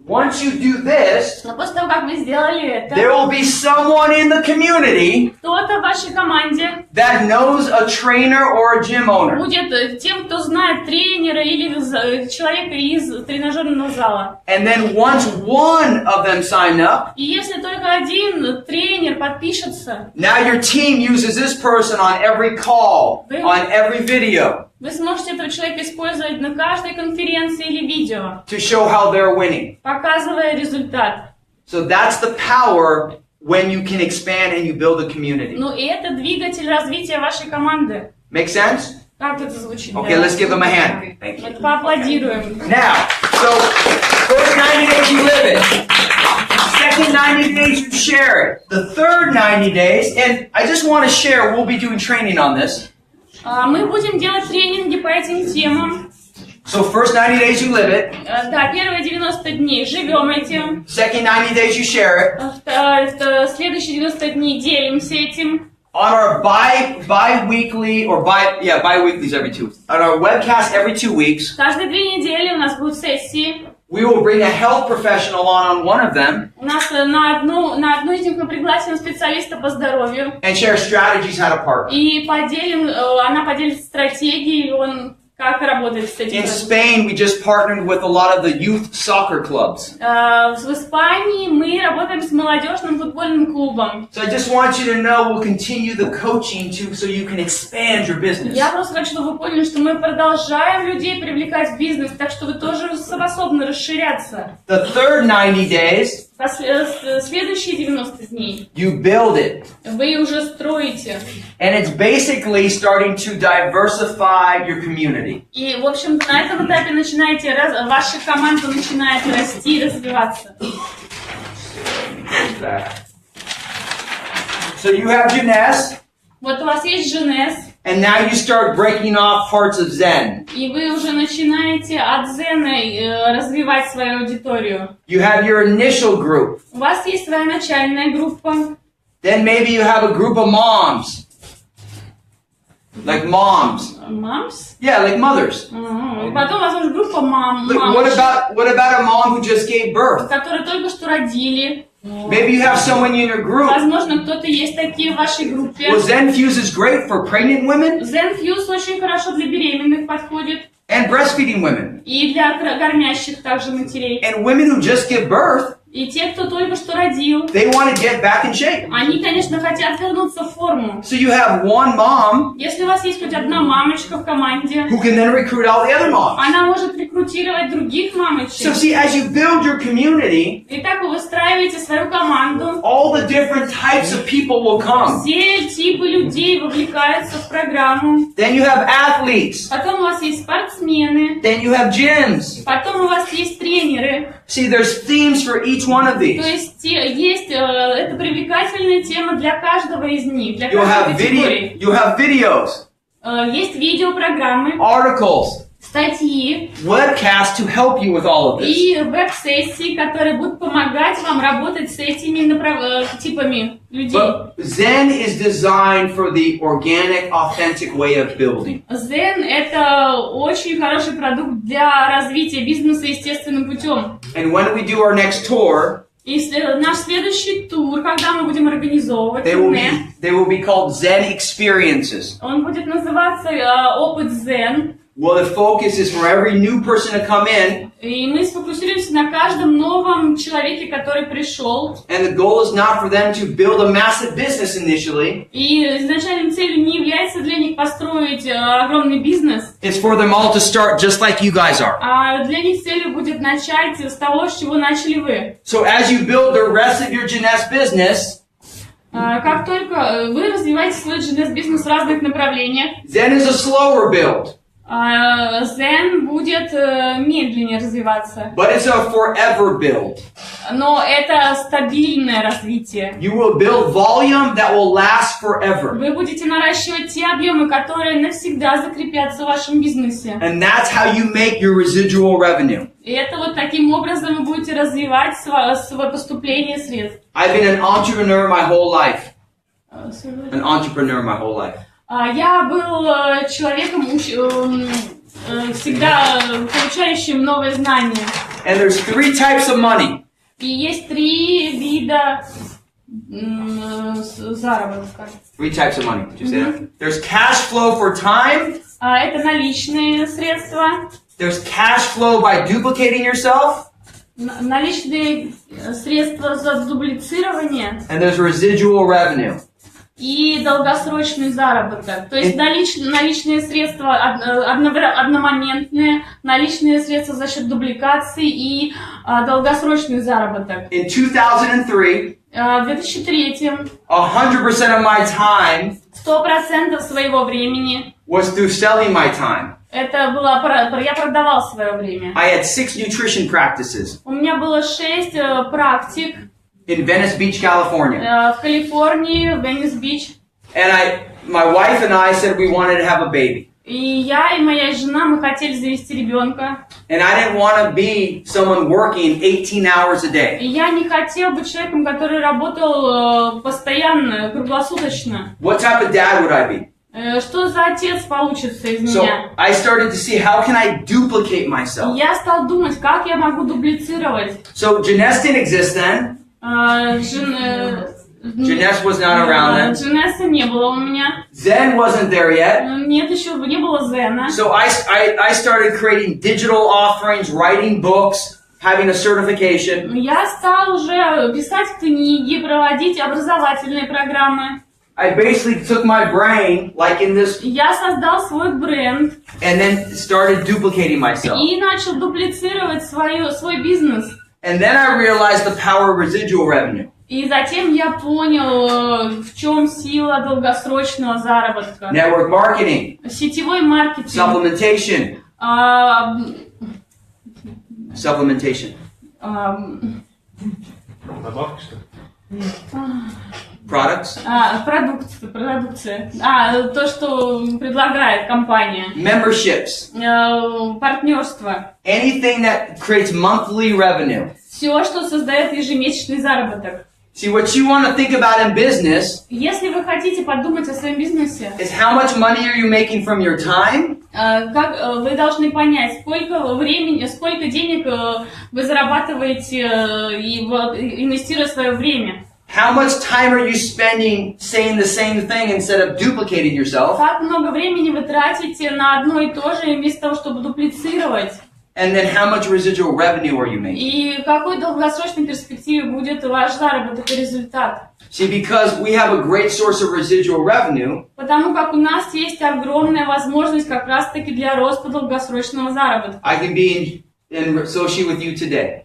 Once you do this, Но после того, как вы сделали это, there will be someone in the community кто-то в вашей команде that knows a trainer or a gym owner. будет тем, кто знает тренера или человека из тренажерного зала. And then once one of them sign up, И если только один тренер подпишется, now your team uses this person on every call, on every video, вы сможете этого человека использовать на каждой конференции или видео, to show how they're winning. показывая результат. So that's the power when you can expand and you build a community. Ну и это двигатель развития вашей команды. Make sense? Как это звучит? Okay, let's give them a hand. Thank you. Вот поаплодируем. Now, so first 90 days you live it. Second 90 days you share it. The third 90 days, and I just want to share, we'll be doing training on this. Мы будем делать тренинги по этим темам. So first 90 days you live it. Да, первые 90 дней живем этим. Second 90 days you share it. Следующие 90 дней делимся этим. On our bi-weekly, or bi-weeklies every 2 weeks. On our webcast every 2 weeks, Каждые 2 недели у нас будут сессии. we will bring a health professional on one of them У нас на одну из них мы пригласим специалиста по здоровью. and share strategies how to partner. И она поделится стратегией, как работать с этим. In Spain, we just partnered with a lot of the youth soccer clubs. В Испании мы работаем с молодежным футбольным клубом. So I just want you to know we'll continue the coaching so you can expand your business. Я просто хочу, чтобы вы поняли, что мы продолжаем людей привлекать в бизнес, так что вы тоже способны расширяться. The third 90 days, Следующие 90 дней you build it. вы уже строите. And it's basically starting to diversify your community. И, в общем, на этом этапе ваша команда начинает расти и развиваться. So you have Jeunesse, Вот у вас есть Jeunesse, and now you start breaking off parts of Zen. и вы уже начинаете от Зена развивать свою аудиторию. You have your initial group. У вас есть своя начальная группа. Then maybe you have a group of moms. Like moms. Moms? Yeah, like mothers. Потом, возможно, группа мам, Look, what about a mom who just gave birth? которые только что родили. Maybe you have someone in your group. Возможно, кто-то есть такие в вашей группе. Well, Zen Fuse is great for pregnant women Zen Fuse очень хорошо для беременных подходит. and breastfeeding women. И для кормящих также матерей. And women who just give birth. И те, кто только что родил, they want to get back in shape. они, конечно, хотят вернуться в форму. So you have one mom Если у вас есть хоть одна мамочка в команде, who can then recruit all the other moms. она может рекрутировать других So мамочек. see, as you build your community, И так вы выстраиваете свою команду. all the different types of people will come. Все типы людей вовлекаются в программу. Then you have athletes. Потом у вас есть спортсмены. Then you have gyms. Потом у вас есть тренеры. See, there's themes for each one of То these. есть есть это привлекательная тема для каждого из них, для You'll каждой have категории. you have videos, Есть видеопрограммы, articles, статьи webcasts to help you with all of this. и веб-сессии, которые будут помогать вам работать с этими типами людей. But Zen is designed for the organic, authentic way of building. ZEN — это очень хороший продукт для развития бизнеса естественным путем. And when we do our next tour, И наш следующий тур, когда мы будем организовывать, they will be called Zen experiences. он будет называться «Опыт ZEN». Well, the focus is for every new person to come in, И мы сфокусируемся на каждом новом человеке, который пришел. and the goal is not for them to build a massive business initially. И изначальной целью не является для них построить огромный бизнес, It's for them all to start just like you guys are. а для них целью будет начать с того, с чего начали вы. So as you build the rest of your Jeunesse business, Как только вы развиваете свой бизнес в разных направлениях, Zen is a slower build, ZEN будет медленнее развиваться. but it's a forever build. Но это стабильное развитие. You will build volume that will last forever. Вы будете наращивать те объемы, которые навсегда закрепятся в вашем бизнесе. And that's how you make your residual revenue. И это вот таким образом вы будете развивать свое поступление средств. I've been an entrepreneur my whole life. An entrepreneur my whole life. Я был человеком, всегда получающим новые знания. And there's 3 types of money. И есть 3 вида заработка. 3 types of money. Did you say that? There's cash flow for time. Это наличные средства. There's cash flow by duplicating yourself. Наличные средства за дублицирование. And there's residual revenue. И долгосрочный заработок. То есть наличные средства одномоментные, наличные средства за счет дубликации и долгосрочный заработок. In 2003, В 2003 100% of my time 100% своего времени was through selling my time. это было, я продавал свое время. I had 6 nutrition practices У меня было 6 практик in Venice Beach, California. в Калифорнии, в Венес-Бич. And my wife and I said we wanted to have a baby. И я и моя жена, мы хотели завести ребенка. And I didn't want to be someone working 18 hours a И day. я не хотела быть человеком, который работал постоянно, круглосуточно. What type of dad would I be? Что за отец получится из So меня? I started to see how can I duplicate myself. Я стал думать, как я могу дублицировать. So Jeunesse didn't exist then. Jeunesse was not around then. Jeunesse не было у меня. Zen wasn't there yet. Нет, еще не было Зена. So I started creating digital offerings, writing books, having a certification. Я стал уже писать книги, проводить образовательные программы. I basically took my brain, like in this, Я создал свой бренд and then started duplicating myself. и начал дуплицировать свой бизнес. And then I realized the power of residual revenue. И затем я понял, в чем сила долгосрочного заработка. Network marketing, Сетевой маркетинг. supplementation, supplementation, Добавка, что ли? products, Продукция. То, что предлагает компания. memberships, Партнерство. anything that creates monthly revenue. Все, что создает ежемесячный заработок. See, what you want to think about in business Если вы хотите подумать о своем бизнесе, is how much money are you making from your time вы должны понять, сколько времени, сколько денег вы зарабатываете, инвестируя свое время. How much time are you spending saying the same thing instead of duplicating yourself? Как много времени вы тратите на одно и то же, вместо того, чтобы дуплицировать. And then how much residual revenue are you making? И какой в долгосрочной перспективе будет ваш заработок и результат? See, because we have a great source of residual revenue, Потому как у нас есть огромная возможность как раз-таки для роста долгосрочного заработка. I can be in Sochi with you today.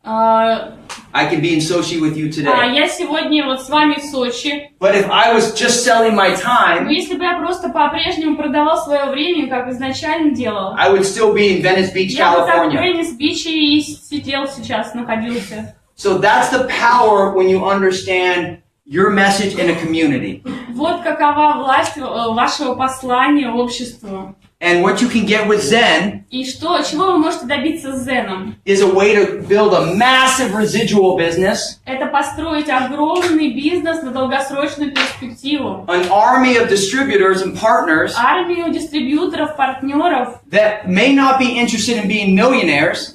I can be in Sochi with you today. Я сегодня вот с вами в Сочи. But if I was just selling my Но time, если бы я просто по-прежнему продавал свое время, как изначально делал, I would still be in Venice Beach, я бы так в California. Венес-Биче и сидел сейчас, находился. So that's the power when you understand your message in a community. Вот какова власть вашего послания обществу. And what you can get with Zen И чего вы можете добиться с Зеном? is a way to build a massive residual business, Это построить огромный бизнес на долгосрочную перспективу. an army of distributors and partners Армию дистрибьюторов, партнеров, that may not be interested in being millionaires,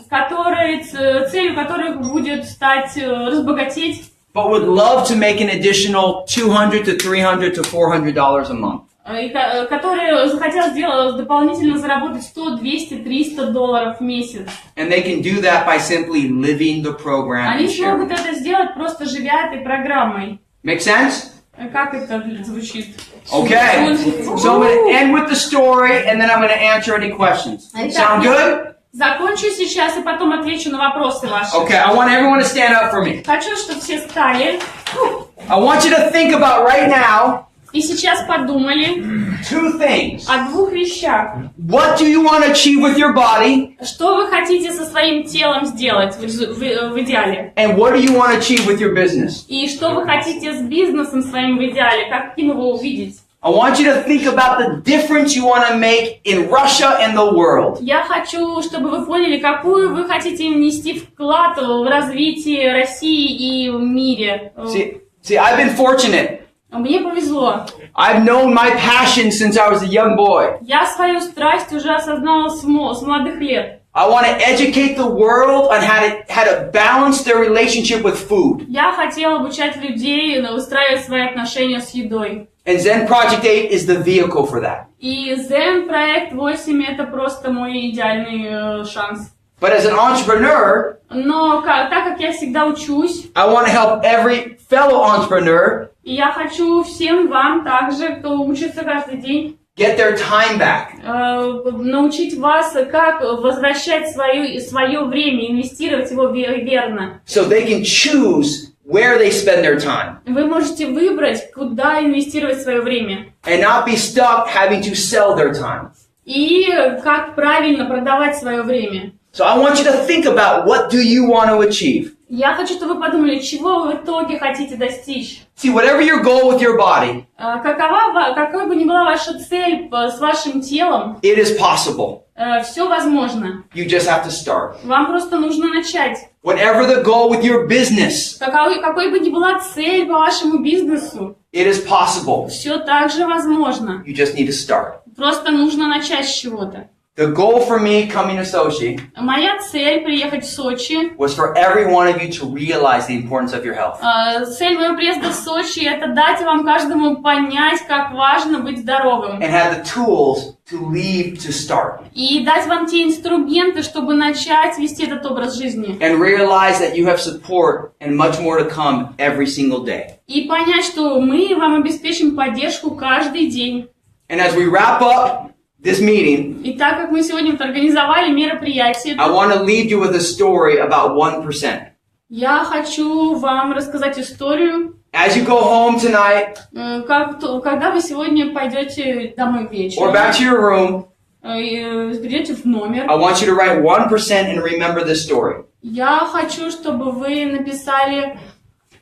целью которых будет стать разбогатеть, but would love to make an additional $200 to $300 to $400 a month. и которые захотят дополнительно заработать $100, $200, $300 в месяц. And they can do that by simply living the program Они and смогут sharing. это сделать, просто живя этой программой. Make sense? Как это звучит? Okay. So I'm going to end with the story and then I'm going to answer any questions. Sound good? Закончу сейчас и потом отвечу на вопросы ваши. Okay, I want everyone to stand up for me. Хочу, чтобы все встали I want you to think about right now и сейчас подумали two things. о двух вещах. What do you want to achieve with your body? Что вы хотите со своим телом сделать в идеале? And what do you want to achieve with your business? И что вы хотите с бизнесом своим в идеале? Каким его увидеть? I want you to think about the difference you want to make in Russia and the world. Я хочу, чтобы вы поняли, какую вы хотите внести вклад в развитие России и в мире. See, I've been fortunate. Мне повезло. I've known my passion since I was a young boy. Я свою страсть уже осознала с молодых лет. I want to educate the world on how to balance their relationship with food. Я хотела обучать людей выстраивать свои отношения с едой. And Zen Project 8 is the vehicle for that. И ZEN Проект 8 это просто мой идеальный шанс. But as an entrepreneur, Но так как я всегда учусь, I want to help every fellow entrepreneur и я хочу всем вам также, кто учится каждый день, get their time back. Научить вас, как возвращать свое время, инвестировать его верно. So they can choose where they spend their time. Вы можете выбрать, куда инвестировать свое время. And not be stuck having to sell their time. И как правильно продавать свое время. So I want you to think about what do you want to achieve. Я хочу, чтобы вы подумали, чего вы в итоге хотите достичь. See, whatever your goal with your body, Какой бы ни была ваша цель с вашим телом, it is possible. все возможно. You just have to start. Вам просто нужно начать. Whatever the goal with your business, Какой бы ни была цель по вашему бизнесу, it is possible. все так же возможно. You just need to start. Просто нужно начать с чего-то. The goal for me coming to Sochi Моя цель приехать в Сочи. was for every one of you to realize the importance of your health. Цель моего приезда в Сочи это дать вам каждому понять, как важно быть здоровым. And have the tools to leave to start. И дать вам те инструменты, чтобы начать вести этот образ жизни. And realize that you have support and much more to come every single day. И понять, что мы вам обеспечим поддержку каждый день. And as we wrap up this meeting, И так как мы сегодня организовали мероприятие, I want to leave you with a story about 1%. я хочу вам рассказать историю, As you go home tonight когда вы сегодня пойдете домой or вечером, back to your room, придете в номер. I want you to write 1% and remember this story. Я хочу, чтобы вы написали...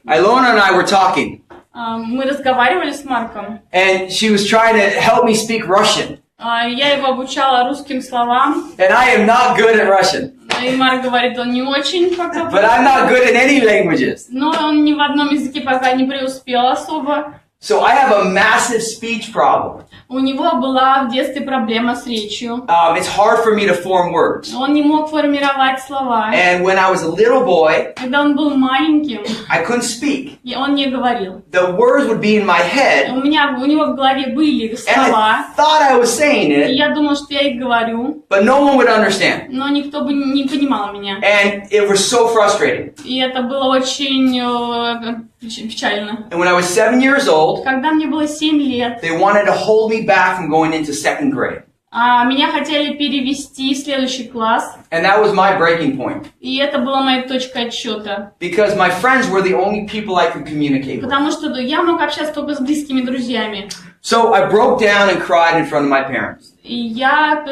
Ilona and I were talking, Мы разговаривали с Марком. and she was trying to help me speak Russian. Я его обучала русским словам. And I am not good at Russian, И Марк говорит, он не очень пока. but I'm not good at any languages. Но он ни в одном языке пока не преуспел особо. So I have a massive speech problem. У него была в детстве проблема с речью. It's hard for me to form words. Он не мог формировать слова. And when I was a little boy, Когда он был маленьким, I couldn't speak. он не говорил. The words would be in my head, У него в голове были and слова, I thought I was saying и it, я думал, что я их говорю, but no one would understand. но никто бы не понимал меня. And it was so frustrating. И это было очень печально. And when I was 7 years old, Когда мне было 7 лет, they wanted to hold me back from going into second grade. меня хотели перевести в следующий класс, And that was my breaking point. и это была моя точка отсчета. Because my friends were the only people I could communicate with. Потому что я мог общаться только с близкими друзьями. So I broke down and cried in front of my parents. И я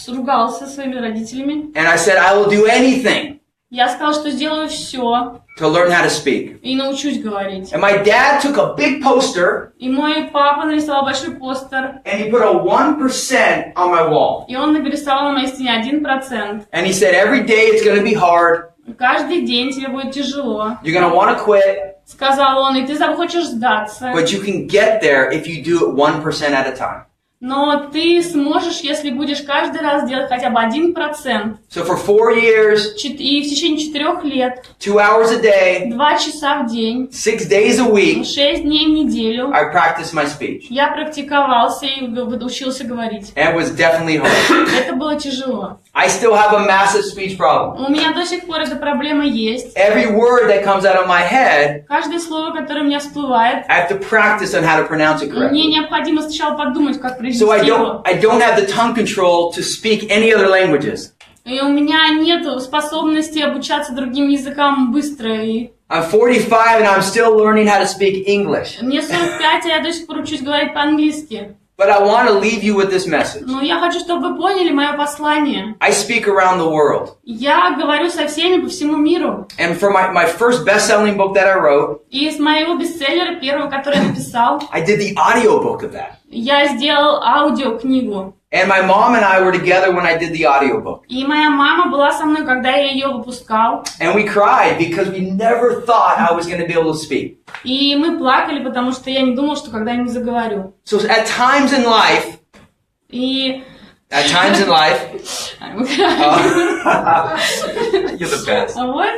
ругался со своими родителями. And I said, I will do anything Я сказал, что сделаю все to learn how to speak. и научусь говорить. And my dad took a big poster И мой папа нарисовал большой постер, and he put a 1% on my wall. и он нарисовал на моей стене 1%. And he said, every day it's going to be hard. Каждый день тебе будет тяжело. You're going to want to quit. Сказал он, и ты захочешь сдаться. But you can get there if you do it 1% at a time. Но ты сможешь, если будешь каждый раз делать хотя бы 1%. So for 4 years, И в течение 4 лет, 2 hours a day, 2 часа в день, 6 days a week, 6 дней в неделю, I practiced my speech. я практиковался и учился говорить. And it was definitely hard. Это было тяжело. I still have a massive speech problem. У меня до сих пор эта проблема есть. Every word that comes out of my head, Каждое слово, которое у меня всплывает, I have to practice on how to pronounce it мне correctly. необходимо сначала подумать, как произнести So I его. don't have the tongue control to speak any other languages. И у меня нет способности обучаться другим языкам быстро. И I'm 45 and I'm still learning how to speak English. мне 45, а я до сих пор учусь говорить по-английски. But I want to leave you with this message. Но я хочу, чтобы вы поняли мое послание. I speak around the world. Я говорю со всеми по всему миру. And for my first best-selling book that I wrote, И из моего бестселлера, первого, который я написал, I did the audiobook of that. я сделал аудиокнигу. And my mom and I were together when I did the audiobook. И моя мама была со мной, когда я ее выпускал. And we cried because we never thought I was going to be able to speak. И мы плакали, потому что я не думал, что когда-нибудь заговорю. So at times in life, И... you're the best. Вот.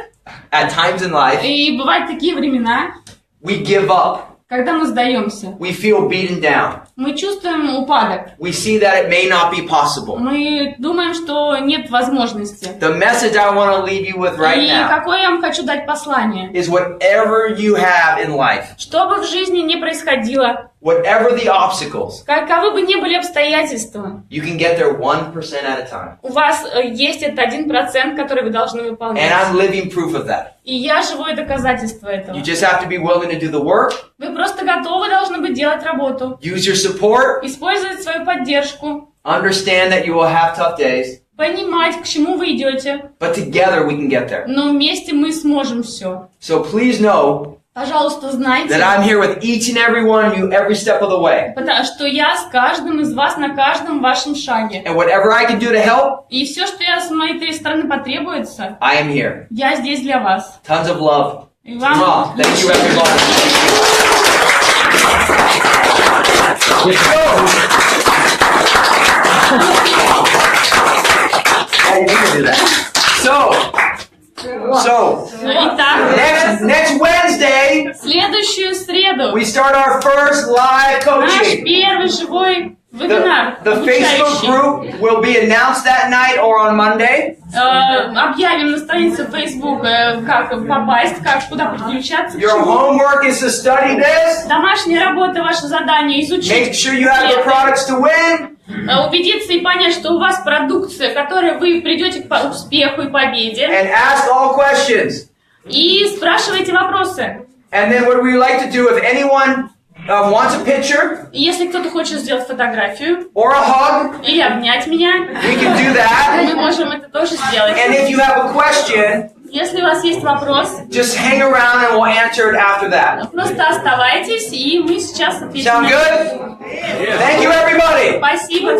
At times in life, И бывают такие времена, we give up. когда мы сдаемся. We feel beaten down. Мы чувствуем упадок. We see that it may not be possible. Мы думаем, что нет возможности. The message I want to leave you with right И now какое я вам хочу дать послание? is whatever you have in life, Что бы в жизни ни происходило, whatever the obstacles, каковы бы ни были обстоятельства, you can get there 1% at a time. у вас есть этот 1%, который вы должны And выполнять. I'm living proof of that. И я живое доказательство этого. You just have to be willing to do the work, Вы просто готовы должны быть делать работу. use your support, Использовать свою поддержку. understand that you will have tough days, Понимать, к чему вы идете. but together we can get there. Но вместе мы сможем все. So please know Пожалуйста, знайте, that I'm here with each and every one of you every step of the way. потому что я с каждым из вас на каждом вашем шаге. And whatever I can do to help, И все, что с моей стороны потребуется, I am here. я здесь для вас. Tons of love. И вам... Mwah. Thank you, everyone. Yeah, you need to do that. So, Итак, next Wednesday, следующую среду we start our first live наш coaching. первый живой вебинар, The Facebook обучающий. group will be announced that night or on Monday. Объявим на странице Facebook, как попасть, куда подключаться. к Your чему. homework is to study this. Домашняя работа, ваше задание изучить. Make sure you have the products to win. Убедиться и понять, что у вас продукция, которой вы придете к успеху и победе. And ask all questions. И спрашивайте вопросы. And then what we like to do, if anyone wants a picture И если кто-то хочет сделать фотографию or a hug, или обнять меня, we can do that. мы можем это тоже сделать. And if you have a question, Если у вас есть вопрос, just hang around and we'll answer it after that. просто оставайтесь, и мы сейчас ответим. Sound good? Thank you, everybody. Спасибо.